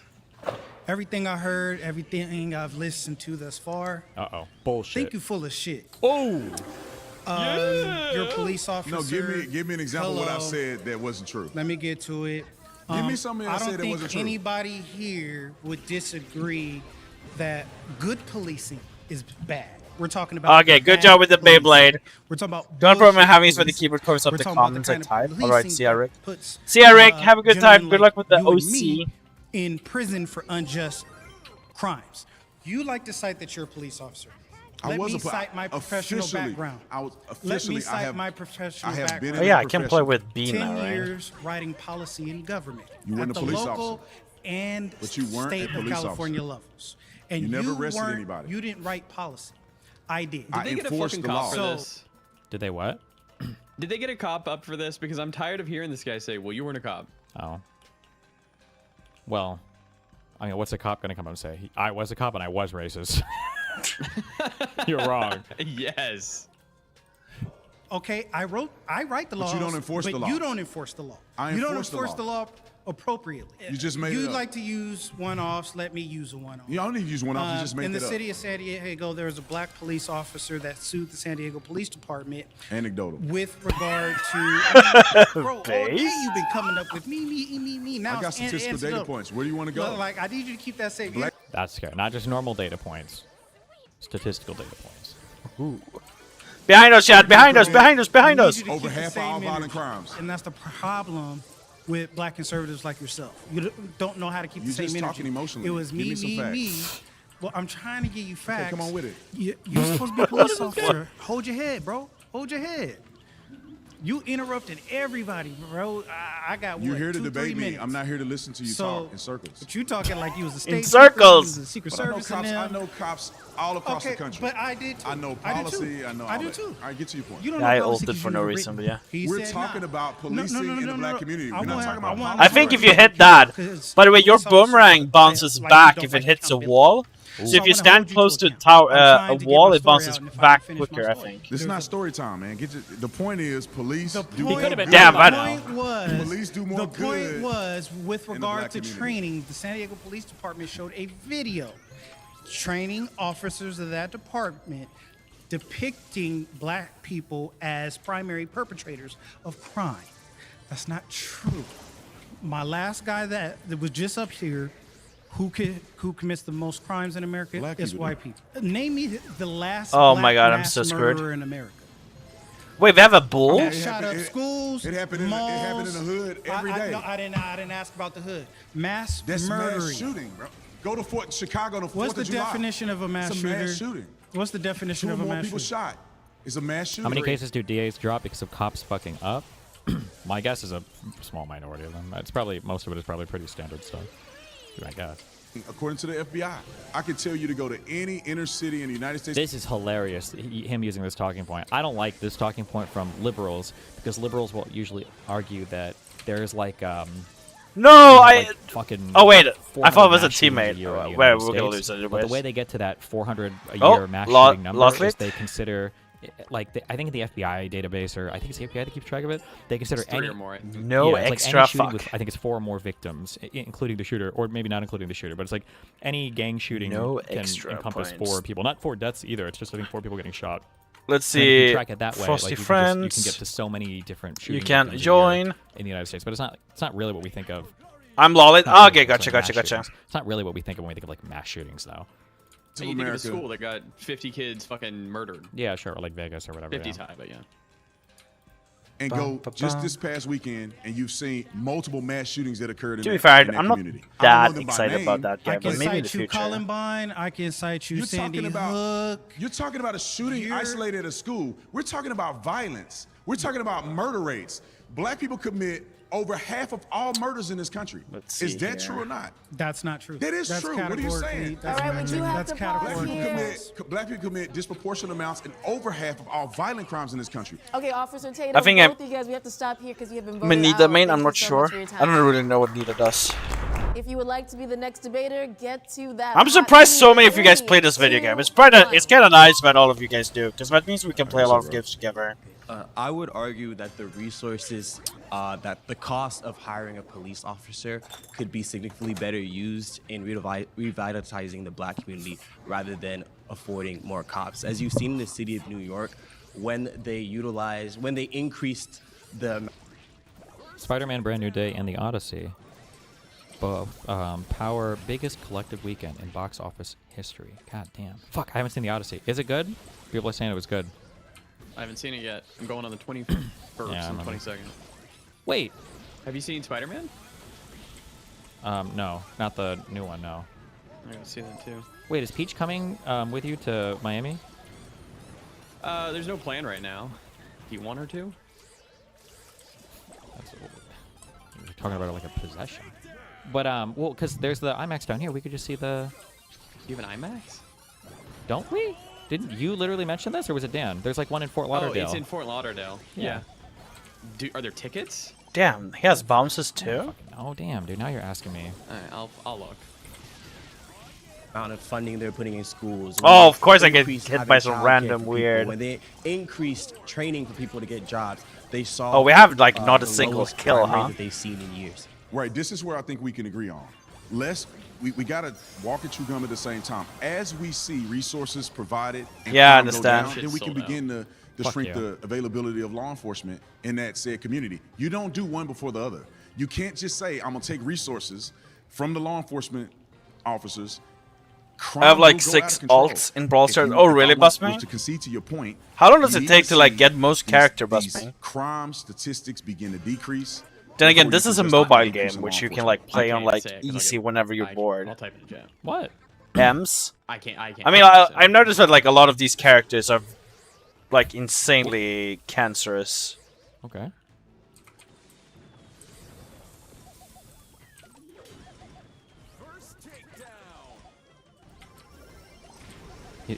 Everything I heard, everything I've listened to thus far, Uh-oh. Bullshit. think you full of shit. Oh! You're a police officer. No, give me an example of what I Hello. said that wasn't true. Let me get to it. Give me something I I said don't that think wasn't true. anybody here would disagree that good policing is bad. We're talking about Okay, good bad job with the policing. Beyblade. We're talking about Don't problem bullshit having for the policing. keyboard covers up We're the talking about comments I kind of type. policing Alright, see ya, Rick. that puts, See ya, Rick. Have a good time. gentlemen Good luck with the like you and me OC. in prison for unjust crimes. You like to cite that you're a police officer. I Let was me a po- cite my professional officially, background. I was Let me officially. cite I have my professional I have background. been in Oh yeah, that I can play profession. with B 10 now, right? years writing policy in government You weren't at a the police local officer. and But you weren't a state of police California officer. levels. And You never arrested weren't- anybody. You didn't write policy. I did. Did they get a enforced fucking the cop law. for So- this? Did they what? Did they get a cop up for this? Because I'm tired of hearing this guy say, well, you weren't a cop. Oh. Well, I mean, what's a cop going to come up and say? I was a cop and I was racist. You're wrong. Yes. Okay, I write the law. But you don't enforce the law. You don't enforce the law. I you don't enforce the enforce the law. law appropriately. You just made You it up. like to use one-offs. Let me use a one-off. You don't need to use one off. You just In made the it up. city of San Diego, there was a black police officer that sued the San Diego Police Department Anecdotal. with regard to. Bro, all day Base? you've been coming up with me. Now I got it's statistical data anecdotal. points. Where do you want to go? Well, like, I need you to keep that safe. Black- That's scary. Not just normal data points. Statistical data points. Ooh. Behind us, Chad. Behind us. Behind us. Behind I need us. you to Over keep the half of all same violent energy. crimes. And that's the problem with black conservatives like yourself. You don't know how to keep You're the same just energy. talking emotionally. It was Give me some facts. Well, I'm trying to give you facts. Okay, come on with it. You're supposed to be a police officer. Hold your head, bro. Hold your head. You interrupted everybody, bro. I got You're what, here to 2-3 debate me. minutes. I'm not here to listen to you talk in circles. But you talking like you was a state In trooper, circles. you was a Secret But I know Service cops. and I them. know cops all across the country. But I did too. I know policy. I know all I do that. too. All right, get to your point. You don't Yeah, know I policy ulted 'cause for you no never reason, but yeah. He We're said talking nah. about policing in the black community. We're not talking about politics. I think if you hit that, by the way, your boomerang bounces back if it hits a wall. So if you stand close to a wall, it bounces back quicker, I think. This is not story time, man. The point is, police do Point- more good. Damn, I the know. point was, Police do more the point good was, with in the regard black to community. training, the San Diego Police Department showed a video training officers of that department depicting black people as primary perpetrators of crime. That's not true. My last guy that was just up here, who commits the most crimes in America Black is people white people. Name me the last Oh black my God, I'm mass so screwed. murderer in America. Wait, we have a bull? That shot up schools. It happened in the hood every day. No, I didn't ask about the hood. Mass That's murdering. mass shooting, bro. Go to Chicago to 4th What's the of July. definition of a mass It's a shooter? mass shooting. What's the definition Two of a more mass people shooter? shot. It's a mass shooting. How many cases do DAs drop because of cops fucking up? My guess is a small minority of them. It's probably most of it is probably pretty standard stuff. I guess. According to the FBI, I can tell you to go to any inner city in the United States. This is hilarious, him using this talking point. I don't like this talking point from liberals because liberals will usually argue that there's like No, like fucking. Oh wait, I 400 thought it was a mass shootings teammate. year in the Wait, United we're gonna States. lose it But the anyways. way they get to that 400 a Oh, year mass lo- shooting number lost is it? they consider, like I think in the FBI database, or I think it's the FBI that keeps track of it. They consider It's 3 any or more. No yeah, it's extra like any shooting fuck. with, I think it's 4 or more victims, including the shooter, or maybe not including the shooter. But it's like any gang shooting No can extra encompass points. 4 people, not 4 deaths either. It's just I think 4 people getting shot. Let's And if you see. track it that way, Frosty like, you friends. can get to so many different. You shooting can victims a year join. in the United States, but it's not really what we think of. I'm lolling. It's not Okay, really gotcha, like gotcha, mass gotcha. shootings. It's not really what we think of when we think of like mass shootings, though. So you think of a school that got 50 kids fucking murdered. Yeah, sure, or like Vegas or whatever. 50's yeah. high, but yeah. And go just this past weekend, and you've seen multiple mass shootings that occurred in To be that, fair, in that I'm not community. I that don't know them by excited name. about that I guy, can but maybe in the cite you future. Columbine. I can cite you You're Sandy talking about Hook. you're talking about a shooting isolated at a school. We're talking about violence. We're talking about murder rates. Black people commit over half of all murders in this country. Let's Is see that here. true or not? That's not true. That is That's true. What are you categorically- saying? That's All right, we do have that's to pause categorically here. false. Black people commit disproportionate amounts and over half of all violent crimes in this country. Okay, Officer Tatum, I think both of you guys, we have to stop here because you have been voted Manita out. main, Thank I'm you not so sure. much for your I don't time. really know what Nita does. If you would like to be the next debater, get to that. I'm hot surprised so seat. many of you guys 3, play this video 2, game. It's kind of nice that all of you guys do, because that means we can play a lot of games together. I would argue that the resources, that the cost of hiring a police officer could be significantly better used in revitalizing the black community rather than affording more cops. As you've seen in the city of New York, when they increased the Spider-Man: Brand New Day and The Odyssey, both power biggest collective weekend in box office history. God damn. Fuck, I haven't seen The Odyssey. Is it good? People are saying it was good. I haven't seen it yet. I'm going on the 21st Yeah, and I'm 22nd. Wait. Have you seen Spider-Man? No, not the new one. No. I gotta see that too. Wait, is Peach coming with you to Miami? There's no plan right now. Do you want her to? You're talking about it like a possession. But well, because there's the IMAX down here. We could just see the. You have an IMAX? Don't we? Didn't you literally mention this, or was it Dan? There's like one in Fort Lauderdale. Oh, it's in Fort Lauderdale. Yeah. Are there tickets? Damn, he has bounces too? Oh, damn, dude. Now you're asking me. Alright, I'll look. amount of funding they're putting in schools. Oh, of course I get increased hit having by some childcare random for people, weird- When they increased training for people to get jobs, they saw. Oh, we have, like, not a the single lowest kill, crime rate huh? that they've seen in years. Right, this is where I think we can agree on. We got to walk and chew gum at the same time. As we see resources provided and Yeah, I crime go understand. down, then we can Shit's sold begin to Fuck shrink yeah. the availability of law enforcement in that said community. You don't do one before the other. You can't just say, I'm going to take resources from the law enforcement officers. I have Crime like will go 6 out of control. alts in Brawl If Stars. you- Oh, if I really, was Busman? to concede to your point, How long does you it need take to like see get most these- character these Busman? crime statistics begin to decrease. Then again, before this you is a can justify mobile increase game, in which law you can like enforcement. play on can't like say it 'cause I'll easy get- whenever you're bored. I'll type in the chat. What? M's. I can't. I mean, I've noticed that like a lot of these characters are like insanely cancerous. Okay.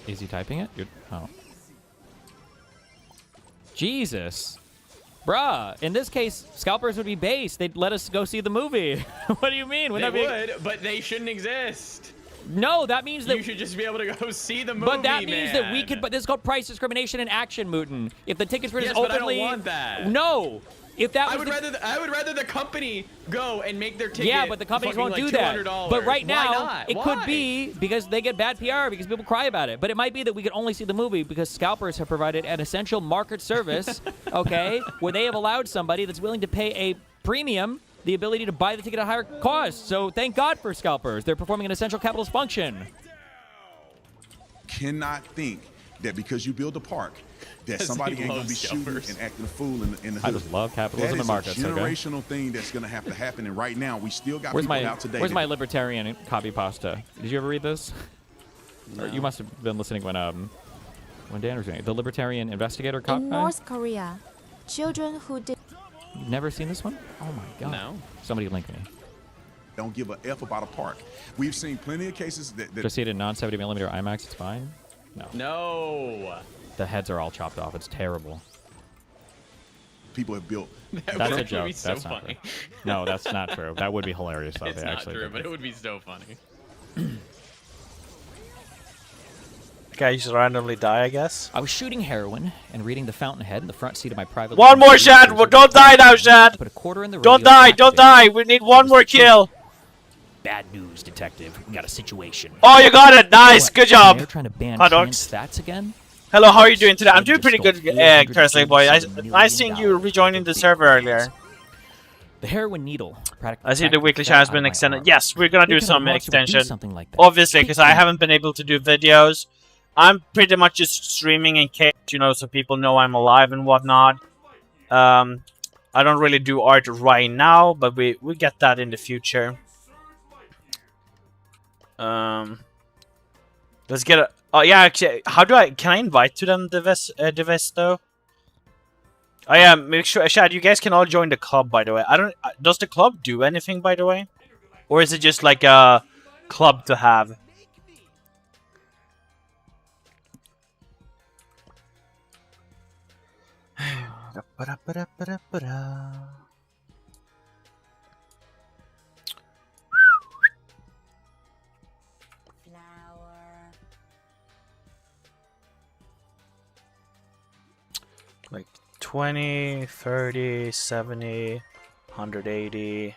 Is he typing it? Oh. Jesus. Bruh, in this case, scalpers would be base. They'd let us go see the movie. What do you mean? They would, but they shouldn't exist. No, that means that you should just be able to go see the movie. But that means that we could. But this is called price discrimination and action, Mutin. If the tickets were just openly, but I don't want that. No. If that I was would rather the company go and make their ticket. Yeah, but the companies won't do that. But right now, it could be because they get bad PR because people cry about it. But it might be that we could only see the movie because scalpers have provided an essential market service, okay, where they have allowed somebody that's willing to pay a premium the ability to buy the ticket at a higher cost. So thank God for scalpers. They're performing an essential capitalist function. Cannot think that because you build a park that somebody ain't gonna be shooting and acting a fool in the hood. I just love capitalism and markets. That is a generational thing that's gonna have to happen. And right now, we still got Where's people my out today. Where's my libertarian copy pasta? Did you ever read this? No. Or you must have been listening when Dan was doing it. The Libertarian Investigator copy. In North Korea, children who did. You've never seen this one? Oh my God. No. Somebody link me. Don't give a F about a park. We've seen plenty of cases that Just see it in non-70mm IMAX. It's fine. No. No. The heads are all chopped off. It's terrible. People have built. That's a joke. Be so That's not funny. true. No, that's not true. That would be hilarious though. It's They not actually true, did but that. it would be so funny. Okay, you just randomly die, I guess. I was shooting heroin and reading The Fountainhead in the front seat of my private. One more, Shad! Don't die now, Shad! Put a quarter in the Don't radio die! back Don't there. die! We need one more kill! Bad news, detective. We got a situation. Oh, you got it! Nice! Good job! They're trying to ban Hot trans dogs. fats again. Hello, how are you doing today? I'm doing pretty good, Cursley boy. I seen you rejoining the server earlier. The heroin needle. I see the weekly chat has been extended. Yes, we're gonna do some extension. Something like that. Obviously, because I haven't been able to do videos. I'm pretty much just streaming in case, you know, so people know I'm alive and whatnot. I don't really do art right now, but we get that in the future. Let's get a... Oh, yeah, actually, how do I... Can I invite to them, Deves, though? Oh, yeah, make sure... Shad, you guys can all join the club, by the way. I don't... Does the club do anything, by the way? Or is it just like a club to have? Like 20, 30, 70, 180.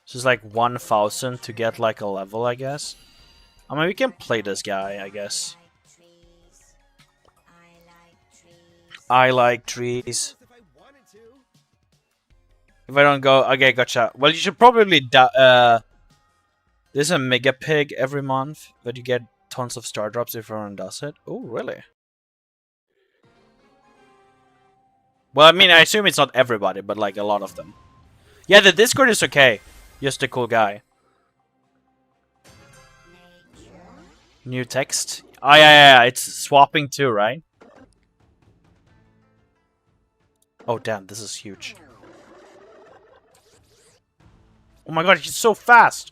This is like 1,000 to get like a level, I guess. I mean, we can play this guy, I guess. I like trees. If I don't go, okay, gotcha. Well, you should probably there's a mega pig every month, but you get tons of star drops if everyone does it. Oh, really? Well, I mean, I assume it's not everybody, but like a lot of them. Yeah, the Discord is okay. Just a cool guy. New text. Oh, yeah, it's swapping too, right? Oh, damn, this is huge. Oh my god, he's so fast!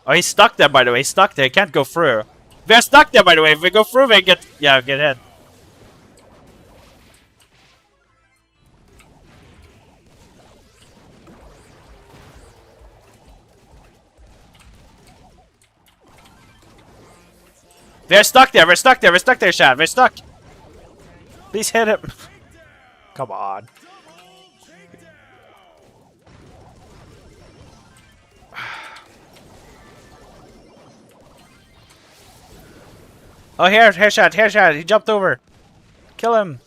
Oh, he's stuck there, by the way. He's stuck there. He can't go through. They're stuck there, by the way. If we go through, they get... Yeah, get hit. They're stuck there. We're stuck there. We're stuck there, Shad. We're stuck. Please hit him. Come on. Oh, here, headshot. He jumped over. Kill him.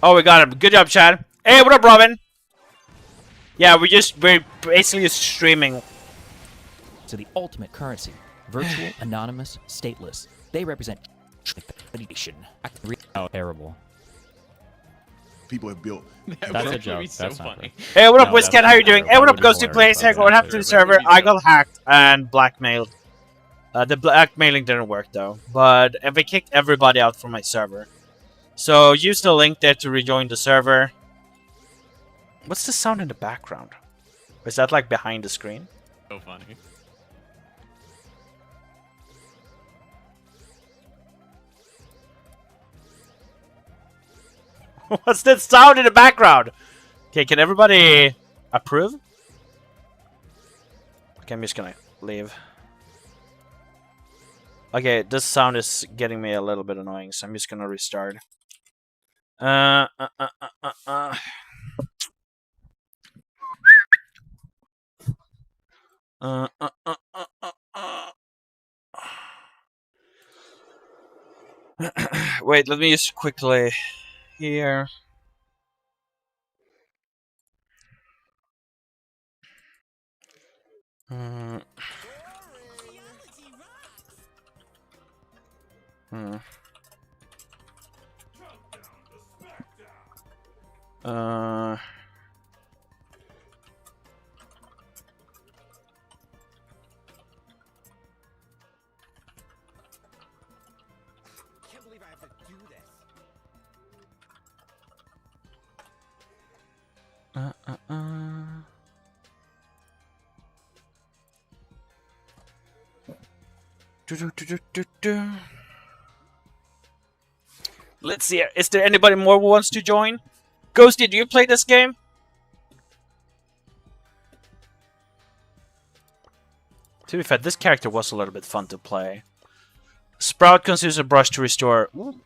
Oh, we got him. Good job, Chad. Hey, what up, Robin? Yeah, we're basically streaming. To the ultimate currency, virtual, anonymous, stateless. They represent nation. Oh, terrible. People have built. That's a joke. That's not funny. Hey, what up, Wizcat? How you doing? Hey, what up, Ghosty Plays? Hey, what happened to the server? I got hacked and blackmailed. The blackmailing didn't work though, but they kicked everybody out from my server. So use the link there to rejoin the server. What's the sound in the background? Is that like behind the screen? So funny. What's that sound in the background? Okay, can everybody approve? Okay, I'm just gonna leave. Okay, this sound is getting me a little bit annoying, so I'm just gonna restart. Wait, let me just quickly here. Hmm. Can't believe I have to do this. Let's see. Is there anybody more who wants to join? Ghosty, do you play this game? To be fair, this character was a little bit fun to play. Sprout consumes a brush to restore. Ooh.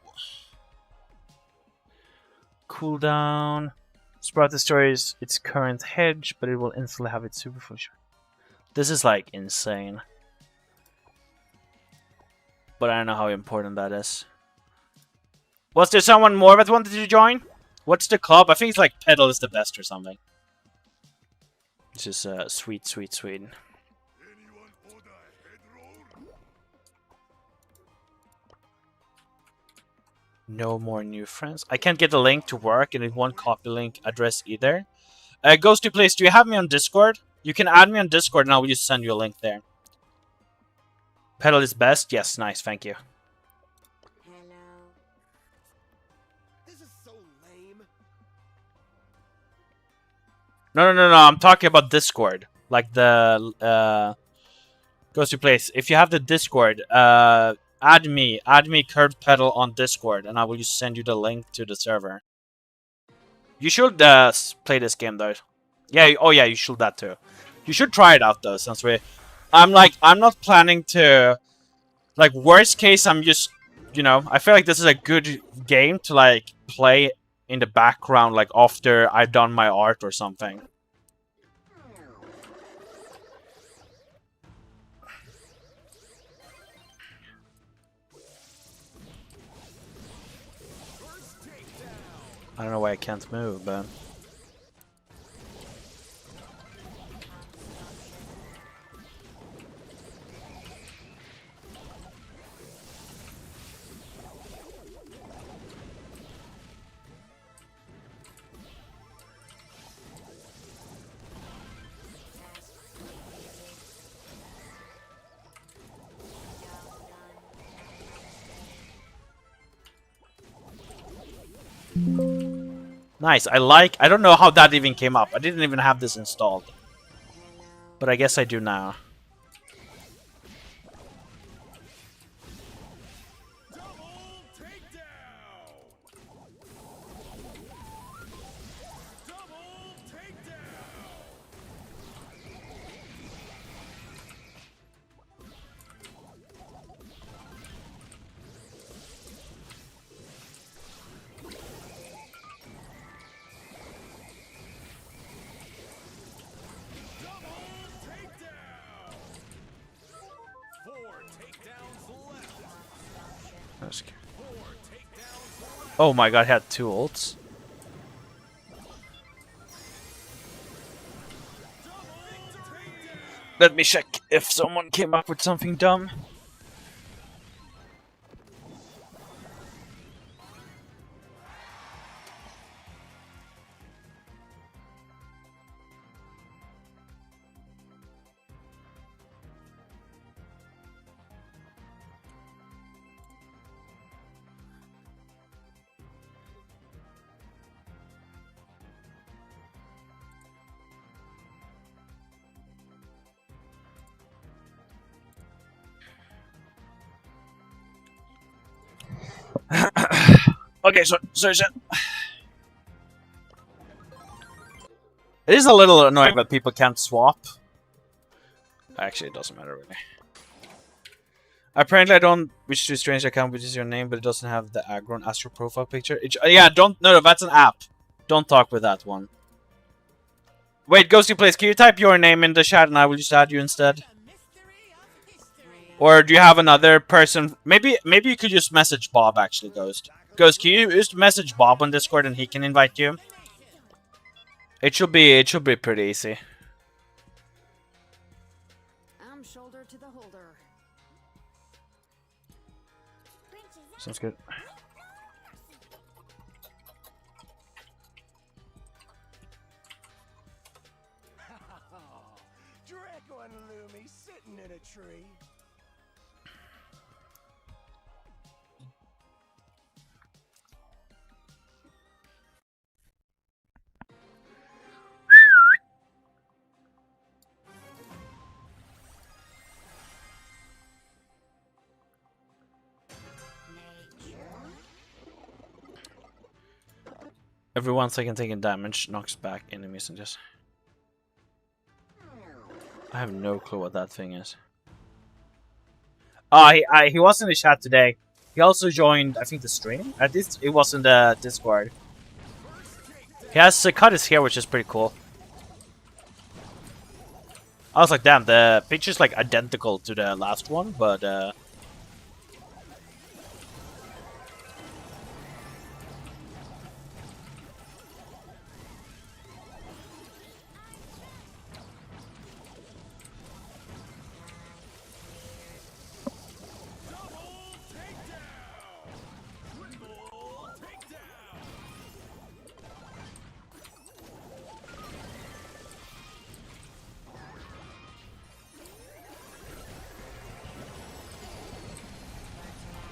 Cooldown. Sprout destroys its current hedge, but it will instantly have its super function. This is like insane. But I don't know how important that is. Was there someone more that wanted to join? What's the club? I think it's like Petal is the best or something. This is sweet, sweet, sweet. No more new friends. I can't get the link to work and it won't copy link address either. Ghosty Place, do you have me on Discord? You can add me on Discord and I will just send you a link there. Petal is best? Yes, nice, thank you. No, I'm talking about Discord. Like the Ghosty Place. If you have the Discord, add me Curved Petal on Discord, and I will just send you the link to the server. You should play this game though. Yeah, oh yeah, you should that too. You should try it out though, since I'm not planning to, like, worst case, I'm just, you know, I feel like this is a good game to like play in the background, like after I've done my art or something. I don't know why I can't move, but... Nice. I don't know how that even came up. I didn't even have this installed. But I guess I do now. Oh my god, I had 2 ults. Let me check if someone came up with something dumb. Okay, so it is a little annoying that people can't swap. Actually, it doesn't matter really. Apparently, I don't wish to strange account, which is your name, but it doesn't have the Agron Astro profile picture. Yeah, don't. No, that's an app. Don't talk with that one. Wait, Ghosty Place, can you type your name in the chat and I will just add you instead? Or do you have another person? Maybe you could just message Bob, actually, Ghost. Ghost, can you just message Bob on Discord and he can invite you? It should be pretty easy. I'm shoulder to the holder. Sounds good. Draco and Lumi sitting in a tree. Every 1 second taking damage knocks back enemies and just... I have no clue what that thing is. Oh, he was in the chat today. He also joined, I think, the stream. At least it was in the Discord. He has cut his hair, which is pretty cool. I was like, damn, the picture's like identical to the last one, but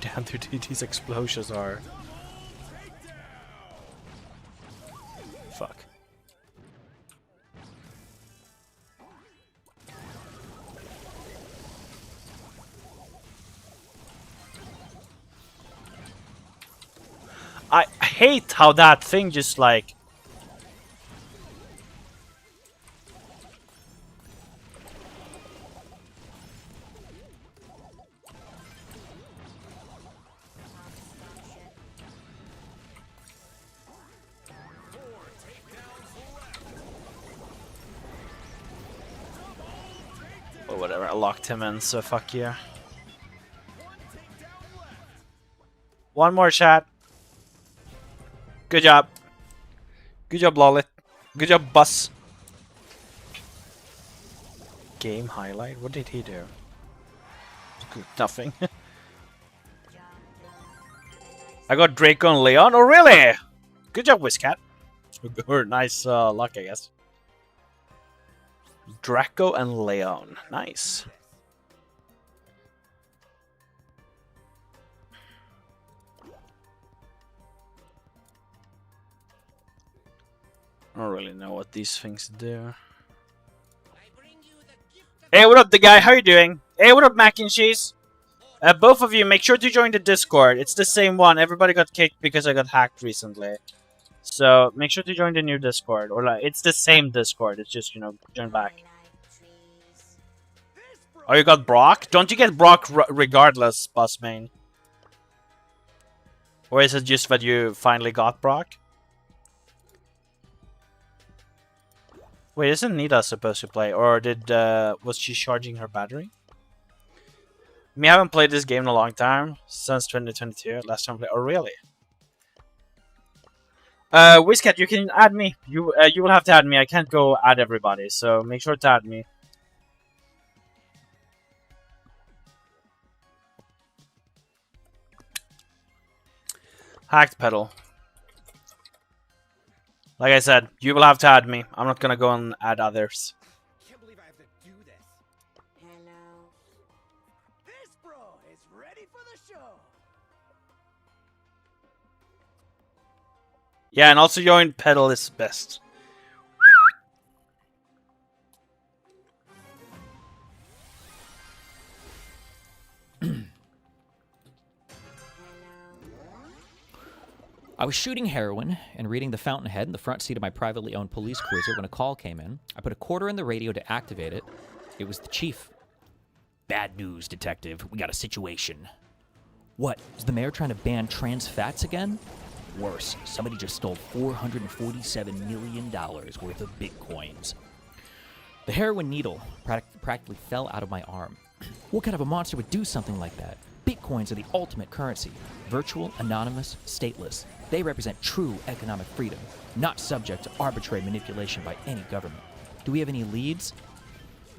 damn, dude, these explosions are... Fuck. I hate how that thing just like... Or whatever, I locked him in, so fuck yeah. One more, chat. Good job. Good job, Lolit. Good job, Bus. Game highlight? What did he do? Nothing. I got Draco and Leon. Oh, really? Good job, Wizcat. Or nice luck, I guess. Draco and Leon. Nice. I don't really know what these things do. Hey, what up, the guy? How you doing? Hey, what up, mac and cheese? Both of you, make sure to join the Discord. It's the same one. Everybody got kicked because I got hacked recently. So make sure to join the new Discord, or like it's the same Discord. It's just, you know, join back. Oh, you got Brock? Don't you get Brock regardless, Busmain? Or is it just that you finally got Brock? Wait, isn't Nita supposed to play, or did was she charging her battery? I mean, I haven't played this game in a long time, since 2022. Last time I played. Oh, really? Wizcat, you can add me. You will have to add me. I can't go add everybody, so make sure to add me. Hacked pedal. Like I said, you will have to add me. I'm not gonna go and add others. Can't believe I have to do this. Hello. This bro is ready for the show. Yeah, and also join pedal is best. I was shooting heroin and reading The Fountainhead in the front seat of my privately owned police cruiser when a call came in. I put a quarter in the radio to activate it. It was the chief. Bad news, detective. We got a situation. What? Is the mayor trying to ban trans fats again? Worse, somebody just stole $447 million worth of bitcoins. The heroin needle practically fell out of my arm. What kind of a monster would do something like that? Bitcoins are the ultimate currency. Virtual, anonymous, stateless. They represent true economic freedom, not subject to arbitrary manipulation by any government. Do we have any leads?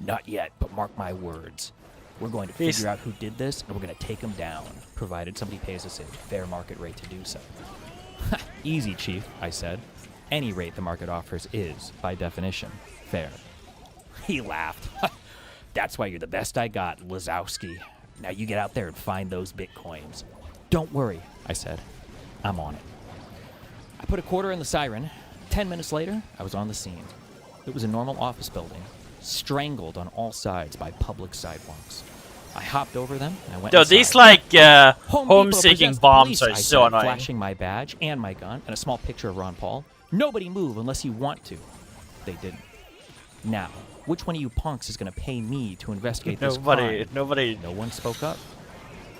Not yet, but mark my words. We're going to figure out who did this, and we're going to take them down, provided somebody pays us a fair market rate to do so. Easy, Chief, I said. Any rate the market offers is, by definition, fair. He laughed. That's why you're the best I got, Lazowski. Now you get out there and find those bitcoins. Don't worry, I said. I'm on it. I put a quarter in the siren. 10 minutes later, I was on the scene. It was a normal office building, strangled on all sides by public sidewalks. I hopped over them and I went inside. These like home-seeking bombs are so annoying. Flashing my badge and my gun and a small picture of Ron Paul. Nobody move unless you want to. They didn't. Now, which one of you punks is going to pay me to investigate this crime? Nobody. No one spoke up.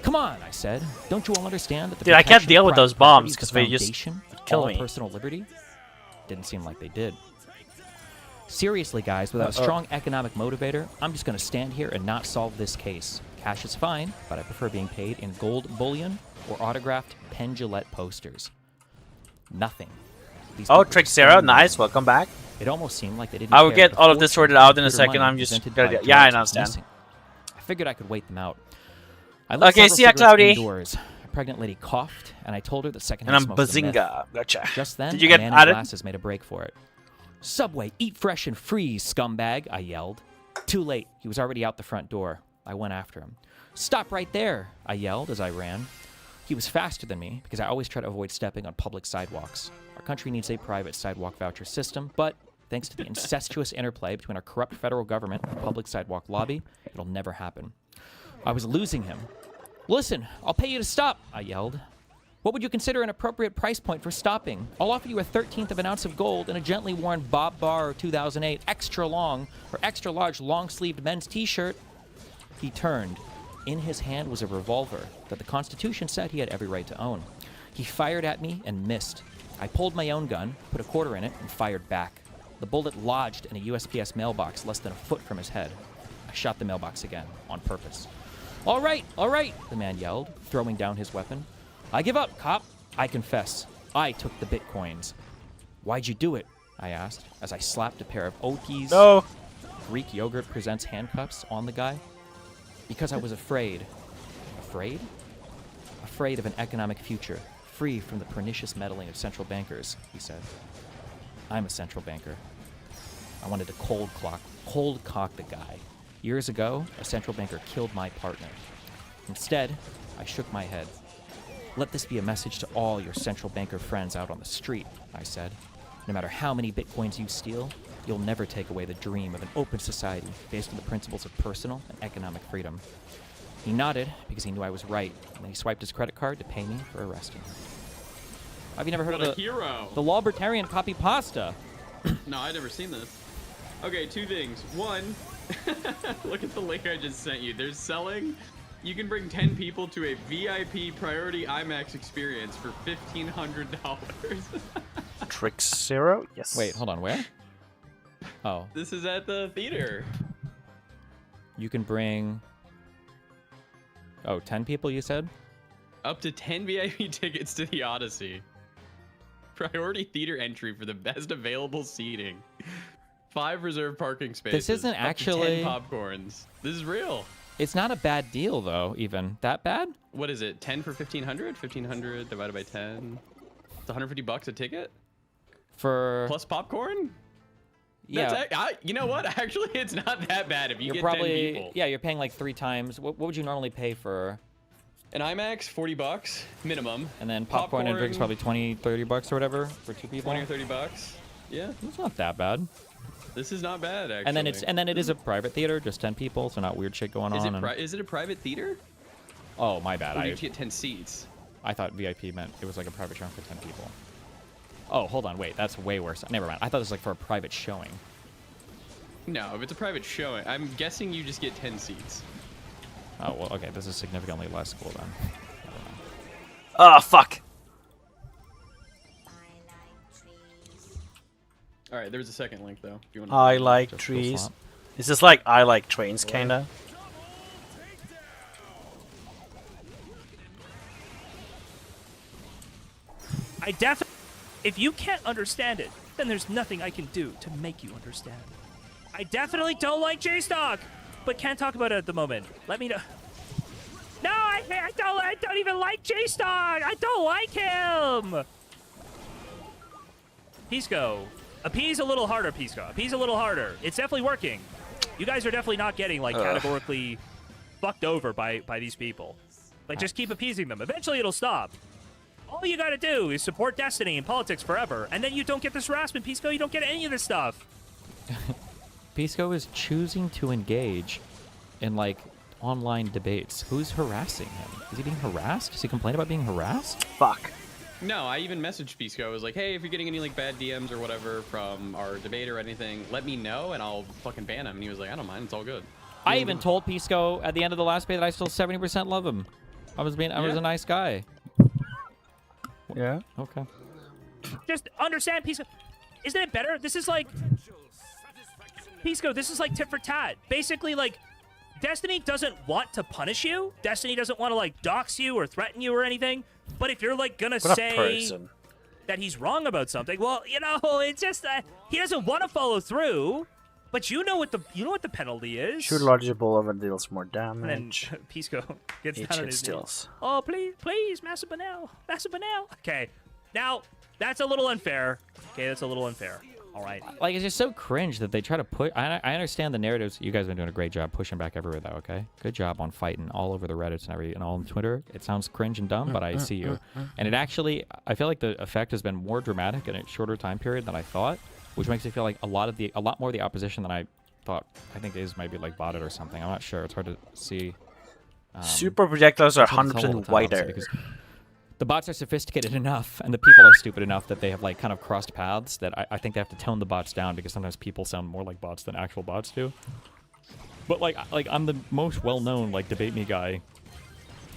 Come on, I said. Don't you all understand that the Dude, I can't deal with those bombs because they just kill me. Personal liberty? Didn't seem like they did. Seriously, guys, without a strong economic motivator, I'm just going to stand here and not solve this case. Cash is fine, but I prefer being paid in gold bullion or autographed Penn Jillette posters. Nothing. Trixera, nice, welcome back. It almost seemed like they didn't I will care get all of this sorted out in a second. I'm just gonna yeah, I understand. Missing. I figured I could wait them out. I lit Okay, see ya, Cloudy. Indoors. A pregnant lady coughed, and I told her that secondhand And smoke was a myth. Bazinga. Gotcha. Just then, did you get a man added? in glasses made a break for it. Subway, eat fresh and freeze, scumbag, I yelled. Too late. He was already out the front door. I went after him. Stop right there, I yelled as I ran. He was faster than me because I always try to avoid stepping on public sidewalks. Our country needs a private sidewalk voucher system, but thanks to the incestuous interplay between our corrupt federal government and the public sidewalk lobby, it'll never happen. I was losing him. Listen, I'll pay you to stop, I yelled. What would you consider an appropriate price point for stopping? I'll offer you 1/13 of an ounce of gold and a gently worn Bob Barr 2008 extra long or extra large long-sleeved men's t-shirt. He turned. In his hand was a revolver that the Constitution said he had every right to own. He fired at me and missed. I pulled my own gun, put a quarter in it, and fired back. The bullet lodged in a USPS mailbox less than a foot from his head. I shot the mailbox again, on purpose. All right, the man yelled, throwing down his weapon. I give up, cop. I confess. I took the bitcoins. Why'd you do it? I asked, as I slapped a pair of Oki's Greek yogurt presents handcuffs on the guy. Because I was afraid. Afraid? Afraid of an economic future, free from the pernicious meddling of central bankers, he said. I'm a central banker. I wanted to cold cock the guy. Years ago, a central banker killed my partner. Instead, I shook my head. Let this be a message to all your central banker friends out on the street, I said. No matter how many bitcoins you steal, you'll never take away the dream of an open society based on the principles of personal and economic freedom. He nodded because he knew I was right, and then he swiped his credit card to pay me for arresting him. Have you never heard of the Libertarian copy pasta? No, I've never seen this. Okay, two things. One, look at the link I just sent you. They're selling. You can bring 10 people to a VIP priority IMAX experience for $1,500. Trick Zero? Yes. Wait, hold on. Where? Oh. This is at the theater. You can bring... Oh, 10 people, you said? Up to 10 VIP tickets to the Odyssey. Priority theater entry for the best available seating. 5 reserved parking spaces. This isn't up to actually... 10 popcorns. This is real. It's not a bad deal, though, even. That bad? What is it? 10 for 1,500? 1,500 divided by 10. It's $150 a ticket? For... Plus popcorn? Yeah. You know what? Actually, it's not that bad if you get 10 people. Yeah, you're paying like 3 times. What would you normally pay for... An IMAX, $40 minimum. And then popcorn and drinks probably $20, $30 or whatever for 2 people. 20 or $30. Yeah. It's not that bad. This is not bad, actually. And then it is a private theater, just 10 people, so not weird shit going on. Is it a private theater? Oh, my bad. Or do you get 10 seats? I thought VIP meant it was like a private showing for 10 people. Oh, hold on, wait, that's way worse. Never mind. I thought it was like for a private showing. No, if it's a private showing, I'm guessing you just get 10 seats. Oh, well, okay, this is significantly less cool then. Ah, fuck. All right, there was a second link though. If you want I like trees. Is this like I like trains, kinda? I definitely. If you can't understand it, then there's nothing I can do to make you understand. I definitely don't like J-Stock, but can't talk about it at the moment. Let me know. No, I don't even like J-Stock. I don't like him. Pisco. Appease a little harder, Pisco. Appease a little harder. It's definitely working. You guys are definitely not getting like categorically fucked over by these people. Like just keep appeasing them. Eventually it'll stop. All you gotta do is support Destiny and politics forever, and then you don't get this harassment, Pisco. You don't get any of this stuff. Pisco is choosing to engage in like online debates. Who's harassing him? Is he being harassed? Does he complain about being harassed? Fuck. No, I even messaged Pisco. I was like, hey, if you're getting any like bad DMs or whatever from our debate or anything, let me know and I'll fucking ban him. And he was like, I don't mind. It's all good. I even told Pisco at the end of the last debate that I still 70% love him. I was a nice guy. Yeah. Okay. Just understand, Pisco. Isn't it better? This is like... Pisco, this is like tit for tat. Basically, like, Destiny doesn't want to punish you. Destiny doesn't want to, like, dox you or threaten you or anything. But if you're, like, gonna say that he's wrong about something, well, you know, it's just that he doesn't want to follow through. But you know what the penalty is. Shoot a larger bullet deals more damage. And then Pisco gets down on his steals. knees. Oh, please, Master Banel. Okay, now, that's a little unfair. Okay, that's a little unfair. All right. Like, it's just so cringe that they try to put... I understand the narratives. You guys have been doing a great job pushing back everywhere, though, okay? Good job on fighting all over the Reddits and and all on Twitter. It sounds cringe and dumb, but I see you. And it actually... I feel like the effect has been more dramatic in a shorter time period than I thought, which makes me feel like a lot more of the opposition than I thought. I think is maybe like botted or something. I'm not sure. It's hard to see. Super projectiles are 100% whiter. Because the bots are sophisticated enough, and the people are stupid enough that they have like kind of crossed paths. That I think they have to tone the bots down because sometimes people sound more like bots than actual bots do. But like I'm the most well-known like debate me guy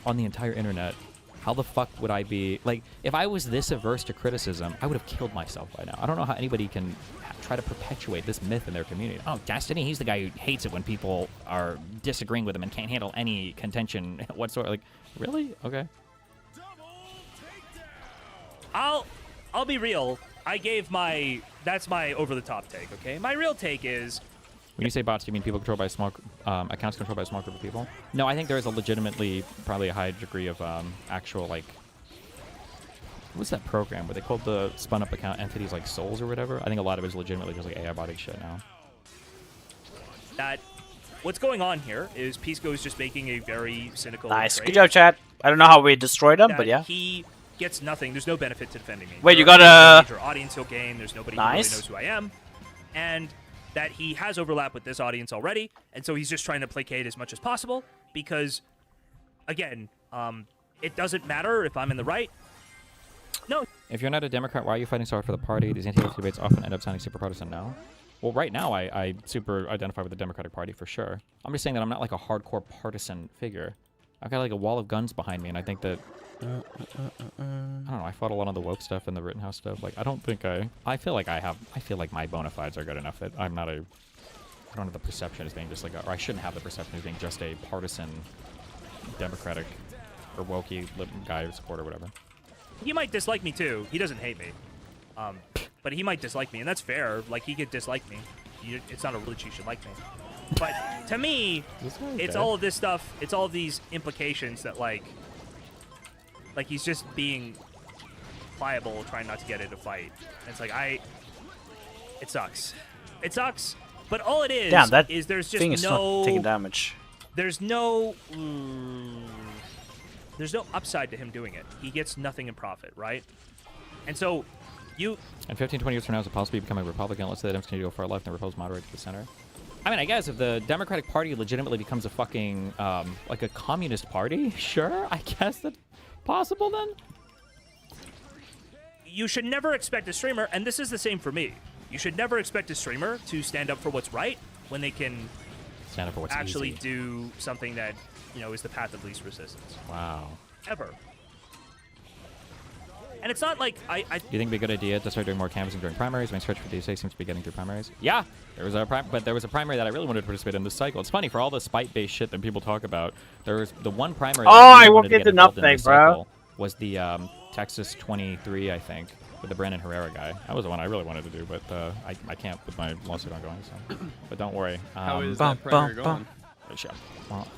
on the entire internet. How the fuck would I be like if I was this averse to criticism? I would have killed myself by now. I don't know how anybody can try to perpetuate this myth in their community. Oh, Destiny, he's the guy who hates it when people are disagreeing with him and can't handle any contention whatsoever. Like, really? Okay. I'll be real. That's my over-the-top take, okay? My real take is... When you say bots, do you mean people controlled by a small... accounts controlled by a small group of people? No, I think there is a legitimately, probably a high degree of actual, like... What's that program where they called the spun-up account entities like souls or whatever? I think a lot of it is legitimately just like AI botting shit now. What's going on here is Pisco is just making a very cynical Nice. trade. Good job, chat. I don't know how we destroyed them, but yeah. He gets nothing. There's no benefit to defending me. Wait, you There got are a- major audience he'll gain. There's nobody Nice. who really knows who I am, and that he has overlap with this audience already, and so he's just trying to placate as much as possible because, again, it doesn't matter if I'm in the right. No. If you're not a Democrat, why are you fighting so hard for the party? These anti-left debates often end up sounding super partisan now. Well, right now, I super identify with the Democratic Party for sure. I'm just saying that I'm not like a hardcore partisan figure. I've got like a wall of guns behind me, and I think that I don't know. I fought a lot on the woke stuff and the Rittenhouse stuff. Like, I don't think I feel like I feel like my bona fides are good enough that I'm not a. I don't have the perception as being just like, or I shouldn't have the perception as being just a partisan, Democratic, or wokey guy supporter or whatever. He might dislike me too. He doesn't hate me, but he might dislike me, and that's fair. Like, he could dislike me. It's not a religion you should like me. But to me, it's all of this stuff. It's all of these implications that like he's just being pliable, trying not to get into a fight. And it's like it sucks. It sucks. But all it is Damn, that is there's just thing is no not taking damage. There's no upside to him doing it. He gets nothing in profit, right? And so And 15, 20 years from now, it's possibly becoming a Republican. Let's say the Dems continue to go far left and the Republicans moderate to the center. I mean, I guess if the Democratic Party legitimately becomes a fucking, like a communist party, sure, I guess that's possible then. You should never expect a streamer, and this is the same for me. You should never expect a streamer to stand up for what's right when they can stand up for what's actually easy. do something that, is the path of least resistance. Wow. Ever. And it's not like Do you think it'd be a good idea to start doing more canvassing during primaries? My stretch for DSA seems to be getting through primaries. Yeah, there was a primary that I really wanted to participate in this cycle. It's funny, for all the spite-based shit that people talk about, there was the one primary that I really wanted to get involved in this cycle was the Texas 23, I think, with the Brandon Herrera guy. That was the one I really wanted to do, but I can't with my lawsuit ongoing. So, but don't worry. How is that primary going? Well,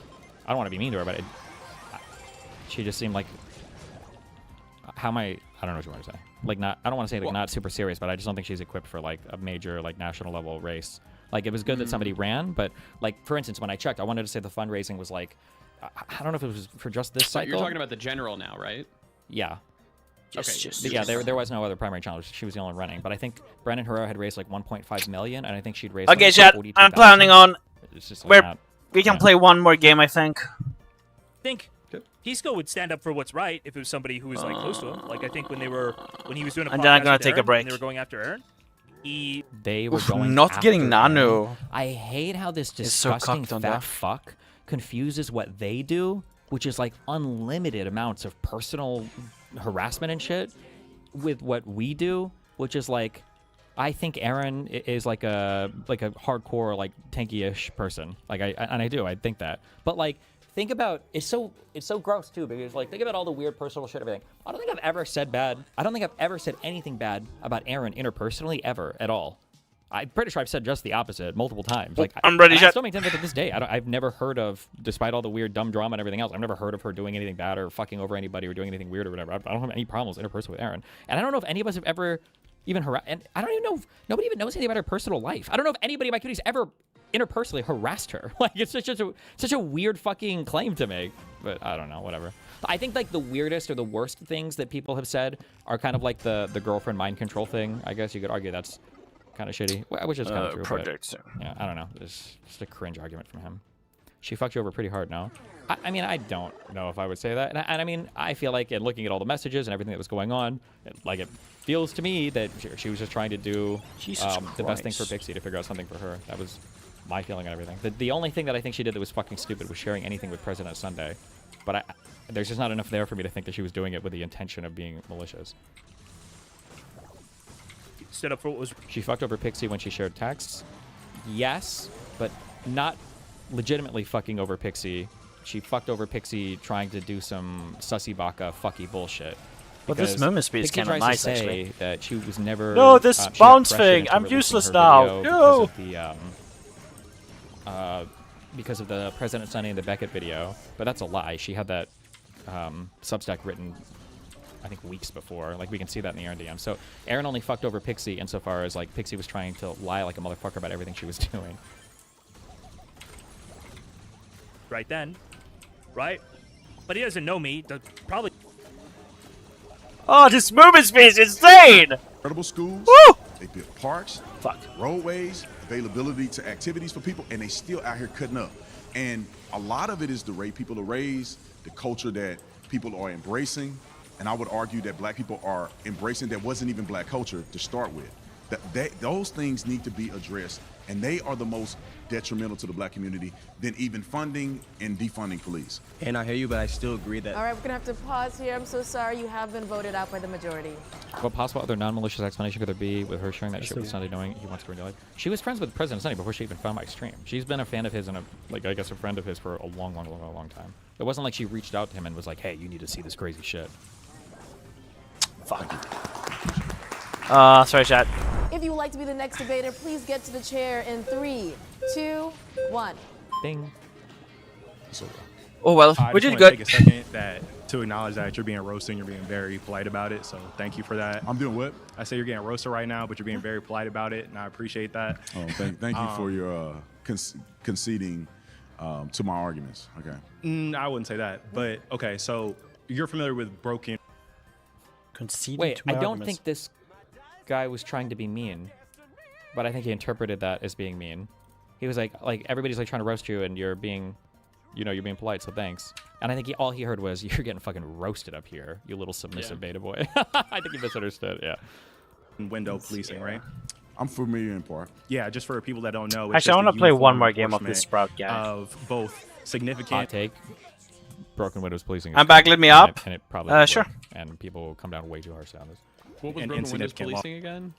I don't want to be mean to her, but she just seemed like. How am I don't know what you want to say. Like, not, I don't want to say like not super serious, but I just don't think she's equipped for like a major like national level race. Like, it was good that somebody ran, but like, for instance, when I checked, I wanted to say the fundraising was like, I don't know if it was for just this cycle. You're talking about the general now, right? Yeah. Okay. Yeah, there was no other primary challenge. She was the only one running. But I think Brandon Herrera had raised like 1.5 million, and I think she'd raised. Okay, like chat. 42,000. I'm planning on. It's just like We can play one more game, I think. I think Pisco would stand up for what's right if it was somebody who was like close to him. Like, I think when he was doing a podcast And then I'm gonna with take a Aaron, break. and they were going after Aaron. They were going not after getting him. Nano. I hate how this Is so disgusting cocked on fat that. fuck confuses what they do, which is like unlimited amounts of personal harassment and shit, with what we do, which is like, I think Aaron is like a hardcore like tanky-ish person. Like I think that, but like. Think about it's so gross too, because like, think about all the weird personal shit, everything. I don't think I've ever said anything bad about Aaron interpersonally ever at all. I'm pretty sure I've said just the opposite multiple times. Like, I'm ready. I still maintain that to this day. I've never heard of, despite all the weird dumb drama and everything else, I've never heard of her doing anything bad or fucking over anybody or doing anything weird or whatever. I don't have any problems interpersonally with Aaron, and I don't know if any of us have ever even harassed. And I don't even know if nobody even knows anything about her personal life. I don't know if anybody in my community's ever interpersonally harassed her. Like, it's such a weird fucking claim to make. But I don't know, whatever. I think like the weirdest or the worst things that people have said are kind of like the girlfriend mind control thing. I guess you could argue that's kind of shitty, which is kind of true. Project. Yeah, I don't know. It's just a cringe argument from him. She fucked you over pretty hard, no? I mean, I don't know if I would say that. And I mean, I feel like in looking at all the messages and everything that was going on, it feels to me that she was just trying to do the best thing for Pixie, to figure out something for her. That was my feeling on everything. The only thing that I think she did that was fucking stupid was sharing anything with President Sunday. But there's just not enough there for me to think that she was doing it with the intention of being malicious. Stood up for what was. She fucked over Pixie when she shared texts. Yes, but not legitimately fucking over Pixie. She fucked over Pixie trying to do some sussy baka fucky bullshit. Well, this movement speed is Pixie kind of tries to nice, say actually. that she was never. No, this she got bounce pressured thing. into I'm releasing useless her now. video No. because of the President Sunny and the Beckett video, but that's a lie. She had that Substack written, I think, weeks before. Like, we can see that in the Aaron DM. So Aaron only fucked over Pixie insofar as like Pixie was trying to lie like a motherfucker about everything she was doing. Right then, right? But he doesn't know me. Probably. Oh, this movement speed is insane! Incredible schools. Woo! They built parks, roadways, availability to activities for people, and they still out here cutting up. And a lot of it is the way people are raised, the culture that people are embracing, and I would argue that black people are embracing that wasn't even black culture to start with. Those things need to be addressed, and they are the most detrimental to the black community than even funding and defunding police. And I hear you, but I still agree that. All right, we're gonna have to pause here. I'm so sorry. You have been voted out by the majority. What possible other non-malicious explanation could there be with her sharing that shit with Sunday knowing he wants to ruin life? She was friends with President Sunday before she even found my stream. She's been a fan of his and I guess a friend of his for a long time. It wasn't like she reached out to him and was like, hey, you need to see this crazy shit. Fuck. Sorry, chat. If you would like to be the next debater, please get to the chair in 3, 2, 1. Ding. Oh, well, I we just did want to good. take a second to acknowledge that you're being roasted and you're being very polite about it. So thank you for that. I'm doing what? I say you're getting roasted right now, but you're being very polite about it, and I appreciate that. Oh, thank you for your conceding to my arguments. Okay. I wouldn't say that, but okay. So you're familiar with broken. Wait, I don't think this guy was trying to be mean, but I think he interpreted that as being mean. He was like everybody's like trying to roast you, and you're being, you're being polite, so thanks. And I think all he heard was, you're getting fucking roasted up here, you little submissive beta boy. I think he misunderstood. Yeah. Window policing, right? I'm familiar in part. Yeah, just for people that don't know. Actually, I want to play one more game of this Sprout guy. Of both significant. Hot take. Broken Windows policing. I'm back. Let me up. And it probably sure. Work, and people will come down way too harsh on this. What was broken Windows policing again?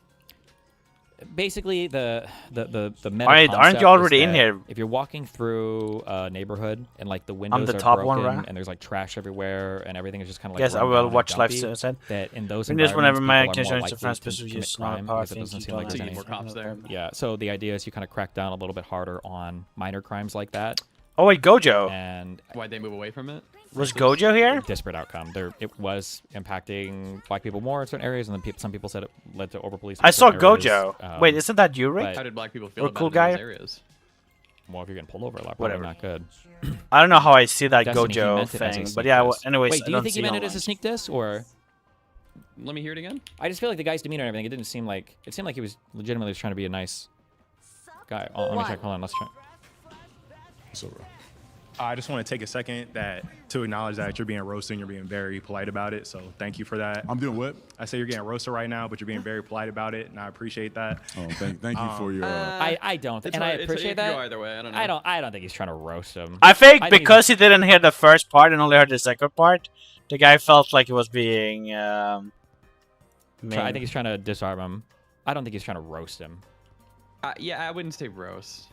Basically, the meta Aren't you already in here? If you're walking through a neighborhood and like the windows the are top broken one, right? and there's like trash everywhere and everything is just kind of like yes, I will watch live soon. That in those environments, whenever my people are more actions likely are to commit use crime power, because it doesn't seem like there's any more cops there. Yeah, so the idea is you kind of crack down a little bit harder on minor crimes like that. Oh wait, Gojo. And why'd they move away from it? Was Gojo here? Disparate outcome. It was impacting black people more in certain areas, and then some people said it led to overpolicing. I saw areas. Gojo. Wait, isn't that you, Rick? How did black people feel or about cool it guy? in those areas? Well, if you're getting pulled over a lot, whatever. Not good. I don't know how I see that Destiny, Gojo thing, but yeah. Anyways, wait, do you think he meant it as a sneak diss, or? Let me hear it again. I just feel like the guy's demeanor and everything. It didn't seem like he was legitimately just trying to be a nice guy. Oh, let me check. Hold on. Let's try. It's over. I just want to take a second to acknowledge that you're being roasted and you're being very polite about it. So thank you for that. I'm doing what? I say you're getting roasted right now, but you're being very polite about it, and I appreciate that. Oh, thank you for your. I don't, and I appreciate that. Go either way. I don't know. I don't think he's trying to roast him. I think because he didn't hear the first part and only heard the second part, the guy felt like he was being. Mean. I think he's trying to disarm him. I don't think he's trying to roast him. Yeah, I wouldn't say roast.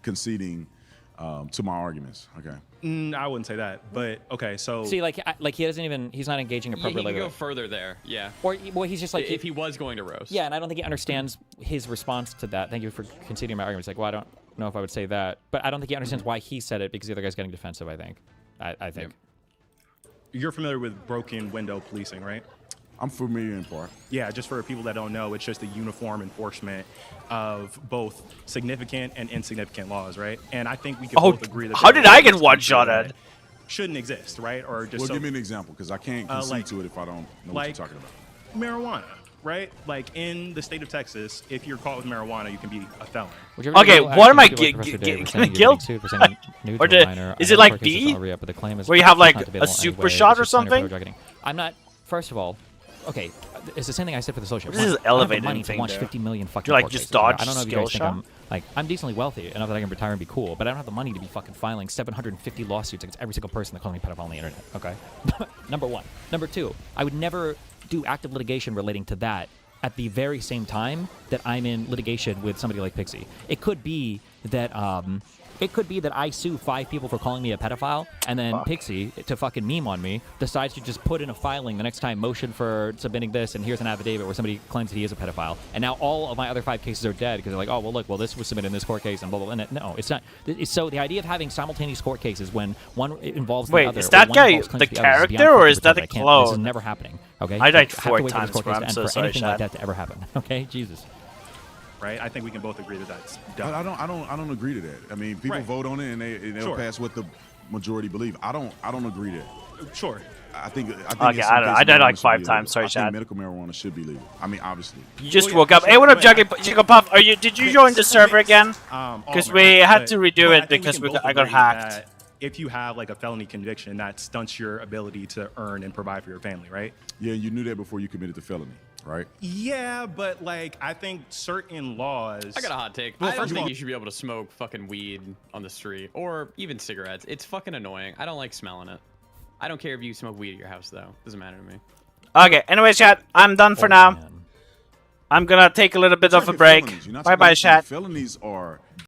Conceding to my arguments. Okay. I wouldn't say that, but okay. So see, like he doesn't even. He's not engaging appropriately. He could go further there. Yeah. Or well, he's just like if he was going to roast. Yeah, and I don't think he understands his response to that. Thank you for conceding my arguments. Like, well, I don't know if I would say that, but I don't think he understands why he said it because the other guy's getting defensive. I think. I think. You're familiar with broken window policing, right? I'm familiar in part. Yeah, just for people that don't know, it's just a uniform enforcement of both significant and insignificant laws, right? And I think we can both agree that. How did I get one shot at? Shouldn't exist, right? Or just. Well, give me an example, because I can't concede to it if I don't know what you're talking about. Marijuana, right? Like in the state of Texas, if you're caught with marijuana, you can be a felon. Okay, what am I getting guilt? Or is it like B? Where you have like a super shot or something? I'm not. First of all, okay, it's the same thing I said for the social. This is elevated money to thing watch there. 50 million fucking. You like court just cases. dodge I don't know if you skill guys think shot? I'm decently wealthy enough that I can retire and be cool, but I don't have the money to be fucking filing 750 lawsuits against every single person that calls me pedophile on the internet. Okay, number one. Number two, I would never do active litigation relating to that at the very same time that I'm in litigation with somebody like Pixie. It could be that I sue 5 people for calling me a pedophile, and then Pixie, to fucking meme on me, decides to just put in a filing the next time, motion for submitting this, and here's an affidavit where somebody claims that he is a pedophile. And now all of my other 5 cases are dead because they're like, oh, well, look, this was submitted in this court case, and blah, blah, blah. No, it's not. So the idea of having simultaneous court cases when one involves the other. Wait, is that guy the character, or is that a clone? This is never happening, okay? I died have to 4 wait for this times, court bro. case I'm to end so for sorry, anything like Chad. that to ever happen, okay? Jesus. Right? I think we can both agree that that's dumb. I don't agree to that. I mean, people vote on it and they'll pass what the majority believe. I don't agree to that. Sure. I think. Okay, I don't know. I died like 5 times. Sorry, I Chad. think medical marijuana should be legal. I mean, obviously. You just woke up. Hey, what up, Jigglypuff? Are you? Did you join the server again? Because we had to redo it because I got hacked. If you have like a felony conviction, that stunts your ability to earn and provide for your family, right? Yeah, you knew that before you committed the felony, right? Yeah, but like I think certain laws. I got a hot take. Well, I don't first of think all- you should be able to smoke fucking weed on the street or even cigarettes. It's fucking annoying. I don't like smelling it. I don't care if you smoke weed at your house though. Doesn't matter to me. Okay. Anyways, chat. I'm done for now. I'm gonna take a little bit of a break. Bye, bye, chat. Felonies are